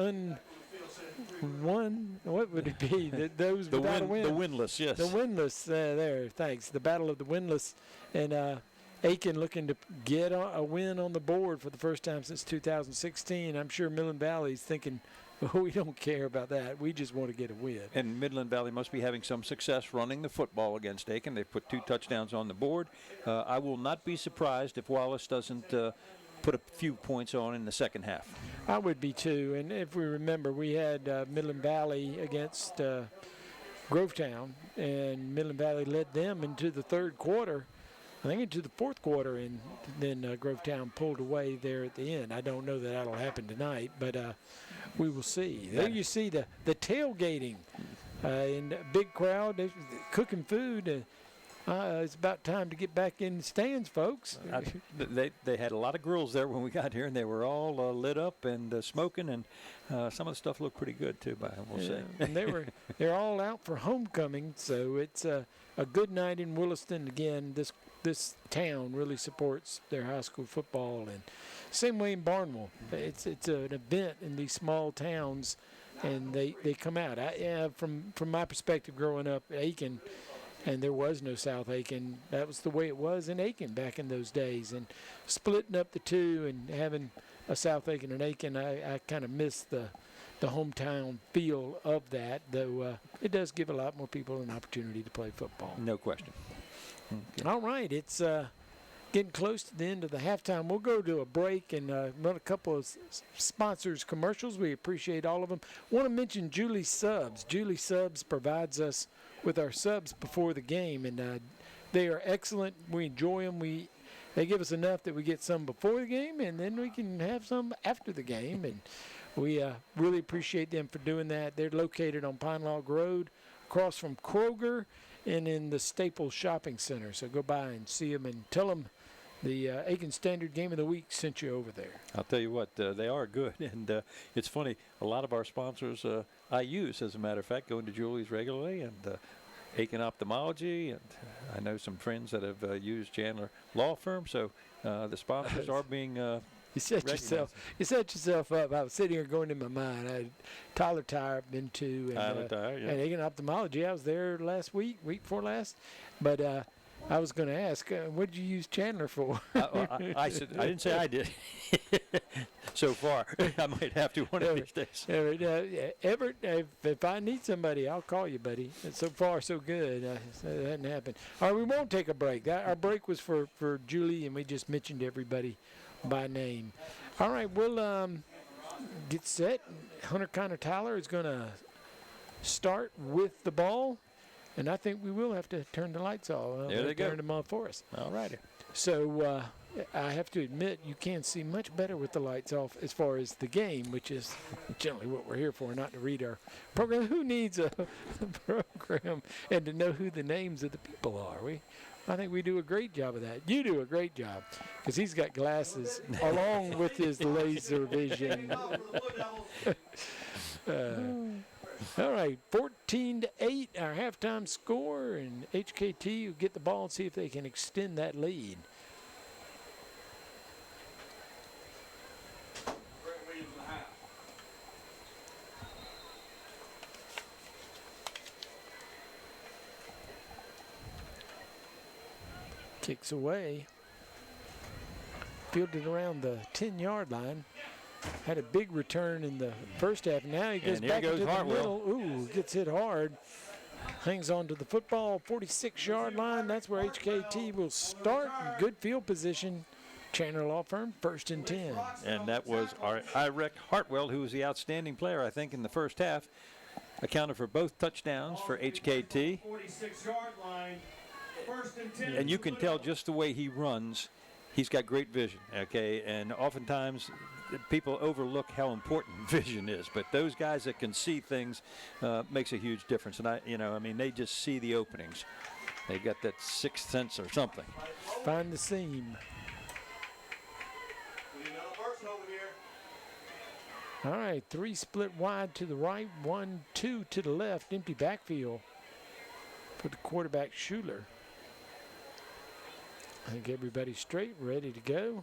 what would it be? Those without a win. The winless, yes. The winless, there, thanks. The battle of the winless. And Aiken looking to get a win on the board for the first time since 2016. I'm sure Midland Valley's thinking, well, we don't care about that. We just want to get a win. And Midland Valley must be having some success running the football against Aiken. They've put 2 touchdowns on the board. I will not be surprised if Wallace doesn't put a few points on in the second half. I would be too. And if we remember, we had Midland Valley against Grovetown, and Midland Valley led them into the third quarter. I think into the fourth quarter, and then Grovetown pulled away there at the end. I don't know that that'll happen tonight, but we will see. There you see the tailgating and a big crowd. They're cooking food. It's about time to get back in the stands, folks. They had a lot of grills there when we got here, and they were all lit up and smoking, and some of the stuff looked pretty good too, I will say. And they're all out for homecoming, so it's a good night in Williston. Again, this town really supports their high school football, and same way in Barnwell. It's an event in these small towns, and they come out. From my perspective, growing up at Aiken, and there was no South Aiken. That was the way it was in Aiken back in those days. And splitting up the two and having a South Aiken and Aiken, I kind of miss the hometown feel of that, though it does give a lot more people an opportunity to play football. No question. Okay. All right, it's getting close to the end of the halftime. We'll go to a break and run a couple of sponsors commercials. We appreciate all of them. Want to mention Julie Subs. Julie Subs provides us with our subs before the game, and they are excellent. We enjoy them. They give us enough that we get some before the game, and then we can have some after the game, and we really appreciate them for doing that. They're located on Pine Log Road, across from Kroger, and in the Staples Shopping Center. So go by and see them and tell them the Aiken Standard Game of the Week sent you over there. I'll tell you what, they are good. And it's funny, a lot of our sponsors I use, as a matter of fact, going to Julie's regularly, and Aiken Ophthalmology, and I know some friends that have used Chandler Law Firm. So the sponsors are being You set yourself up. I was sitting here going in my mind. I had Tyler I've been to, and Tyler, yeah. and Aiken Ophthalmology. I was there last week before last, but I was going to ask, what did you use Chandler for? I said I didn't say I did. So far, I might have to one of these days. Everett, if I need somebody, I'll call you, buddy. So far, so good. It hadn't happened. All right, we won't take a break. Our break was for Julie, and we just mentioned everybody by name. All right, we'll get set. Hunter-Kinard-Tyler is going to start with the ball, and I think we will have to turn the lights off. There they go. Turn them off for us. All righty. So I have to admit, you can see much better with the lights off as far as the game, which is generally what we're here for, not to read our program. Who needs a program and to know who the names of the people are? I think we do a great job of that. You do a great job because he's got glasses along with his laser vision. All right, 14-8, our halftime score, and HKT will get the ball and see if they can extend that lead. Kicks away. Fielded around the 10-yard line. Had a big return in the first half. Now he goes back into the middle. Ooh, gets hit hard. Hangs on to the football, 46-yard line. That's where HKT will start. Good field position. Chandler Law Firm, 1st and 10. And that was Irek Hartwell, who was the outstanding player, I think, in the first half. Accounted for both touchdowns for HKT. 46-yard line. 1st and 10. And you can tell just the way he runs, he's got great vision, okay? And oftentimes people overlook how important vision is, but those guys that can see things makes a huge difference. And they just see the openings. They got that sixth sense or something. Find the seam. All right, 3 split wide to the right, 1, 2 to the left, empty backfield for the quarterback Schuler. I think everybody's straight, ready to go.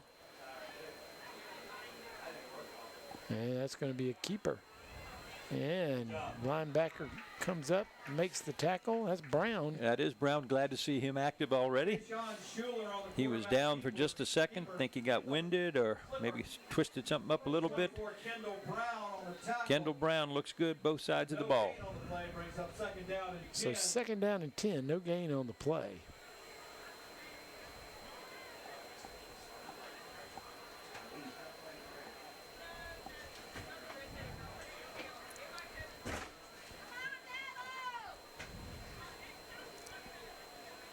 And that's going to be a keeper. And linebacker comes up, makes the tackle. That's Brown. That is Brown. Glad to see him active already. He was down for just a second. Think he got winded or maybe twisted something up a little bit. Kendall Brown looks good both sides of the ball. So 2nd down and 10. No gain on the play.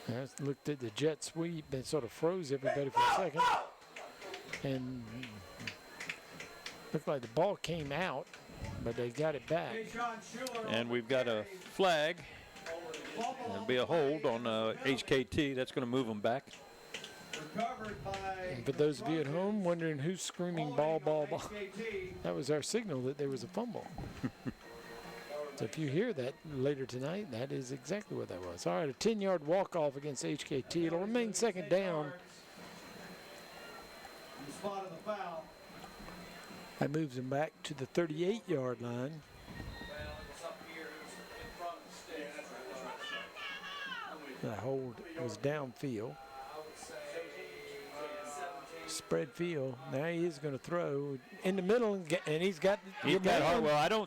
I looked at the jet sweep and sort of froze everybody for a second. And looked like the ball came out, but they got it back. And we've got a flag. There'll be a hold on HKT. That's going to move them back. And for those of you at home wondering who's screaming ball, ball, ball, that was our signal that there was a fumble. So if you hear that later tonight, that is exactly what that was. All right, a 10-yard walk-off against HKT. It'll remain 2nd down. That moves him back to the 38-yard line. The hold was downfield. Spread field. Now he is going to throw in the middle, and he's got Hartwell.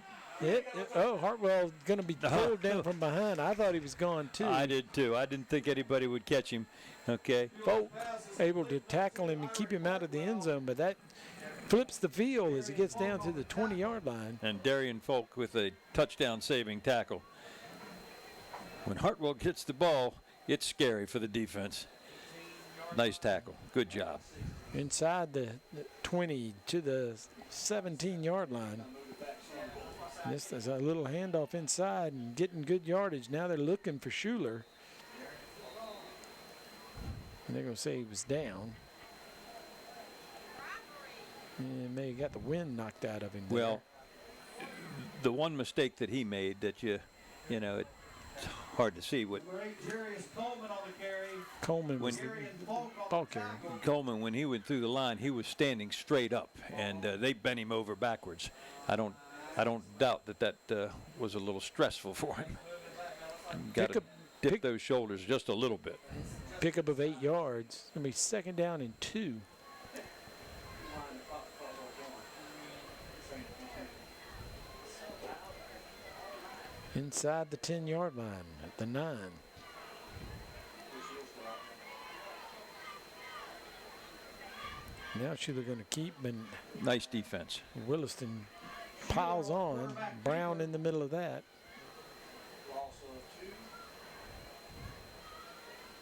Hartwell's going to be pulled down from behind. I thought he was gone, too. I did, too. I didn't think anybody would catch him. Okay. Folk able to tackle him and keep him out of the end zone, but that flips the field as he gets down to the 20-yard line. And Darian Folk with a touchdown-saving tackle. When Hartwell gets the ball, it's scary for the defense. Nice tackle. Good job. Inside the 20 to the 17-yard line. This is a little handoff inside and getting good yardage. Now they're looking for Schuler. And they're going to say he was down. And maybe got the wind knocked out of him there. Well, the one mistake that he made that it's hard to see what Coleman was the ball carrier. Coleman, when he went through the line, he was standing straight up, and they bent him over backwards. I don't doubt that was a little stressful for him. Got to dip those shoulders just a little bit. Pickup of 8 yards. It's going to be 2nd down and 2. Inside the 10-yard line at the 9. Now they're going to keep, and nice defense. Williston piles on. Brown in the middle of that.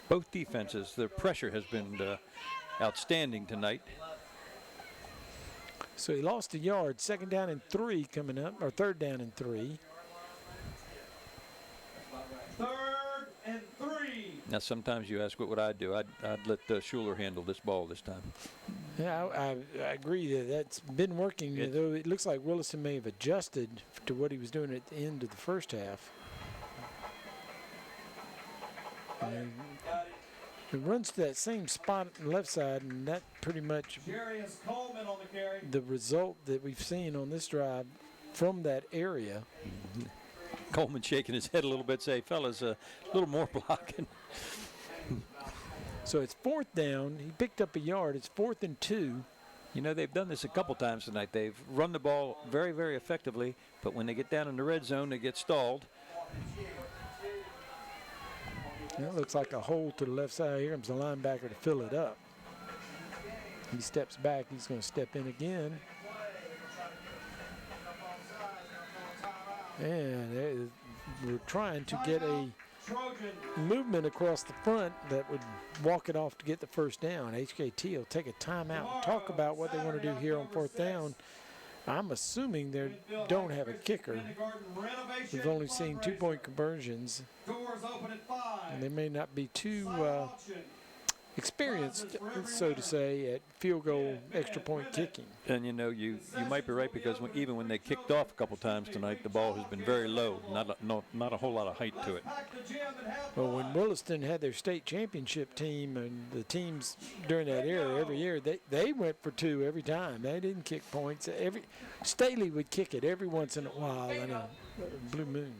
Both defenses, their pressure has been outstanding tonight. So he lost a yard. 2nd down and 3 coming up, or 3rd down and 3. 3rd and 3. Now, sometimes you ask, what would I do? I'd let Schuler handle this ball this time. Yeah, I agree that that's been working. Though it looks like Williston may have adjusted to what he was doing at the end of the first half. And it runs to that same spot on the left side, and that pretty much the result that we've seen on this drive from that area. Coleman shaking his head a little bit, say, fellas, a little more blocking. So it's 4th down. He picked up a yard. It's 4th and 2. You know, they've done this a couple times tonight. They've run the ball very, very effectively, but when they get down in the red zone, they get stalled. That looks like a hole to the left side. Here comes the linebacker to fill it up. He steps back. He's going to step in again. And we're trying to get a movement across the front that would walk it off to get the 1st down. HKT will take a timeout and talk about what they want to do here on 4th down. I'm assuming they don't have a kicker. We've only seen 2-point conversions. And they may not be too experienced, so to say, at field goal extra point kicking. And you know, you might be right, because even when they kicked off a couple times tonight, the ball has been very low, not a whole lot of height to it. Well, when Williston had their state championship team, and the teams during that era every year, they went for 2 every time. They didn't kick points. Staley would kick it every once in a while in a blue moon.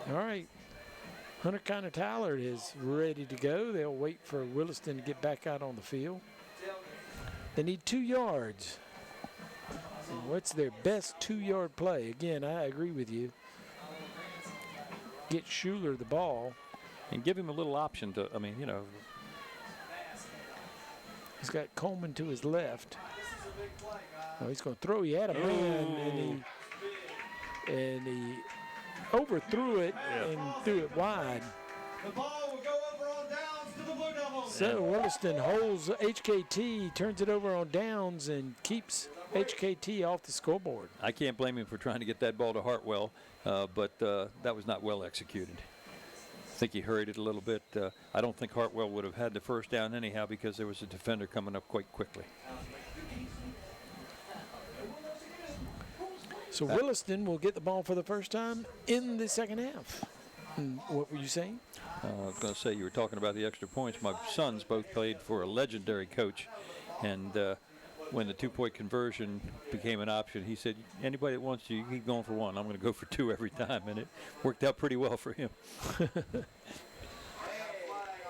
All right. Hunter-Kinard-Tyler is ready to go. They'll wait for Williston to get back out on the field. They need 2 yards. What's their best 2-yard play? Again, I agree with you. Get Schuler the ball. And give him a little option to, I mean, you know. He's got Coleman to his left. Oh, he's going to throw. He had a man, and he overthrew it and threw it wide. The ball will go over on downs to the Blue Devils. So Williston holds HKT, turns it over on downs, and keeps HKT off the scoreboard. I can't blame him for trying to get that ball to Hartwell, but that was not well executed. I think he hurried it a little bit. I don't think Hartwell would have had the 1st down anyhow, because there was a defender coming up quite quickly. So Williston will get the ball for the 1st time in the 2nd half. And what were you saying? I was going to say, you were talking about the extra points. My sons both played for a legendary coach, and when the 2-point conversion became an option, he said, anybody that wants you keep going for 1. I'm going to go for 2 every time, and it worked out pretty well for him.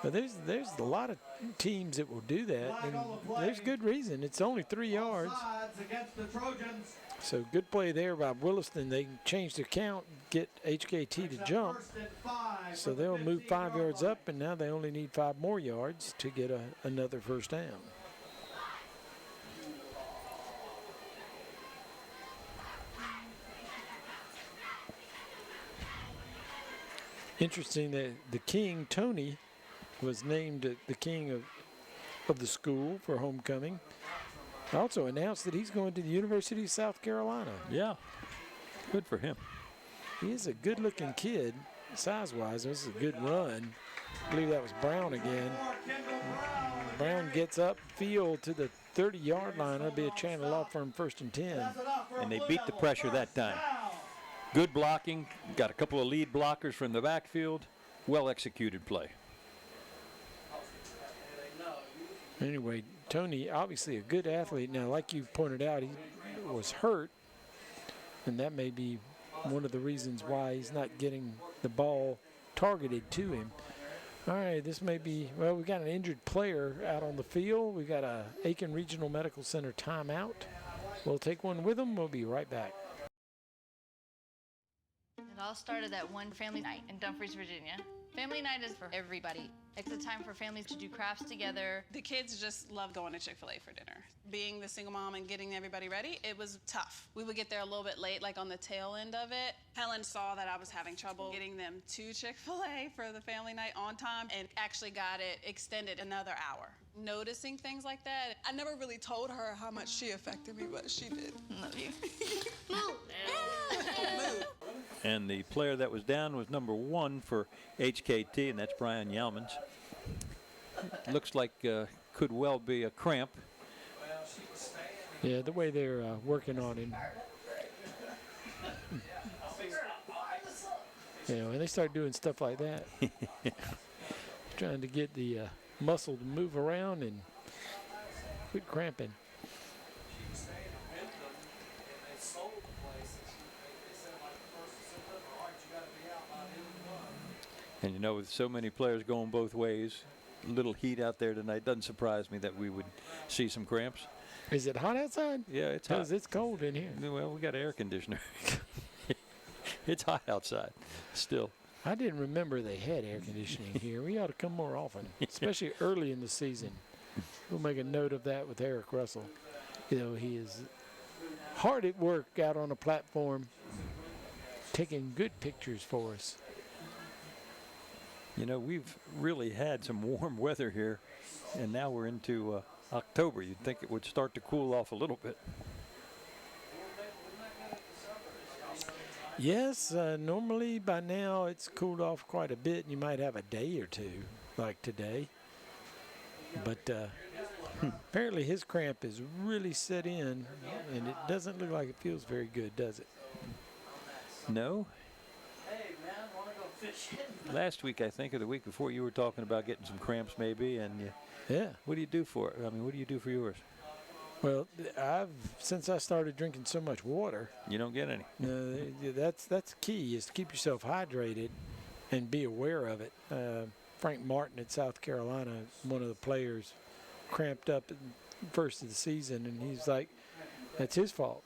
But there's a lot of teams that will do that, and there's good reason. It's only 3 yards. So good play there by Williston. They can change their count, get HKT to jump. So they'll move 5 yards up, and now they only need 5 more yards to get another 1st down. Interesting that the king, Tony, was named the king of the school for homecoming. Also announced that he's going to the University of South Carolina. Yeah, good for him. He is a good-looking kid, size-wise. This is a good run. I believe that was Brown again. Brown gets up field to the 30-yard line. That'll be a Chandler Law Firm 1st and 10. And they beat the pressure that time. Good blocking, got a couple of lead blockers from the backfield, well executed play. Anyway, Tony, obviously a good athlete. Now, like you pointed out, he was hurt, and that may be one of the reasons why he's not getting the ball targeted to him. All right, this may be, well, we got an injured player out on the field. We got a Aiken Regional Medical Center timeout. We'll take one with them. We'll be right back. It all started at one family night in Dumfries, Virginia. Family night is for everybody. It's a time for families to do crafts together. The kids just love going to Chick-fil-A for dinner. Being the single mom and getting everybody ready, it was tough. We would get there a little bit late, like on the tail end of it. Helen saw that I was having trouble getting them to Chick-fil-A for the family night on time and actually got it extended another hour. Noticing things like that, I never really told her how much she affected me, but she did. Love you. Move. And the player that was down was number 1 for HKT, and that's Brian Yalmans. Looks like could well be a cramp. Yeah, the way they're working on him. You know, and they start doing stuff like that. Trying to get the muscle to move around and quit cramping. And you know, with so many players going both ways, little heat out there tonight, doesn't surprise me that we would see some cramps. Is it hot outside? Yeah, it's hot. Because it's cold in here. Well, we got an air conditioner. It's hot outside still. I didn't remember they had air conditioning here. We ought to come more often, especially early in the season. We'll make a note of that with Eric Russell. You know, he is hard at work out on a platform, taking good pictures for us. You know, we've really had some warm weather here, and now we're into October. You'd think it would start to cool off a little bit. Yes, normally by now it's cooled off quite a bit, and you might have a day or two, like today. But apparently his cramp is really set in, and it doesn't look like it feels very good, does it? No. Last week, I think, or the week before, you were talking about getting some cramps maybe, and yeah. What do you do for it? I mean, what do you do for yours? Well, since I started drinking so much water, you don't get any. That's key, is to keep yourself hydrated and be aware of it. Frank Martin at South Carolina, one of the players, cramped up at the first of the season, and he's like, that's his fault.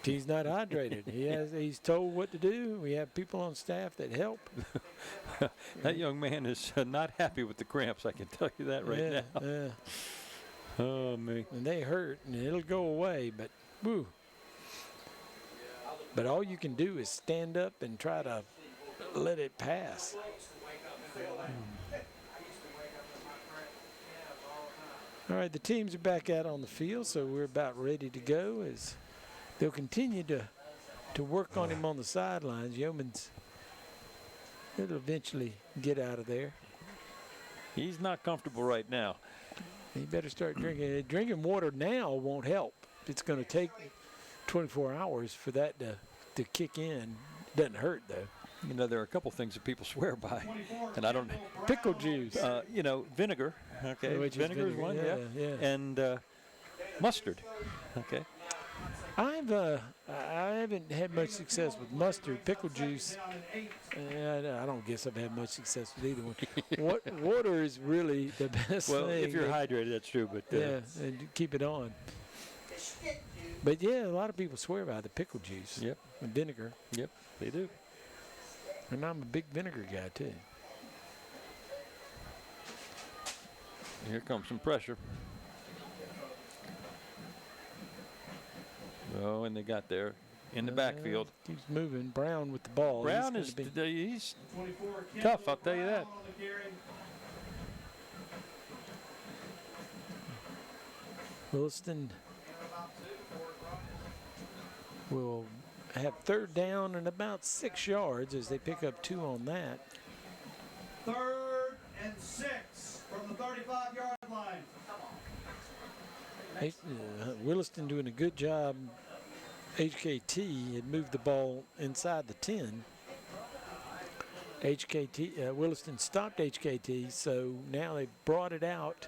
He's not hydrated. He's told what to do. We have people on staff that help. That young man is not happy with the cramps, I can tell you that right now. Yeah. Oh, me. And they hurt, and it'll go away, but woo. But all you can do is stand up and try to let it pass. All right, the teams are back out on the field, so we're about ready to go as they'll continue to work on him on the sidelines. Yeoman's, it'll eventually get out of there. He's not comfortable right now. He better start drinking. Drinking water now won't help. It's going to take 24 hours for that to kick in. Doesn't hurt, though. You know, there are a couple things that people swear by, and I don't. Pickle juice. You know, vinegar. Okay, vinegar is one. Yeah. And mustard. Okay. I haven't had much success with mustard. Pickle juice, I don't guess I've had much success with either one. Water is really the best thing. Well, if you're hydrated, that's true, but yeah, and keep it on. But yeah, a lot of people swear by the pickle juice. Yep. And vinegar. Yep, they do. And I'm a big vinegar guy too. Here comes some pressure. Oh, and they got there in the backfield. Keeps moving. Brown with the ball. Brown he's tough, I'll tell you that. Williston will have third down and about 6 yards as they pick up 2 on that. 3rd and 6 from the 35-yard line. Williston doing a good job HKT had moved the ball inside the 10. Williston stopped HKT, so now they've brought it out,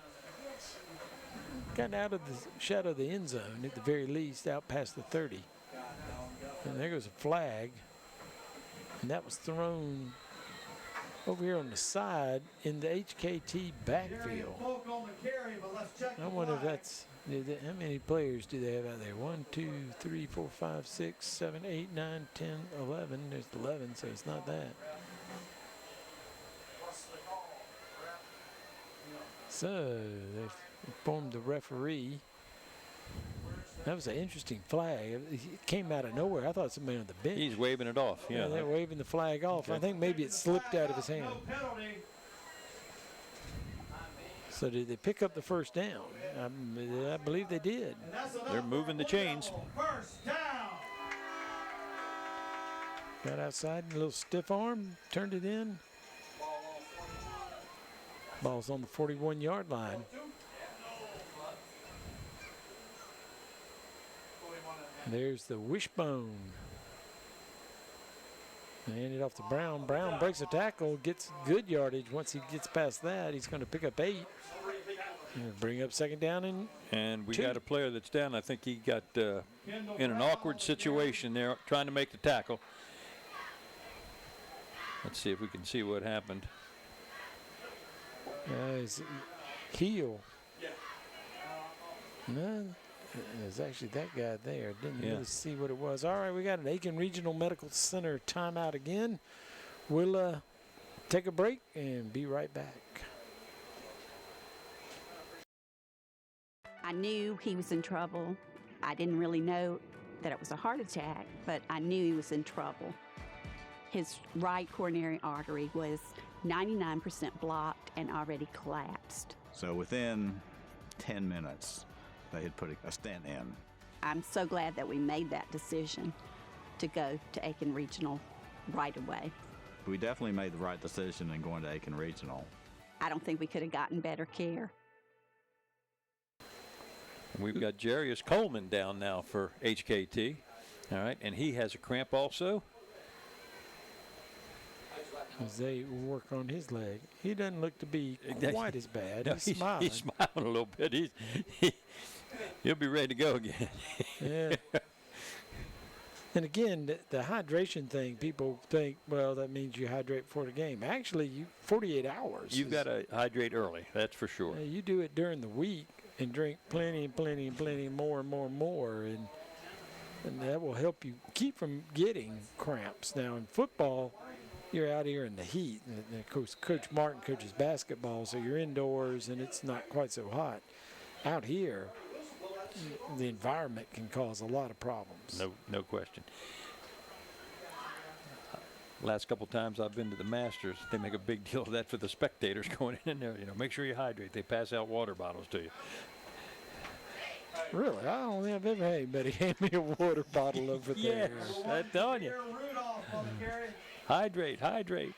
gotten out of the shadow of the end zone at the very least, out past the 30. And there goes a flag, and that was thrown over here on the side in the HKT backfield. I wonder if that's, how many players do they have out there? 1, 2, 3, 4, 5, 6, 7, 8, 9, 10, 11. There's 11, so it's not that. So they've informed the referee. That was an interesting flag. It came out of nowhere. I thought somebody on the bench. He's waving it off. Yeah, they're waving the flag off. Okay. I think maybe it slipped out of his hand. So did they pick up the first down? I believe they did. They're moving the chains. Got outside, a little stiff arm, turned it in. Ball's on the 41-yard line. There's the wishbone. They handed off to Brown. Brown breaks a tackle, gets good yardage. Once he gets past that, he's going to pick up 8. And bring up second down and we got a player that's down. I think he got in an awkward situation there trying to make the tackle. Let's see if we can see what happened. His heel. No, it's actually that guy there. Didn't really see what it was. All right, we got an Aiken Regional Medical Center timeout again. We'll take a break and be right back. I knew he was in trouble. I didn't really know that it was a heart attack, but I knew he was in trouble. His right coronary artery was 99% blocked and already collapsed. So within 10 minutes, they had put a stent in. I'm so glad that we made that decision to go to Aiken Regional right away. We definitely made the right decision in going to Aiken Regional. I don't think we could have gotten better care. We've got Jarius Coleman down now for HKT. All right, and he has a cramp also. As they work on his leg. He doesn't look to be quite as bad. No, he's smiling. He's smiling a little bit. He'll be ready to go again. Yeah. And again, the hydration thing, people think, well, that means you hydrate before the game. Actually, 48 hours. You've got to hydrate early, that's for sure. You do it during the week and drink plenty and plenty and plenty, more and more and more. And that will help you keep from getting cramps. Now, in football, you're out here in the heat. And of course, Coach Martin coaches basketball, so you're indoors and it's not quite so hot. Out here, the environment can cause a lot of problems. No question. Last couple times I've been to the Masters, they make a big deal of that for the spectators going in there. You know, make sure you hydrate. They pass out water bottles to you. Really? I don't think I've ever had anybody hand me a water bottle over there. Yes, I'm telling you. Hydrate.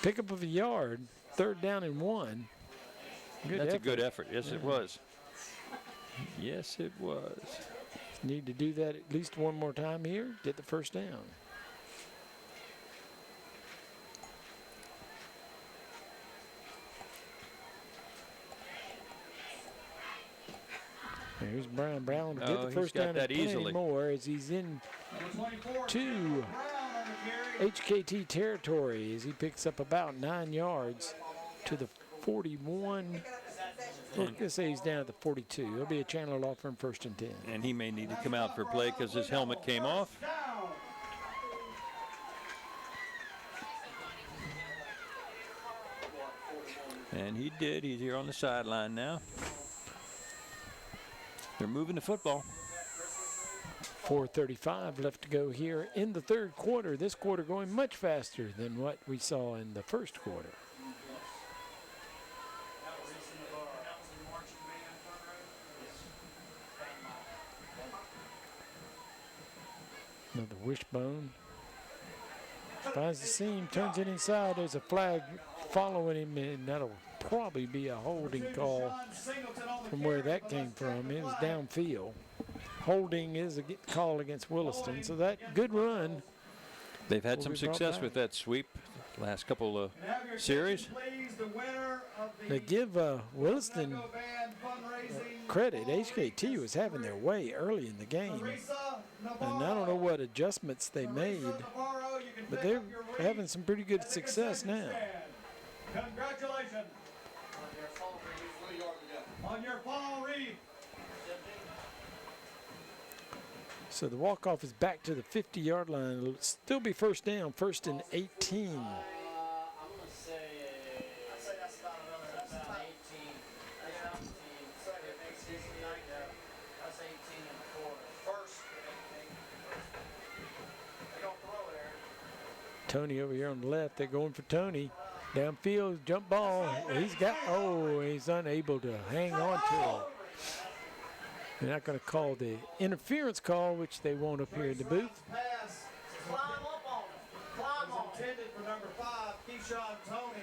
Pickup of a yard, 3rd down and 1. That's a good effort. Yes, it was. Yes, it was. Need to do that at least one more time here, get the first down. Here's Brown. Brown to get the first down and plenty more as he's in to HKT territory as he picks up about 9 yards to the 41. Let's say he's down at the 42. There'll be a Chandler Law Firm 1st and 10. And he may need to come out for play because his helmet came off. And he did. He's here on the sideline now. They're moving the football. 4:35 left to go here in the 3rd quarter. This quarter going much faster than what we saw in the 1st quarter. Another wishbone. Finds the seam, turns it inside. There's a flag following him, and that'll probably be a holding call from where that came from. It was downfield. holding is a call against Williston. So that good run. They've had some success with that sweep last couple of series. They give Williston credit. HKT was having their way early in the game. And I don't know what adjustments they made, but they're having some pretty good success now. Congratulations. On your fall wreath. So the walk-off is back to the 50-yard line. It'll still be first down, first and 18. I'm going to say that's about 18. That's 18 in the quarter. First. They don't throw there. Tony over here on the left. They're going for Tony. Downfield, jump ball. He's unable to hang on to it. They're not going to call the interference call, which they won't up here in the booth. Pass. Climb up on it. Climb on. Intended for number 5, Keyshawn Tony.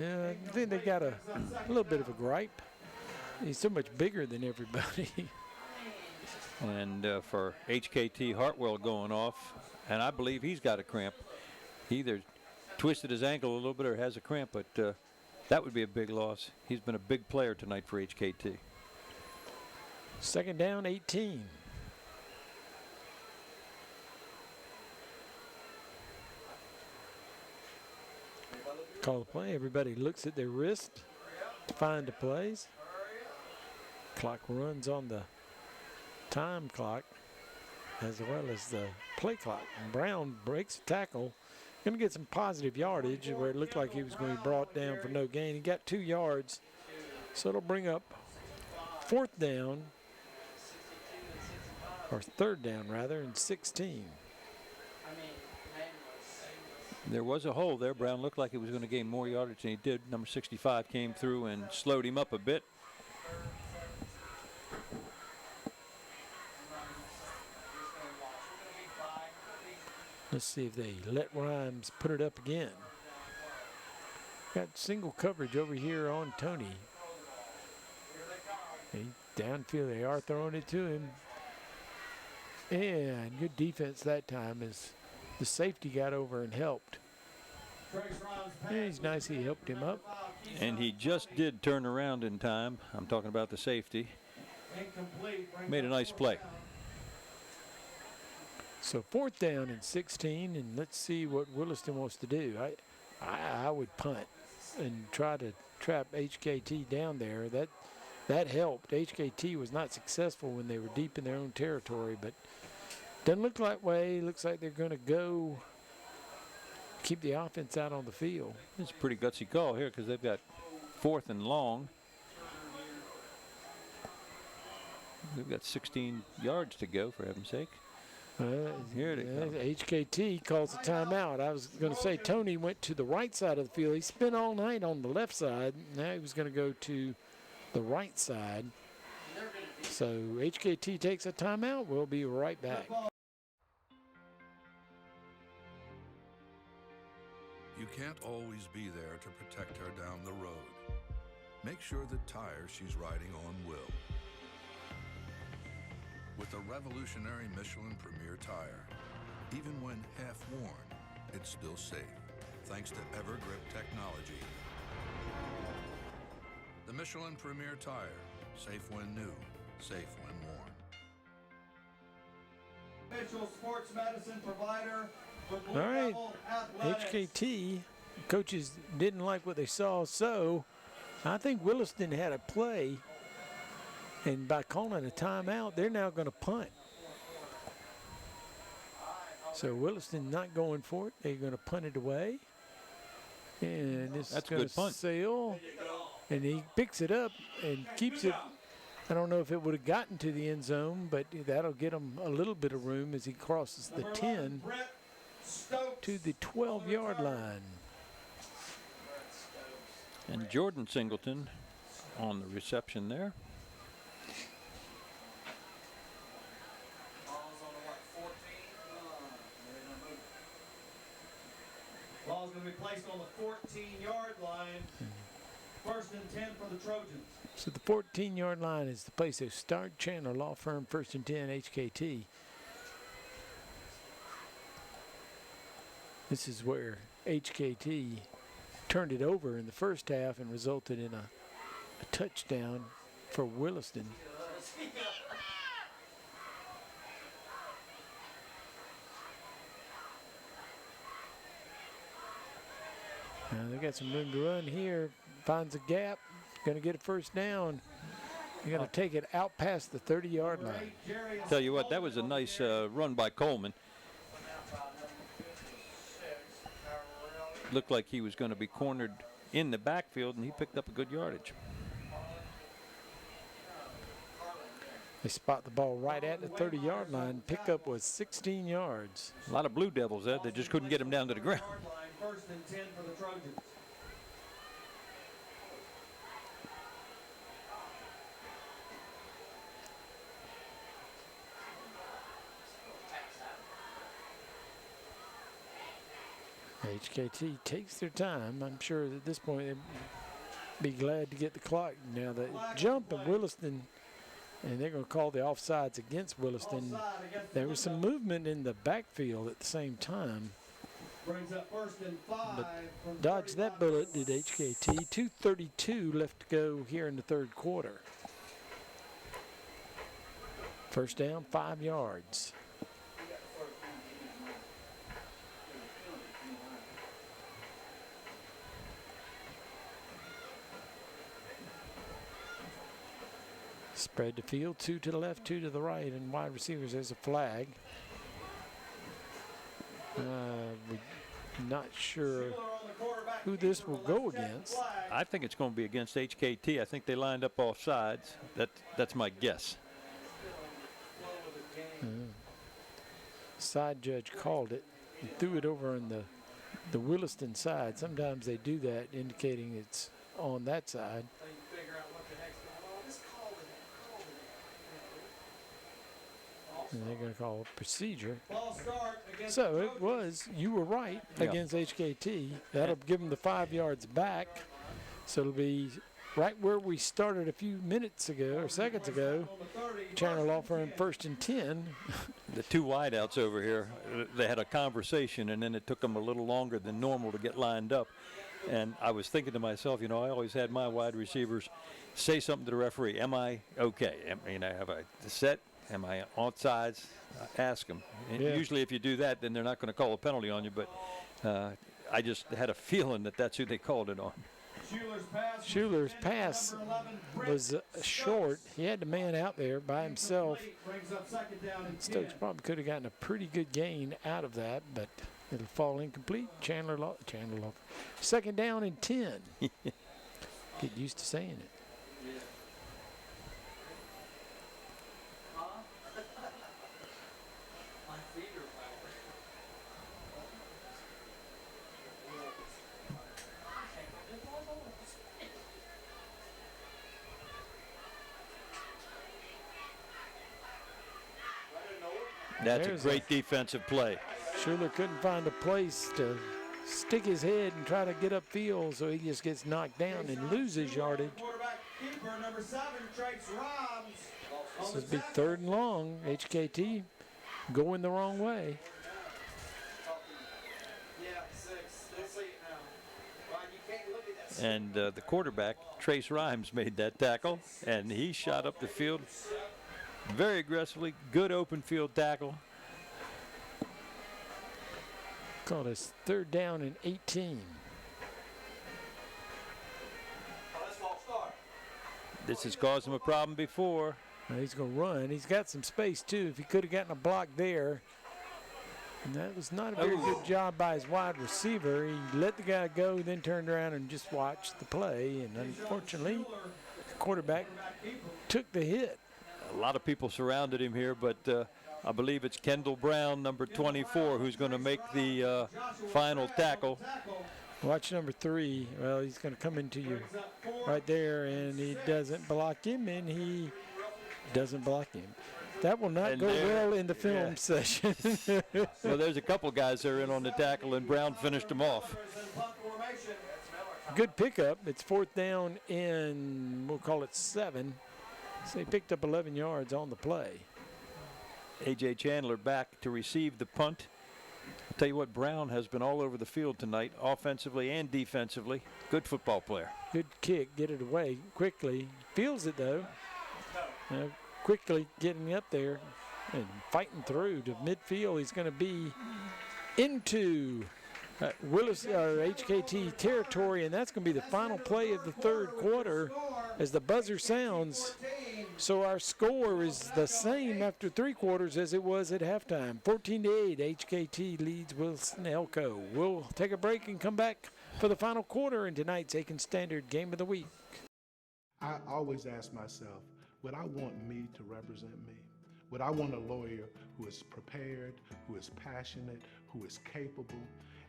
Yeah, I think they got a little bit of a gripe. He's so much bigger than everybody. And for HKT, Hartwell going off, and I believe he's got a cramp. He either twisted his ankle a little bit or has a cramp, but that would be a big loss. He's been a big player tonight for HKT. Second down, 18. Call the play. Everybody looks at their wrist to find the plays. Clock runs on the time clock as well as the play clock. And Brown breaks a tackle. Going to get some positive yardage where it looked like he was going to be brought down for no gain. He got 2 yards, so it'll bring up fourth down, or third down rather, and 16. There was a hole there. Brown looked like he was going to gain more yardage than he did. Number 65 came through and slowed him up a bit. Let's see if they let Rhymes put it up again. Got single coverage over here on Tony. Downfield, they are throwing it to him. And good defense that time as the safety got over and helped. Yeah, he's nice, he helped him up. And he just did turn around in time. I'm talking about the safety. Made a nice play. So fourth down and 16, and let's see what Williston wants to do. I would punt and try to trap HKT down there. That helped. HKT was not successful when they were deep in their own territory, but doesn't look that way. Looks like they're going to go keep the offense out on the field. It's a pretty gutsy call here because they've got 4th and long. They've got 16 yards to go, for heaven's sake. Here it comes. HKT calls a timeout. I was going to say Tony went to the right side of the field. He spent all night on the left side. Now he was going to go to the right side. So HKT takes a timeout. We'll be right back. You can't always be there to protect her down the road. Make sure the tire she's riding on will. With a revolutionary Michelin Premier tire, even when half worn, it's still safe, thanks to Evergrip technology. The Michelin Premier tire, safe when new, safe when worn. Official sports medicine provider for Blue All right, Devil Athletics. HKT coaches didn't like what they saw, so I think Williston had a play. And by calling a timeout, they're now going to punt. So Williston not going for it. They're going to punt it away. And this is going to sail. And he picks it up and keeps it. I don't know if it would have gotten to the end zone, but that'll get him a little bit of room as he crosses the 10 to the 12-yard line. And Jordan Singleton on the reception there. Ball's going to be placed on the 14-yard line. First and 10 for the Trojans. So the 14-yard line is the place to start. Chandler Law Firm, 1st and 10, HKT. This is where HKT turned it over in the first half and resulted in a touchdown for Williston. Now they got some room to run here. Finds a gap. Going to get a first down. You're going to take it out past the 30-yard line. Tell you what, that was a nice run by Coleman. Looked like he was going to be cornered in the backfield, and he picked up a good yardage. They spot the ball right at the 30-yard line. Pickup was 16 yards. A lot of Blue Devils there. They just couldn't get him down to the ground. 1st and 10 for the Trojans. HKT takes their time. I'm sure at this point they'd be glad to get the clock. Now the jump of Williston, and they're going to call the offsides against Williston. There was some movement in the backfield at the same time. Brings up 1st and 5. But dodged that bullet, did HKT. 2:32 left to go here in the third quarter. First down, 5 yards. Spread the field, 2 to the left, 2 to the right, and wide receivers, there's a flag. We're not sure who this will go against. I think it's going to be against HKT. I think they lined up all sides. That's my guess. Side judge called it and threw it over on the Williston side. Sometimes they do that, indicating it's on that side. And they're going to call a procedure. So it was, you were right, against HKT. That'll give them the 5 yards back. So it'll be right where we started a few minutes ago, or seconds ago. Chandler Law Firm, 1st and 10. The 2 wideouts over here, they had a conversation, and then it took them a little longer than normal to get lined up. And I was thinking to myself, I always had my wide receivers say something to the referee. Am I okay? Have I set? Am I on sides? Ask them. Yeah. Usually if you do that, then they're not going to call a penalty on you, but I just had a feeling that that's who they called it on. Schuler's pass was short. He had the man out there by himself. Stokes probably could have gotten a pretty good gain out of that, but it'll fall incomplete. Chandler Law. 2nd down and 10. Get used to saying it. That's a great defensive play. Schuler couldn't find a place to stick his head and try to get upfield, so he just gets knocked down and loses yardage. This will be 3rd and long. HKT going the wrong way. And the quarterback, Trace Rhymes, made that tackle, and he shot up the field very aggressively. Good open field tackle. Called us 3rd down and 18. This has caused him a problem before. Now he's going to run. He's got some space, too. If he could have gotten a block there. And that was not a very good job by his wide receiver. He let the guy go, then turned around and just watched the play. And unfortunately, the quarterback took the hit. A lot of people surrounded him here, but I believe it's Kendall Brown, number 24, who's going to make the final tackle. Watch number 3. Well, he's going to come into you right there, and he doesn't block him, and he doesn't block him. That will not go well in the film session. Well, there's a couple guys that are in on the tackle, and Brown finished him off. good pickup. It's 4th down in, we'll call it 7. So he picked up 11 yards on the play. A.J. Chandler back to receive the punt. I'll tell you what, Brown has been all over the field tonight, offensively and defensively. Good football player. Good kick, get it away quickly. Feels it, though. Quickly getting up there and fighting through to midfield. He's going to be into HKT territory, and that's going to be the final play of the 3rd quarter as the buzzer sounds. So our score is the same after 3 quarters as it was at halftime. 14-8, HKT leads Williston-Elko. We'll take a break and come back for the final quarter in tonight's Aiken Standard Game of the Week. I always ask myself, would I want me to represent me? Would I want a lawyer who is prepared, who is passionate, who is capable?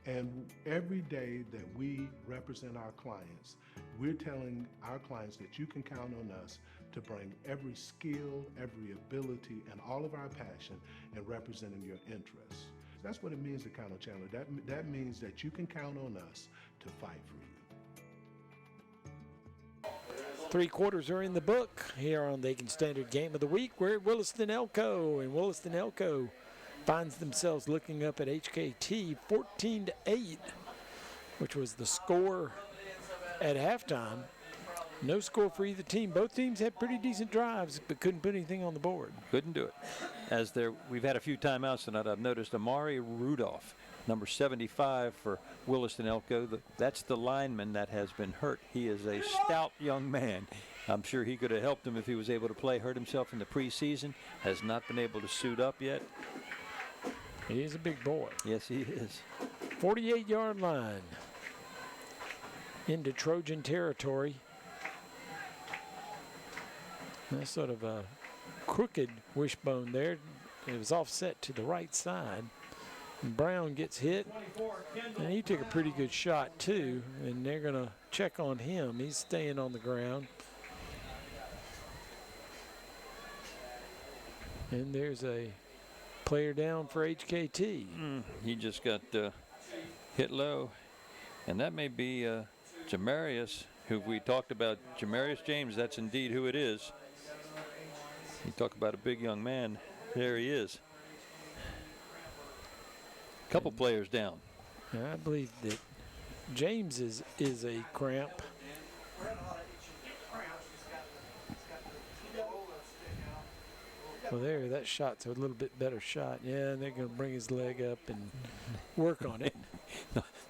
And every day that we represent our clients, we're telling our clients that you can count on us to bring every skill, every ability, and all of our passion in representing your interests. That's what it means to count on Chandler. That means that you can count on us to fight for you. 3 quarters are in the book here on the Aiken Standard Game of the Week. We're at Williston-Elko, and Williston-Elko finds themselves looking up at HKT 14-8, which was the score at halftime. No score for either team. Both teams had pretty decent drives, but couldn't put anything on the board. Couldn't do it. We've had a few timeouts tonight. I've noticed Amari Rudolph, number 75 for Williston-Elko. That's the lineman that has been hurt. He is a stout young man. I'm sure he could have helped him if he was able to play. Hurt himself in the preseason. Has not been able to suit up yet. He is a big boy. Yes, he is. 48-yard line into Trojan territory. That's sort of a crooked wishbone there. It was offset to the right side. And Brown gets hit, and he took a pretty good shot too, and they're going to check on him. He's staying on the ground. And there's a player down for HKT. He just got hit low, and that may be Jamarius, who we talked about. Jamarius James, that's indeed who it is. You talk about a big young man. There he is. Couple players down. I believe that James is a cramp. Well, there, that shot's a little bit better shot. Yeah, and they're going to bring his leg up and work on it.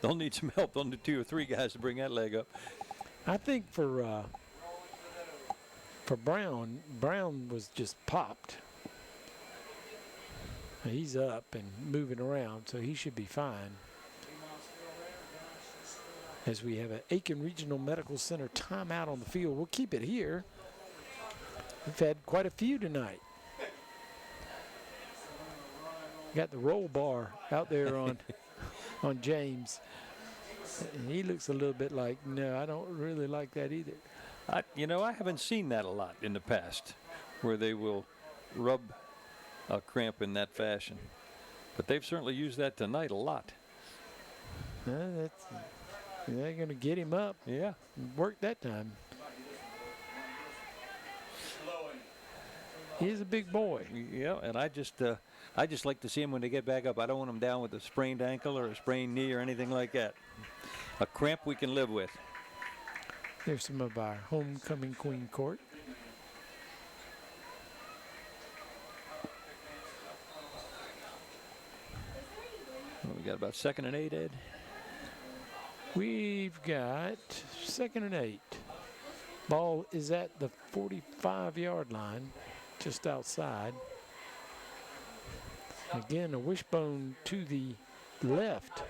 They'll need some help. They'll need 2 or 3 guys to bring that leg up. I think for Brown was just popped. He's up and moving around, so he should be fine. As we have an Aiken Regional Medical Center timeout on the field. We'll keep it here. We've had quite a few tonight. Got the roll bar out there on James. And he looks a little bit like, no, I don't really like that either. I haven't seen that a lot in the past, where they will rub a cramp in that fashion. But they've certainly used that tonight a lot. They're going to get him up. Yeah. Worked that time. He's a big boy. Yeah, and I just like to see him when they get back up. I don't want him down with a sprained ankle or a sprained knee or anything like that. A cramp we can live with. There's some of our homecoming queen court. Well, we got about 2nd and 8, Ed. We've got 2nd and 8. Ball is at the 45-yard line, just outside. Again, a wishbone to the left.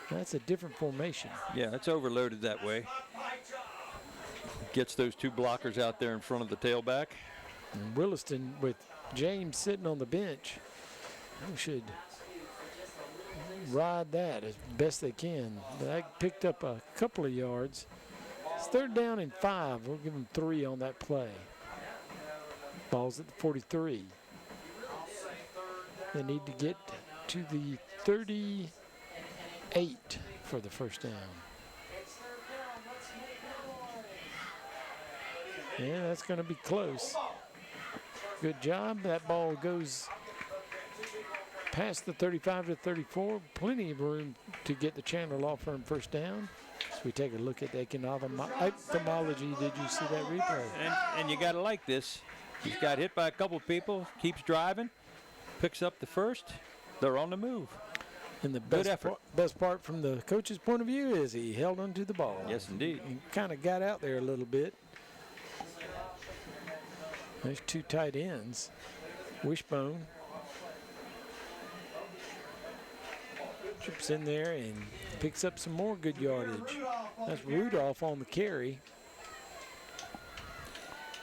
That's a different formation. Yeah, it's overloaded that way. Gets those 2 blockers out there in front of the tailback. And Williston, with James sitting on the bench, should ride that as best they can. That picked up a couple of yards. It's 3rd down and 5. We'll give them 3 on that play. Ball's at the 43. They need to get to the 38 for the first down. Yeah, that's going to be close. Good job. That ball goes past the 35 to 34. Plenty of room to get the Chandler Law Firm first down. As we take a look at the ophthalmology, did you see that replay? And you got to like this. He's got hit by a couple of people, keeps driving, picks up the first. They're on the move. And the best part from the coach's point of view is he held onto the ball. Yes, indeed. He kind of got out there a little bit. There's two tight ends. Wishbone trips in there and picks up some more good yardage. That's Rudolph on the carry.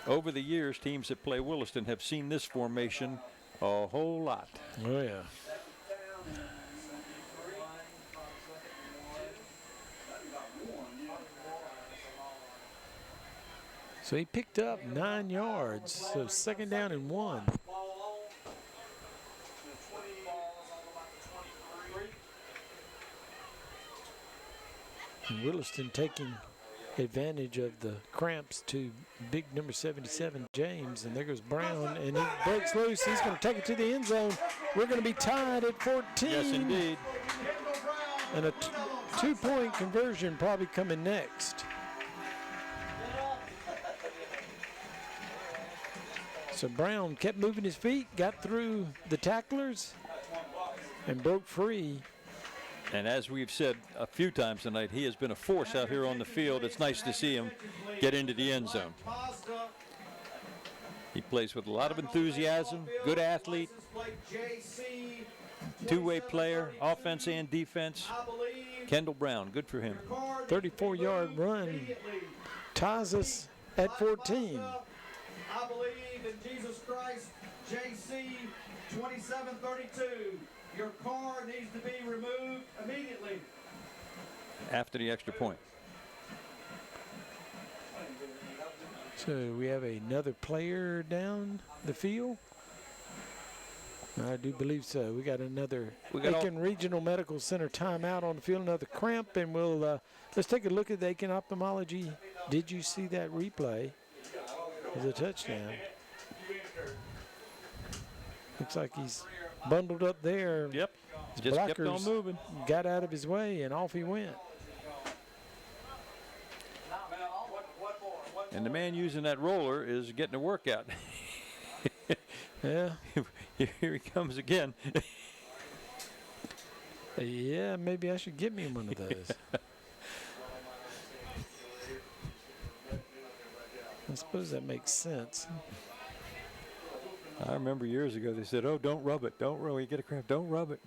Over the years, teams that play Williston have seen this formation a whole lot. Oh, yeah. So he picked up 9 yards, so 2nd down and 1. And Williston taking advantage of the cramps to big number 77, James. And there goes Brown, and he breaks loose. He's going to take it to the end zone. We're going to be tied at 14. Yes, indeed. And a 2-point conversion probably coming next. So Brown kept moving his feet, got through the tacklers, and broke free. And as we've said a few times tonight, he has been a force out here on the field. It's nice to see him get into the end zone. He plays with a lot of enthusiasm, good athlete, two-way player, offense and defense. Kendall Brown, good for him. 34-yard run ties us at 14. I believe in Jesus Christ, JC 2732. Your car needs to be removed immediately. After the extra point. So we have another player down the field. I do believe so. We got another Aiken Regional Medical Center timeout on the field, another cramp, and we'll let's take a look at the Aiken ophthalmology. Did you see that replay? It was a touchdown. Looks like he's bundled up there. Yep. His Just blockers kept on moving. Got out of his way, and off he went. And the man using that roller is getting a workout. Yeah. Here he comes again. Yeah, maybe I should get me one of those. I suppose that makes sense. I remember years ago they said, "Oh, don't rub it. Don't rub it. You get a cramp. Don't rub it."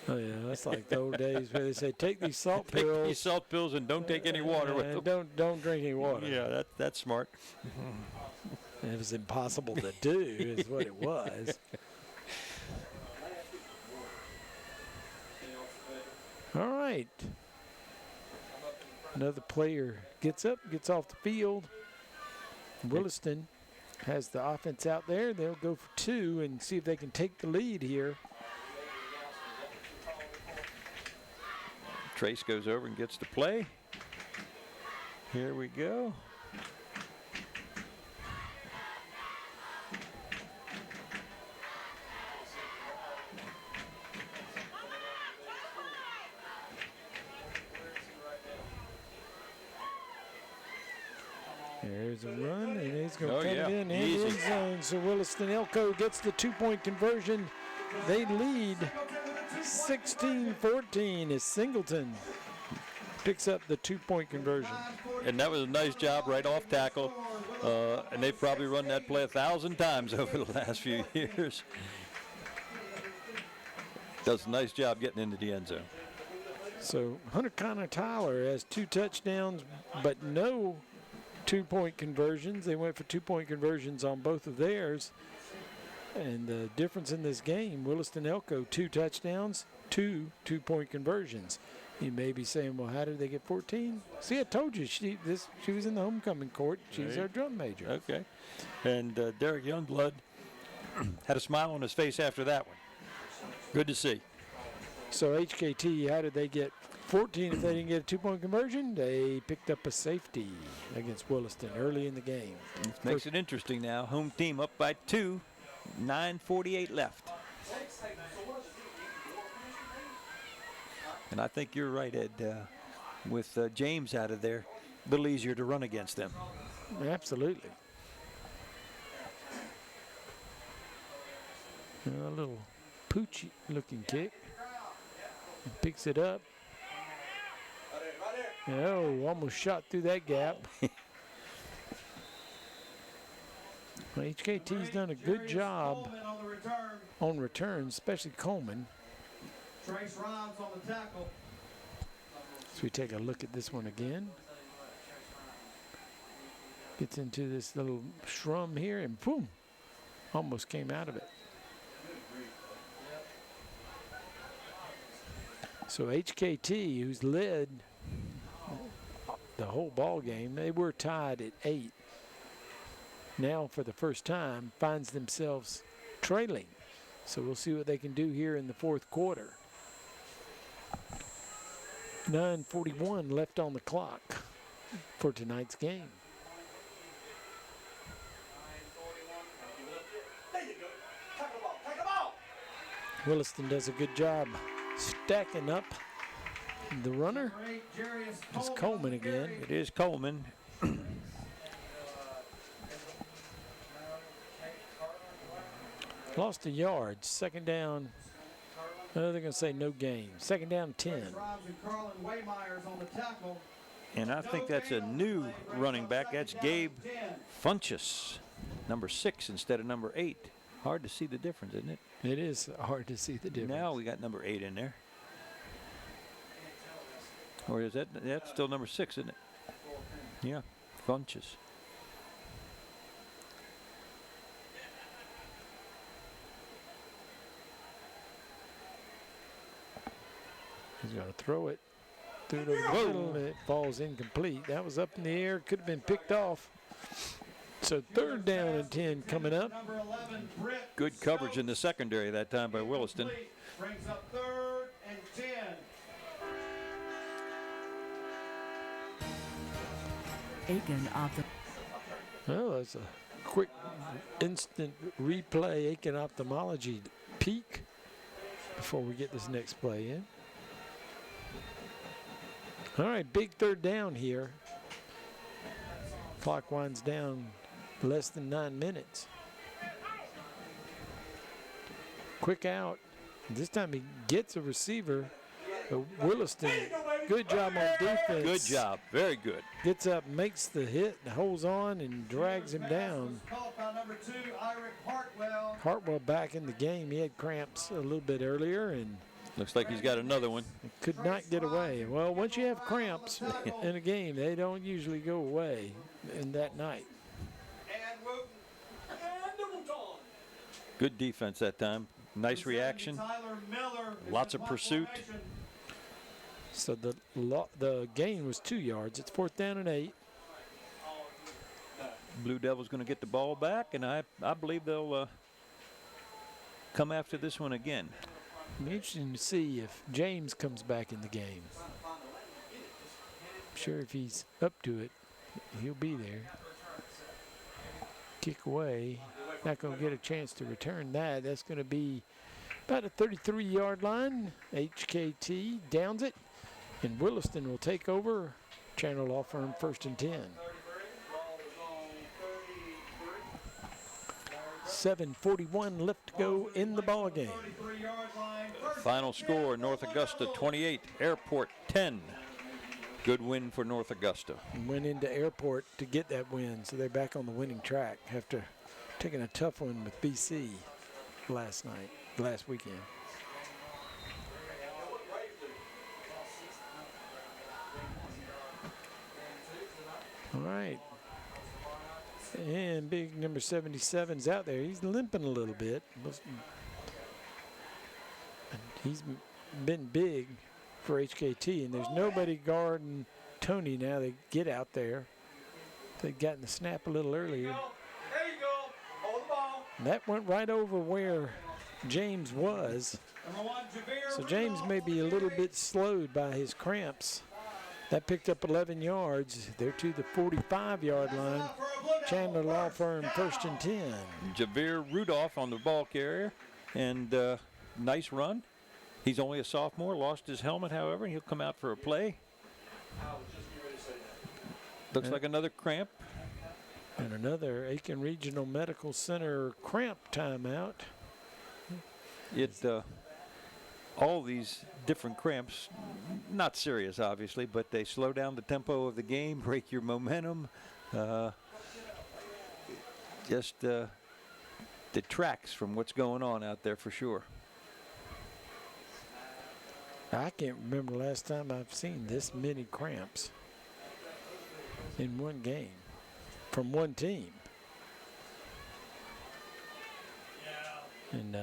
Oh yeah, that's like the old days where they say, "Take these salt pills. Take these salt pills and don't take any water with them." Don't drink any water. Yeah, that's smart. It was impossible to do, is what it was. All right. Another player gets up, gets off the field. Williston has the offense out there. They'll go for 2 and see if they can take the lead here. Trace goes over and gets the play. Here we go. There's a run, and he's going to cut yeah. it in the end zone. So Williston-Elko gets the 2-point conversion. They lead 16-14 as Singleton picks up the 2-point conversion. And that was a nice job right off tackle. And they've probably run that play 1,000 times over the last few years. Does a nice job getting into the end zone. So Hunter-Kinard-Tyler has 2 touchdowns, but no 2-point conversions. They went for 2-point conversions on both of theirs. And the difference in this game, Williston-Elko, 2 touchdowns, 2 2-point conversions. You may be saying, well, how did they get 14? See, I told you, she was in the homecoming court. She's our drum major. Okay. And Derek Youngblood had a smile on his face after that one. Good to see. So HKT, how did they get 14 if they didn't get a two-point conversion. They picked up a safety against Williston early in the game. This makes it interesting now. Home team up by 2, 9:48 left. And I think you're right, Ed. With James out of there, a little easier to run against them. Absolutely. A little poochy looking kick. He picks it up. Oh, almost shot through that gap. Well, HKT's done a good job on returns, especially Coleman. Trace Rhymes on the tackle. So we take a look at this one again. Gets into this little shrum here and boom, almost came out of it. So HKT, who's led the whole ball game, they were tied at 8. Now, for the first time, finds themselves trailing. So we'll see what they can do here in the fourth quarter. 9:41 left on the clock for tonight's game. Williston does a good job stacking up the runner. It's Coleman again. It is Coleman. Lost a yard. Second down. They're going to say no gain. Second down, 10. And I think that's a new running back. That's Gabe Funchess, number 6 instead of number 8. Hard to see the difference, isn't it? It is hard to see the difference. Now we got number 8 in there. Or is that's still number 6, isn't it? Yeah, Funchess. He's going to throw it through the middle, and it falls incomplete. That was up in the air, could have been picked off. So third down and 10 coming up. Good coverage in the secondary that time by Williston. Brings up third and 10. Aiken off the. Well, that's a quick instant replay Aiken ophthalmology peek before we get this next play in. All right, big third down here. Clock winds down less than 9 minutes. Quick out. This time he gets a receiver. Williston, good job on defense. Good job, very good. Gets up, makes the hit, holds on, and drags him down. Hartwell back in the game. He had cramps a little bit earlier, and looks like he's got another one. Could not get away. Well, once you have cramps in a game, they don't usually go away in that night. Good defense that time. Nice reaction. Lots of pursuit. So the gain was 2 yards. It's fourth down and 8. Blue Devils going to get the ball back, and I believe they'll come after this one again. It'll be interesting to see if James comes back in the game. I'm sure if he's up to it, he'll be there. Kick away. Not going to get a chance to return that. That's going to be about a 33-yard line. HKT downs it, and Williston will take over. Channel Law Firm, first and 10. 7:41 left to go in the ball game. Final score: North Augusta 28, Airport 10. Good win for North Augusta. And went into Airport to get that win, so they're back on the winning track after taking a tough one with BC last weekend. All right. And big number 77's out there. He's limping a little bit. He's been big for HKT, and there's nobody guarding Tony now. They get out there. They'd gotten the snap a little earlier. There you go. Hold the ball. And that went right over where James was. So James may be a little bit slowed by his cramps. That picked up 11 yards. They're to the 45-yard line. Chandler Law Firm 1st and 10. Javier Rudolph on the ball carrier, and nice run. He's only a sophomore, lost his helmet, however, and he'll come out for a play. Looks like another cramp. And another Aiken Regional Medical Center cramp timeout. All these different cramps, not serious obviously, but they slow down the tempo of the game, break your momentum, just detracts from what's going on out there for sure. I can't remember the last time I've seen this many cramps in one game from one team. And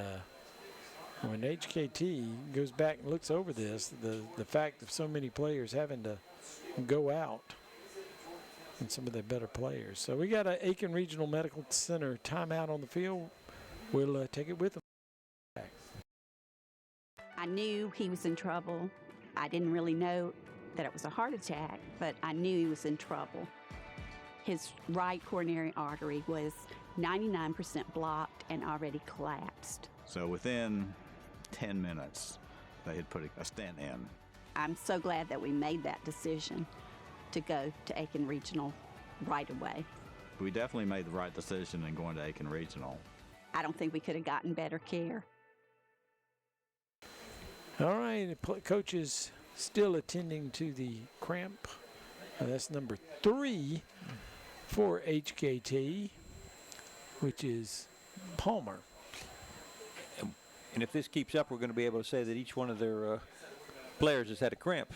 when HKT goes back and looks over this, the fact of so many players having to go out and some of their better players. So we got an Aiken Regional Medical Center timeout on the field. We'll take it with them. I knew he was in trouble. I didn't really know that it was a heart attack, but I knew he was in trouble. His right coronary artery was 99% blocked and already collapsed. So within 10 minutes, they had put a stent in. I'm so glad that we made that decision to go to Aiken Regional right away. We definitely made the right decision in going to Aiken Regional. I don't think we could have gotten better care. All right, coach is still attending to the cramp. That's number 3 for HKT, which is Palmer. And if this keeps up, we're going to be able to say that each one of their players has had a cramp.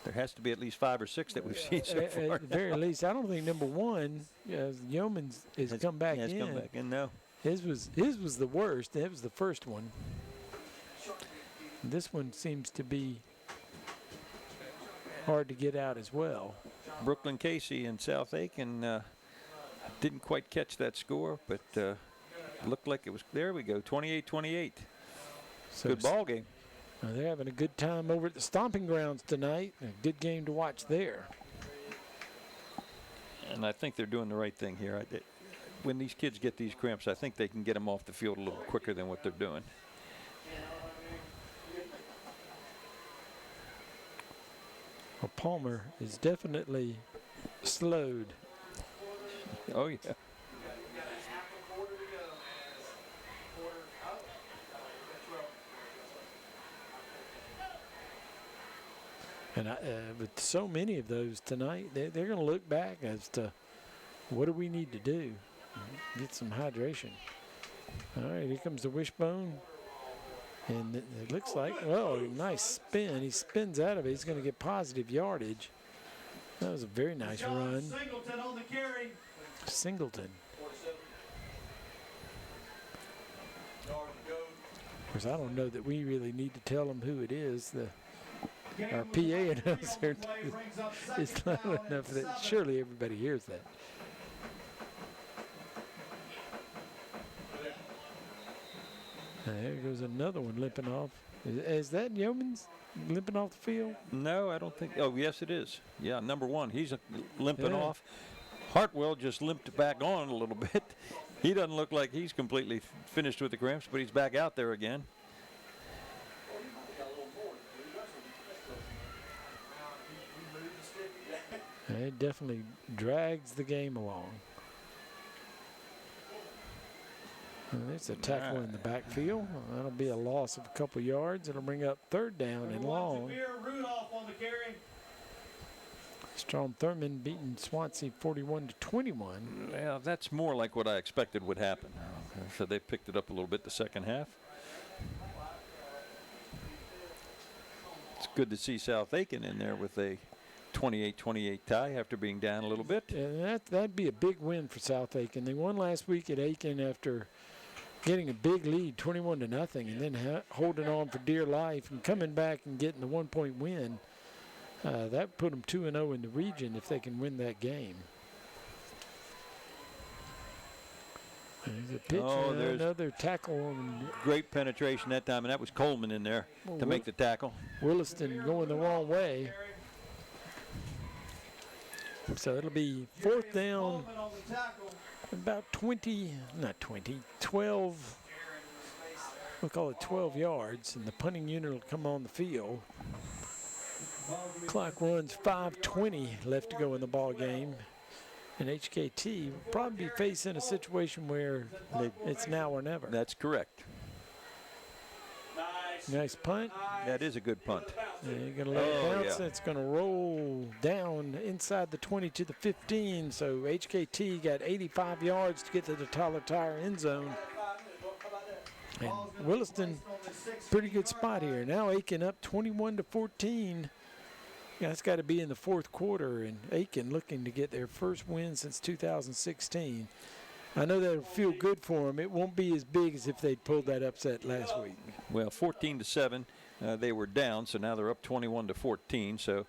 There has to be at least 5 or 6 that we've seen so far. At the very least, I don't think number 1, Yeomans, has come back in. Has come back in, no. His was the worst. That was the first one. This one seems to be hard to get out as well. Brooklyn Casey and South Aiken didn't quite catch that score, but looked like it was. There we go, 28-28. So good ball game. They're having a good time over at the Stomping Grounds tonight. A good game to watch there. And I think they're doing the right thing here. When these kids get these cramps, I think they can get them off the field a little quicker than what they're doing. Well, Palmer is definitely slowed. Oh, yeah. And with so many of those tonight, they're going to look back as to what do we need to do? Get some hydration. All right, here comes the wishbone. And it looks like, well, nice spin. He spins out of it. He's going to get positive yardage. That was a very nice run. Singleton on the carry. Singleton. Of course, I don't know that we really need to tell them who it is. Our PA announcer is loud enough that surely everybody hears that. There goes another one limping off. Is that Yeomans limping off the field? No, I don't think. Oh, yes, it is. Yeah, number 1. He's limping off. Hartwell just limped back on a little bit. He doesn't look like he's completely finished with the cramps, but he's back out there again. It definitely drags the game along. And there's a tackle in the backfield. That'll be a loss of a couple yards. It'll bring up 3rd down and long. Strom Thurman beating Swansea 41-21. Well, that's more like what I expected would happen. So they picked it up a little bit the second half. It's good to see South Aiken in there with a 28-28 tie after being down a little bit. Yeah, that'd be a big win for South Aiken. They won last week at Aiken after getting a big lead, 21-0, and then holding on for dear life and coming back and getting the 1-point win. That put them 2-0 in the region if they can win that game. There's a pitch, there's another tackle. Great penetration that time, and that was Coleman in there to make the tackle. Williston going the wrong way. So it'll be 4th down, about 12, we'll call it 12 yards, and the punting unit will come on the field. Clock runs 5:20 left to go in the ball game. And HKT will probably be facing a situation where it's now or never. That's correct. Nice punt. That is a good punt. Yeah, you're going to let it bounce. Yeah. It's going to roll down inside the 20 to the 15. So HKT got 85 yards to get to the Tyler Tire end zone. And Williston, pretty good spot here. Now Aiken up 21-14. Yeah, it's got to be in the 4th quarter, and Aiken looking to get their first win since 2016. I know that'll feel good for them. It won't be as big as if they'd pulled that upset last week. Well, 14-7, they were down, so now they're up 21-14. So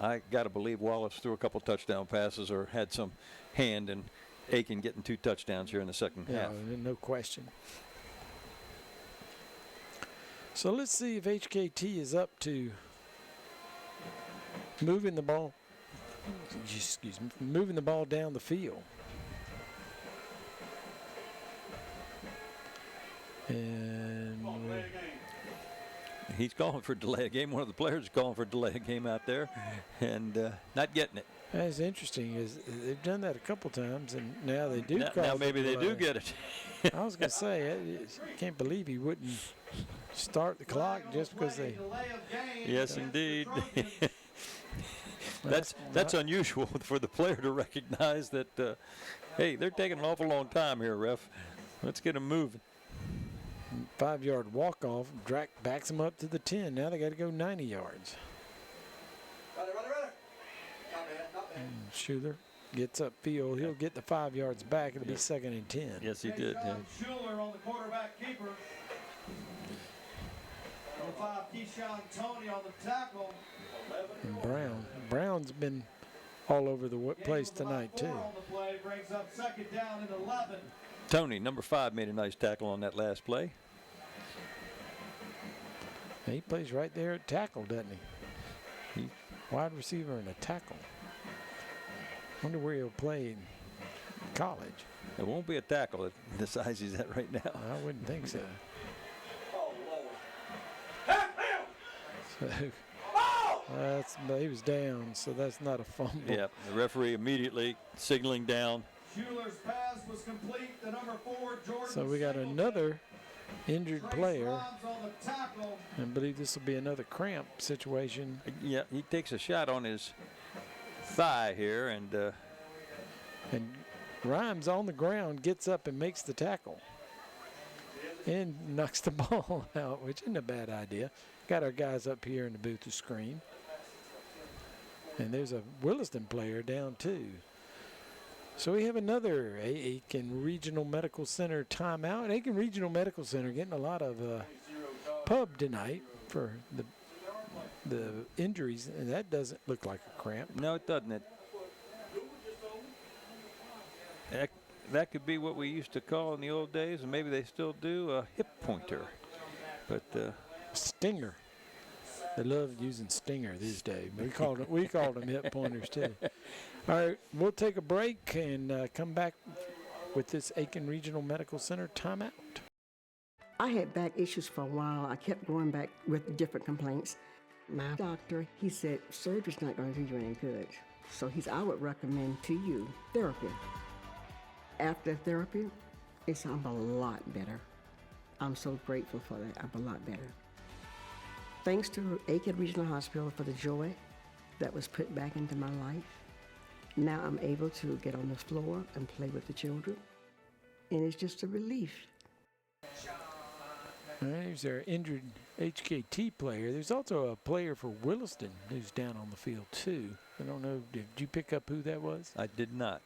I got to believe Wallace threw a couple touchdown passes or had some hand in Aiken getting 2 touchdowns here in the second half. No question. So let's see if HKT is up to moving the ball. Moving the ball down the field. And he's calling for delay of game. One of the players is calling for delay of game out there, and not getting it. That's interesting. Is they've done that a couple times, and now they do. Now maybe they do get it. I was gonna say, I can't believe he wouldn't start the clock just because they. Yes, indeed. That's unusual for the player to recognize that. Hey, they're taking an awful long time here, ref. Let's get them moving. 5-yard walk-off. Drac backs them up to the 10. Now they got to go 90 yards. Schuler gets upfield. He'll get the 5 yards back. It'll be 2nd and 10. Yes, he did. Yeah. Schuler on the quarterback keeper. Number 5, Keyshawn Tony on the tackle. And Brown's been all over the place tonight, too. On the play brings up 2nd down and 11. Tony, number 5, made a nice tackle on that last play. He plays right there at tackle, doesn't he? Wide receiver and a tackle. Wonder where he'll play in college. It won't be a tackle at the size he's at right now. I wouldn't think so. He was down, so that's not a fumble. Yep, the referee immediately signaling down. Schuler's pass was complete. The number 4, Jordan. So we got another injured player. I believe this will be another cramp situation. Yeah, he takes a shot on his thigh here, and Rhymes on the ground gets up and makes the tackle and knocks the ball out, which isn't a bad idea. Got our guys up here in the booth to screen. And there's a Williston player down too. So we have another Aiken Regional Medical Center timeout. Aiken Regional Medical Center getting a lot of pub tonight for the injuries, and that doesn't look like a cramp. No, it doesn't. That could be what we used to call in the old days, and maybe they still do, a hip pointer. But stinger. They love using stinger these days. We called them hip pointers too. All right, we'll take a break and come back with this Aiken Regional Medical Center timeout. I had back issues for a while. I kept going back with different complaints. My doctor, he said, surgery's not going to do you any good. So I would recommend to you therapy. After therapy, I'm a lot better. I'm so grateful for that. I'm a lot better. Thanks to Aiken Regional Hospital for the joy that was put back into my life. Now I'm able to get on the floor and play with the children, and it's just a relief. There's our injured HKT player. There's also a player for Williston who's down on the field too. I don't know, did you pick up who that was? I did not.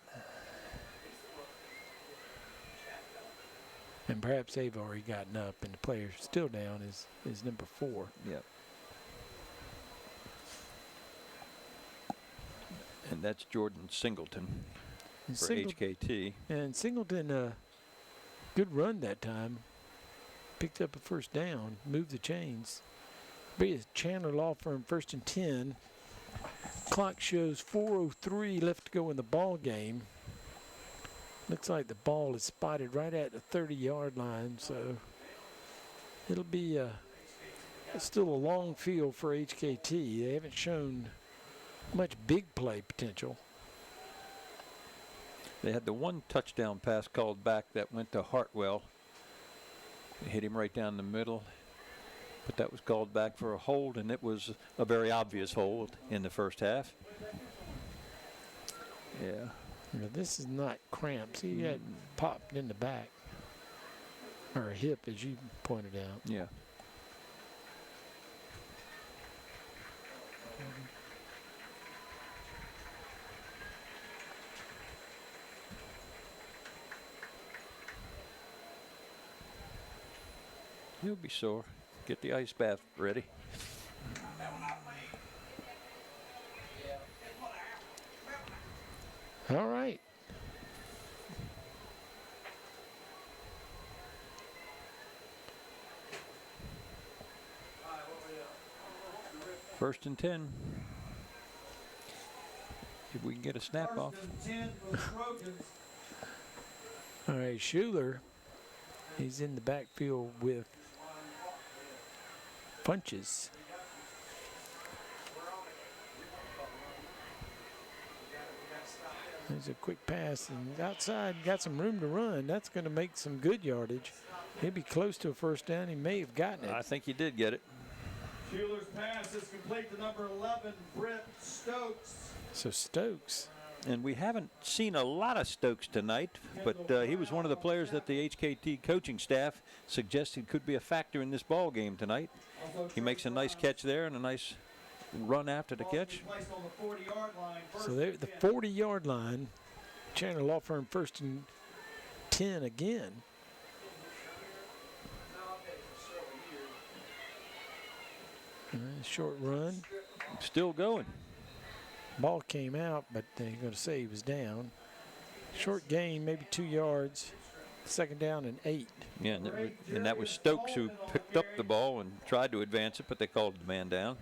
And perhaps they've already gotten up, and the player still down is number 4. Yep. And that's Jordan Singleton for HKT. And Singleton Good run that time. Picked up a first down, moved the chains. Be a Chandler Law Firm 1st and 10. Clock shows 4:03 left to go in the ball game. Looks like the ball is spotted right at the 30-yard line, so it'll be still a long field for HKT. They haven't shown much big play potential. They had the one touchdown pass called back that went to Hartwell. It hit him right down the middle, but that was called back for a hold, and it was a very obvious hold in the first half. Yeah. Now, this is not cramps. He got popped in the back, or a hip, as you pointed out. Yeah. He'll be sore. Get the ice bath ready. All right. First and 10. If we can get a snap off. All right, Schuler. He's in the backfield with Punches. There's a quick pass, and outside got some room to run. That's going to make some good yardage. He'll be close to a first down. He may have gotten it. I think he did get it. Schuler's pass is complete to number 11, Britt Stokes. So Stokes. And we haven't seen a lot of Stokes tonight, but he was one of the players that the HKT coaching staff suggested could be a factor in this ball game tonight. He makes a nice catch there and a nice run after the catch. So they're at the 40-yard line. Chandler Law Firm 1st and 10 again. Short run. Still going. Ball came out, but they're going to say he was down. Short gain, maybe 2 yards. 2nd down and 8. Yeah, and that was Stokes who picked up the ball and tried to advance it, but they called the man down.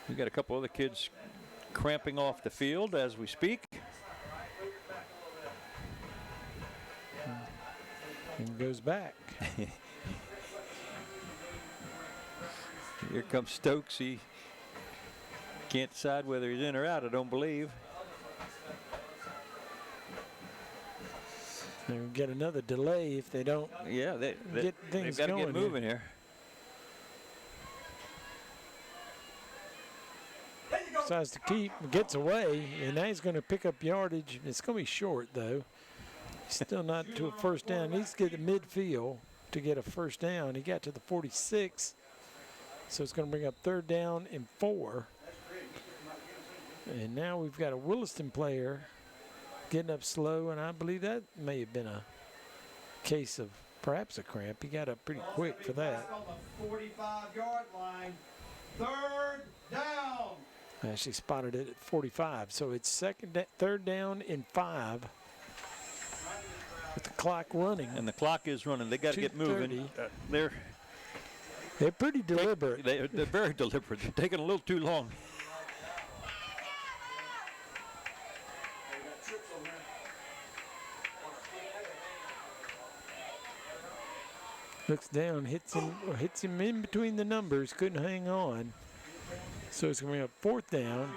We got a couple other kids cramping off the field as we speak. And goes back. Here comes Stokes. He can't decide whether he's in or out, I don't believe. They'll get another delay if they don't get things they've got to going get moving here. Decides to keep, gets away, and now he's going to pick up yardage. It's going to be short, though. He's still not to a first down. He needs to get to midfield to get a first down. He got to the 46, so it's going to bring up 3rd down and 4. And now we've got a Williston player getting up slow, and I believe that may have been a case of perhaps a cramp. He got up pretty quick for that. On the 45-yard line, 3rd down. Actually spotted it at 45, so it's 3rd down and 5 with the clock running. And the clock is running. They got to get moving. They're pretty deliberate. They're very deliberate. They're taking a little too long. Looks down, hits him in between the numbers, couldn't hang on. So it's going to be a 4th down.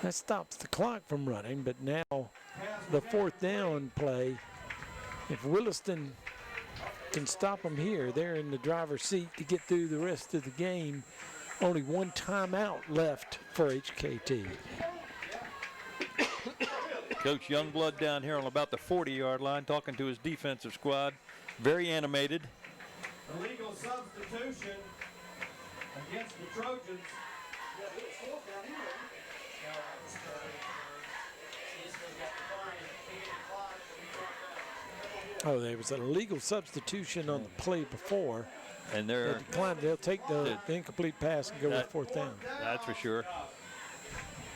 That stops the clock from running, but now the 4th down play, if Williston can stop them here, they're in the driver's seat to get through the rest of the game. Only one timeout left for HKT. Coach Youngblood down here on about the 40-yard line talking to his defensive squad. Very animated. Illegal substitution against the Trojans. Oh, there was an illegal substitution on the play before. And they declined. They'll take the incomplete pass and go with 4th down. That's for sure.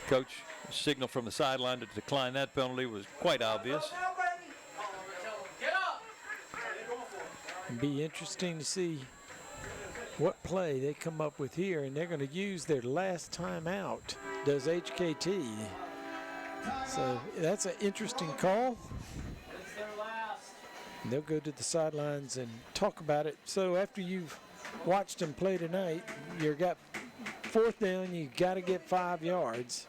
Coach signal from the sideline to decline that penalty was quite obvious. It'd be interesting to see what play they come up with here, and they're going to use their last time out, does HKT. So that's an interesting call. And they'll go to the sidelines and talk about it. So after you've watched them play tonight, you've got 4th down, you got to get 5 yards.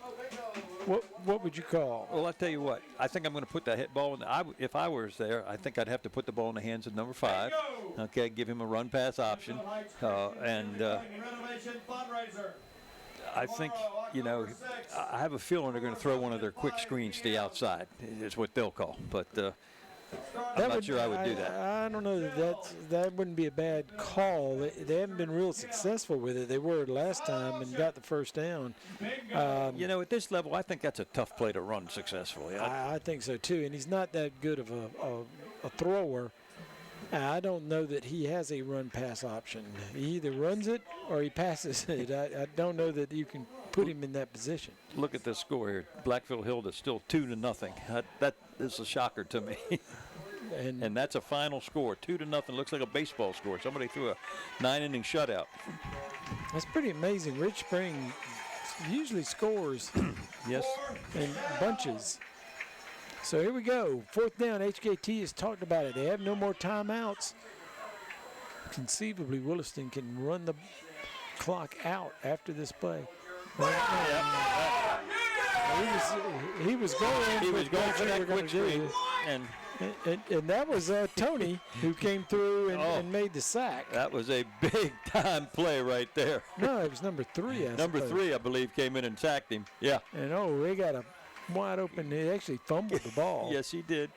What would you call? Well, I'll tell you what. I think I'm going to put that hit ball in. If I was there, I think I'd have to put the ball in the hands of number 5. Okay, give him a run pass option. I think, I have a feeling they're going to throw one of their quick screens to the outside, is what they'll call. But I'm not sure I would do that. I don't know that wouldn't be a bad call. They haven't been real successful with it. They were last time and got the 1st down. At this level, I think that's a tough play to run successfully. I think so too, and he's not that good of a thrower. I don't know that he has a run-pass option. He either runs it or he passes it. I don't know that you can put him in that position. Look at this score here. Blackfield Hill is still 2-0. That is a shocker to me. And that's a final score, 2-0. Looks like a baseball score. Somebody threw a 9-inning shutout. That's pretty amazing. Rich Spring usually scores yes, in bunches. So here we go. 4th down. HKT has talked about it. They have no more timeouts. Conceivably, Williston can run the clock out after this play. He was going for that quick screen. And that was Tony who came through and made the sack. That was a big-time play right there. No, it was number 3, Number 3, I believe, came in and sacked him. Yeah. And, they got a wide open. He actually fumbled the ball. Yes, he did.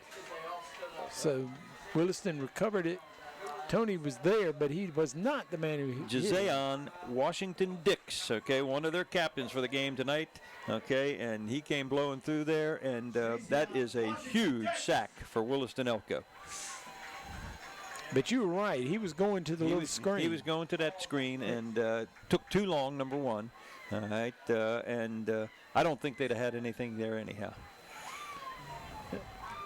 So Williston recovered it. Tony was there, but he was not the man who Jazeon Washington Dix, okay, one of their captains for the game tonight, okay, and he came blowing through there, and that is a huge sack for Williston-Elko. But you were right. He was going to the little screen. He was going to that screen and took too long, number 1. All right, and I don't think they'd have had anything there anyhow.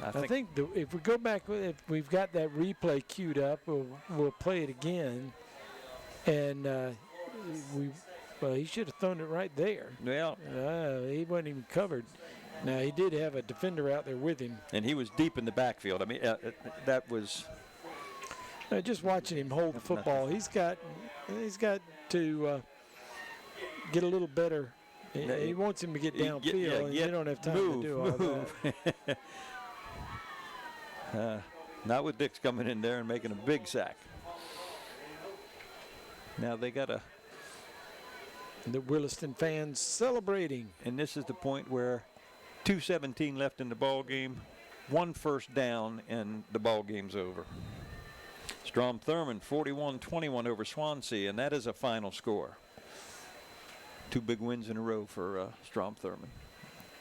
I think if we go back, if we've got that replay queued up, we'll play it again. And he should have thrown it right there. Well, he wasn't even covered. Now he did have a defender out there with him, and he was deep in the backfield. I mean, that was. Just watching him hold the football, he's got to get a little better. He wants him to get downfield, and you don't have time to do all that. Not with Dix coming in there and making a big sack. Now they got the Williston fans celebrating. And this is the point where 2:17 left in the ball game, 1 first down, and the ball game's over. Strom Thurmond 41-21 over Swansea, and that is a final score. 2 big wins in a row for Strom Thurmond,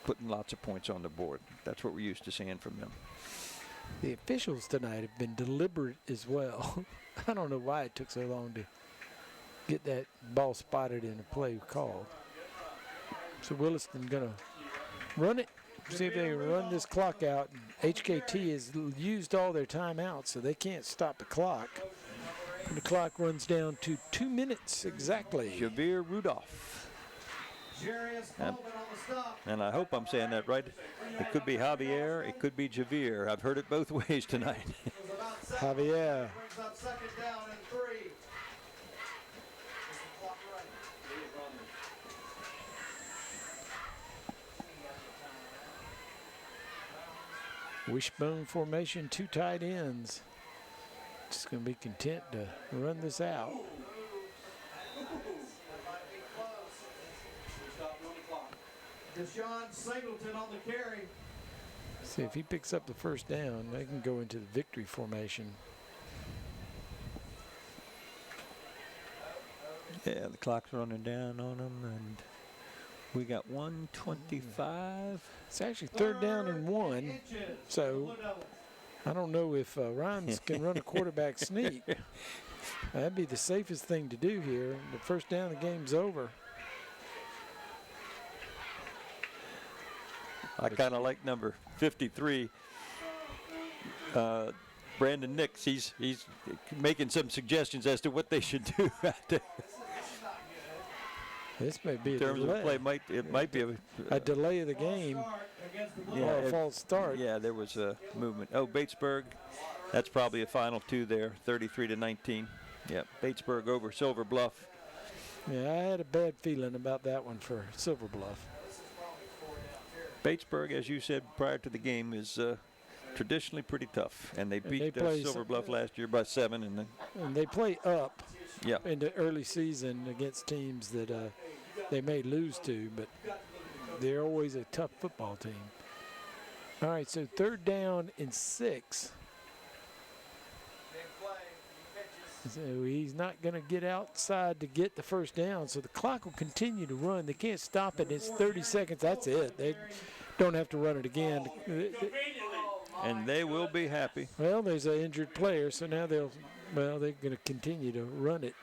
putting lots of points on the board. That's what we're used to seeing from them. The officials tonight have been deliberate as well. I don't know why it took so long to get that ball spotted in a play called. So Williston going to run it, see if they can run this clock out. HKT has used all their timeouts, so they can't stop the clock. And the clock runs down to 2 minutes exactly. Javier Rudolph. And I hope I'm saying that right. It could be Javier, it could be Javier. I've heard it both ways tonight. Javier. Wishbone formation, 2 tight ends. Just going to be content to run this out. Deshaun Singleton on the carry. See if he picks up the first down, they can go into the victory formation. Yeah, the clock's running down on them, and we got 1:25. It's actually 3rd down and 1, so I don't know if Rhymes can run a quarterback sneak. That'd be the safest thing to do here. The first down, the game's over. I kind of like number 53. Brandon Nix, he's making some suggestions as to what they should do out there. This may be in terms of the play. It might be a delay of the game. Or a false start. Yeah, there was a movement. Oh, Batesburg, that's probably a final two there, 33-19. Yeah, Batesburg over Silver Bluff. Yeah, I had a bad feeling about that one for Silver Bluff. Batesburg, as you said prior to the game, is traditionally pretty tough, and they beat Silver Bluff last year by 7. And they play up yeah. in the early season against teams that they may lose to, but they're always a tough football team. All right, so 3rd down and 6. So he's not going to get outside to get the first down, so the clock will continue to run. They can't stop it. It's 30 seconds. That's it. They don't have to run it again. And they will be happy. Well, there's an injured player, so now they're going to continue to run it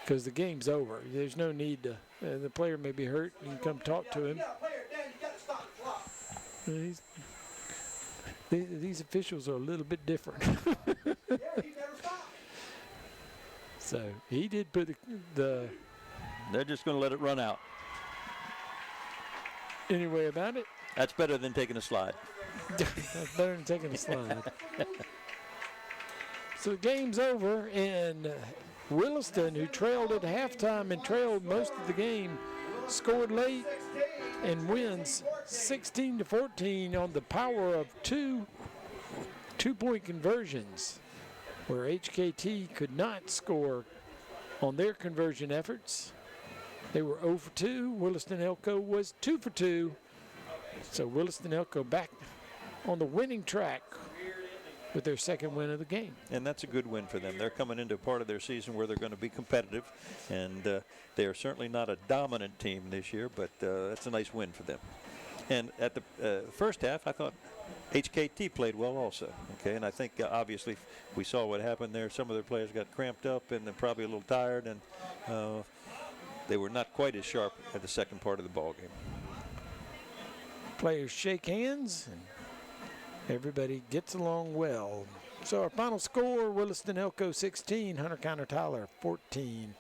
because the game's over. There's no need to. The player may be hurt. You can come talk to him. These officials are a little bit different. So he did put the. They're just going to let it run out. Any way about it? That's better than taking a slide. That's better than taking a slide. So the game's over, and Williston, who trailed at halftime and trailed most of the game, scored late and wins 16-14 on the power of two-point conversions, where HKT could not score on their conversion efforts. They were 0 for 2. Williston-Elko was 2 for 2. So Williston-Elko back on the winning track with their 2nd win of the game. And that's a good win for them. They're coming into a part of their season where they're going to be competitive, and they are certainly not a dominant team this year, but that's a nice win for them. And at the first half, I thought HKT played well also. Okay, and I think obviously we saw what happened there. Some of their players got cramped up and they're probably a little tired, and they were not quite as sharp at the second part of the ball game. Players shake hands and everybody gets along well. So our final score, Williston-Elko 16, Hunter-Kinard-Tyler 14.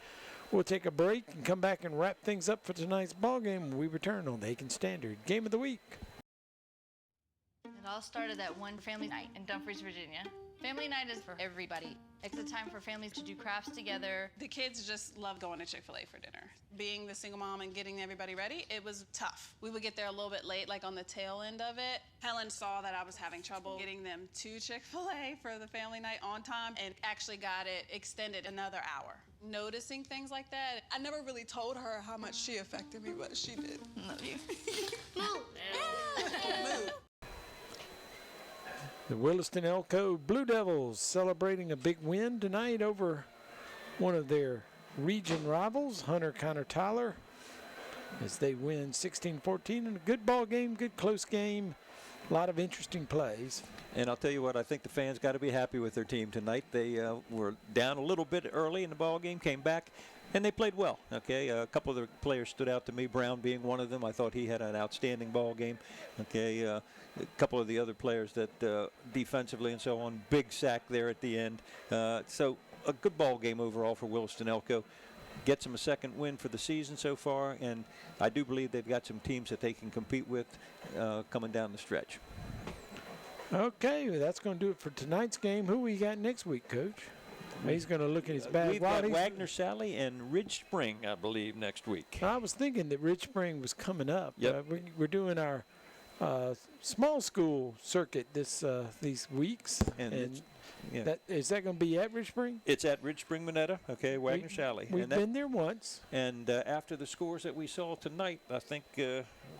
We'll take a break and come back and wrap things up for tonight's ball game when we return on the Aiken Standard Game of the Week. It all started that one family night in Dumfries, Virginia. Family night is for everybody. It's a time for families to do crafts together. The kids just love going to Chick-fil-A for dinner. Being the single mom and getting everybody ready, it was tough. We would get there a little bit late, like on the tail end of it. Helen saw that I was having trouble getting them to Chick-fil-A for the family night on time and actually got it extended another hour. Noticing things like that, I never really told her how much she affected me, but she did. Love you. Move. The Williston-Elko Blue Devils celebrating a big win tonight over one of their region rivals, Hunter-Kinard-Tyler, as they win 16-14 in a good ball game, good close game, a lot of interesting plays. And I'll tell you what, I think the fans got to be happy with their team tonight. They were down a little bit early in the ball game, came back, and they played well. Okay, a couple of the players stood out to me, Brown being one of them. I thought he had an outstanding ball game. Okay, a couple of the other players that defensively and so on, big sack there at the end. So a good ball game overall for Williston-Elko. Gets them a 2nd win for the season so far, and I do believe they've got some teams that they can compete with coming down the stretch. Okay, well, that's going to do it for tonight's game. Who we got next week, Coach? He's going to look at his bag. We've got Wagner Sally and Ridge Spring, I believe, next week. I was thinking that Ridge Spring was coming up. Yep. We're doing our small school circuit these weeks. And yeah. Is that going to be at Ridge Spring? It's at Ridge Spring, Minetta. Okay, Wagner Sally. We've been there once. And after the scores that we saw tonight, I think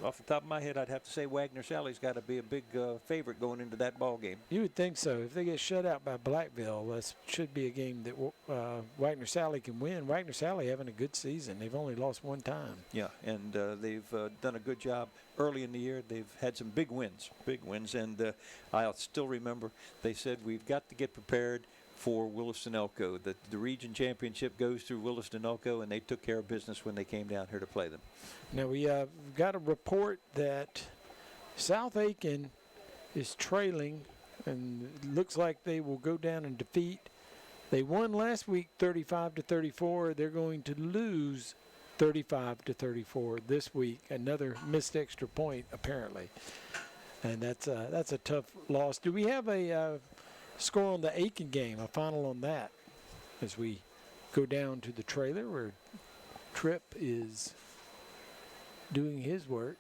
off the top of my head, I'd have to say Wagner Sally's got to be a big favorite going into that ball game. You would think so. If they get shut out by Blackville, that should be a game that Wagner Sally can win. Wagner Sally having a good season. They've only lost one time. Yeah, and they've done a good job early in the year. They've had some big wins. And I'll still remember they said we've got to get prepared for Williston-Elko. The region championship goes through Williston-Elko, and they took care of business when they came down here to play them. Now we got a report that South Aiken is trailing, and it looks like they will go down in defeat. They won last week 35-34. They're going to lose 35-34 this week. Another missed extra point, apparently. And that's a tough loss. Do we have a score on the Aiken game, a final on that, as we go down to the trailer where Tripp is doing his work?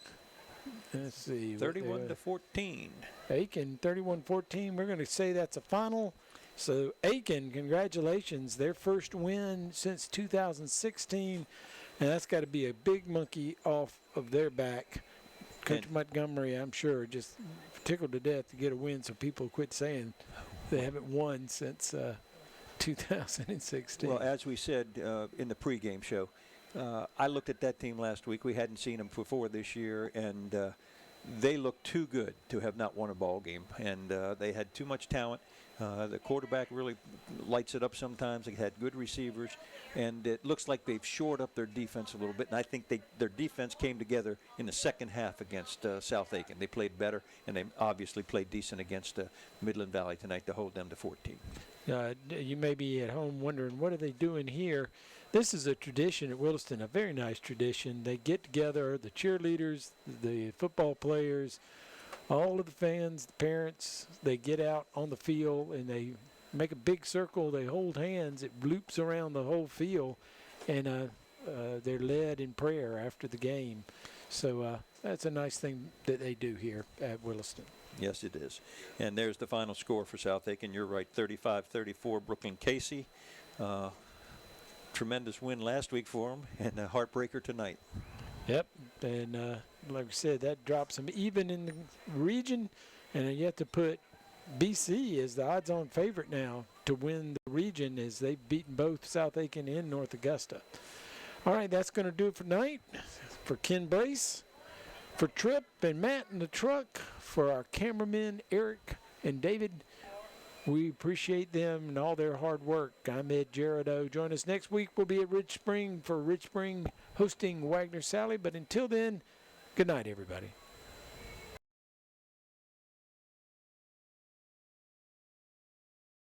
Let's see. 31-14. Aiken, 31-14. We're going to say that's a final. So Aiken, congratulations, their first win since 2016, and that's got to be a big monkey off of their back. Country Montgomery, I'm sure, just tickled to death to get a win, so people quit saying they haven't won since 2016. Well, as we said in the pregame show, I looked at that team last week. We hadn't seen them before this year, and they looked too good to have not won a ball game, and they had too much talent. The quarterback really lights it up sometimes. They had good receivers, and it looks like they've shored up their defense a little bit. And I think their defense came together in the second half against South Aiken. They played better, and they obviously played decent against Midland Valley tonight to hold them to 14. You may be at home wondering, what are they doing here? This is a tradition at Williston, a very nice tradition. They get together, the cheerleaders, the football players, all of the fans, the parents, they get out on the field and they make a big circle. They hold hands. It loops around the whole field, and they're led in prayer after the game. So that's a nice thing that they do here at Williston. Yes, it is. And there's the final score for South Aiken. You're right, 35-34, Brooklyn Casey. Tremendous win last week for them, and a heartbreaker tonight. Yep, and like I said, that drops them even in the region, and you have to put BC as the odds-on favorite now to win the region, as they've beaten both South Aiken and North Augusta. All right, that's going to do it for tonight. For Ken Brace, for Tripp and Matt in the truck, for our cameramen Eric and David, we appreciate them and all their hard work. I'm Ed Gerardo. Join us next week. We'll be at Rich Spring for Rich Spring hosting Wagner Sally. But until then, good night, everybody.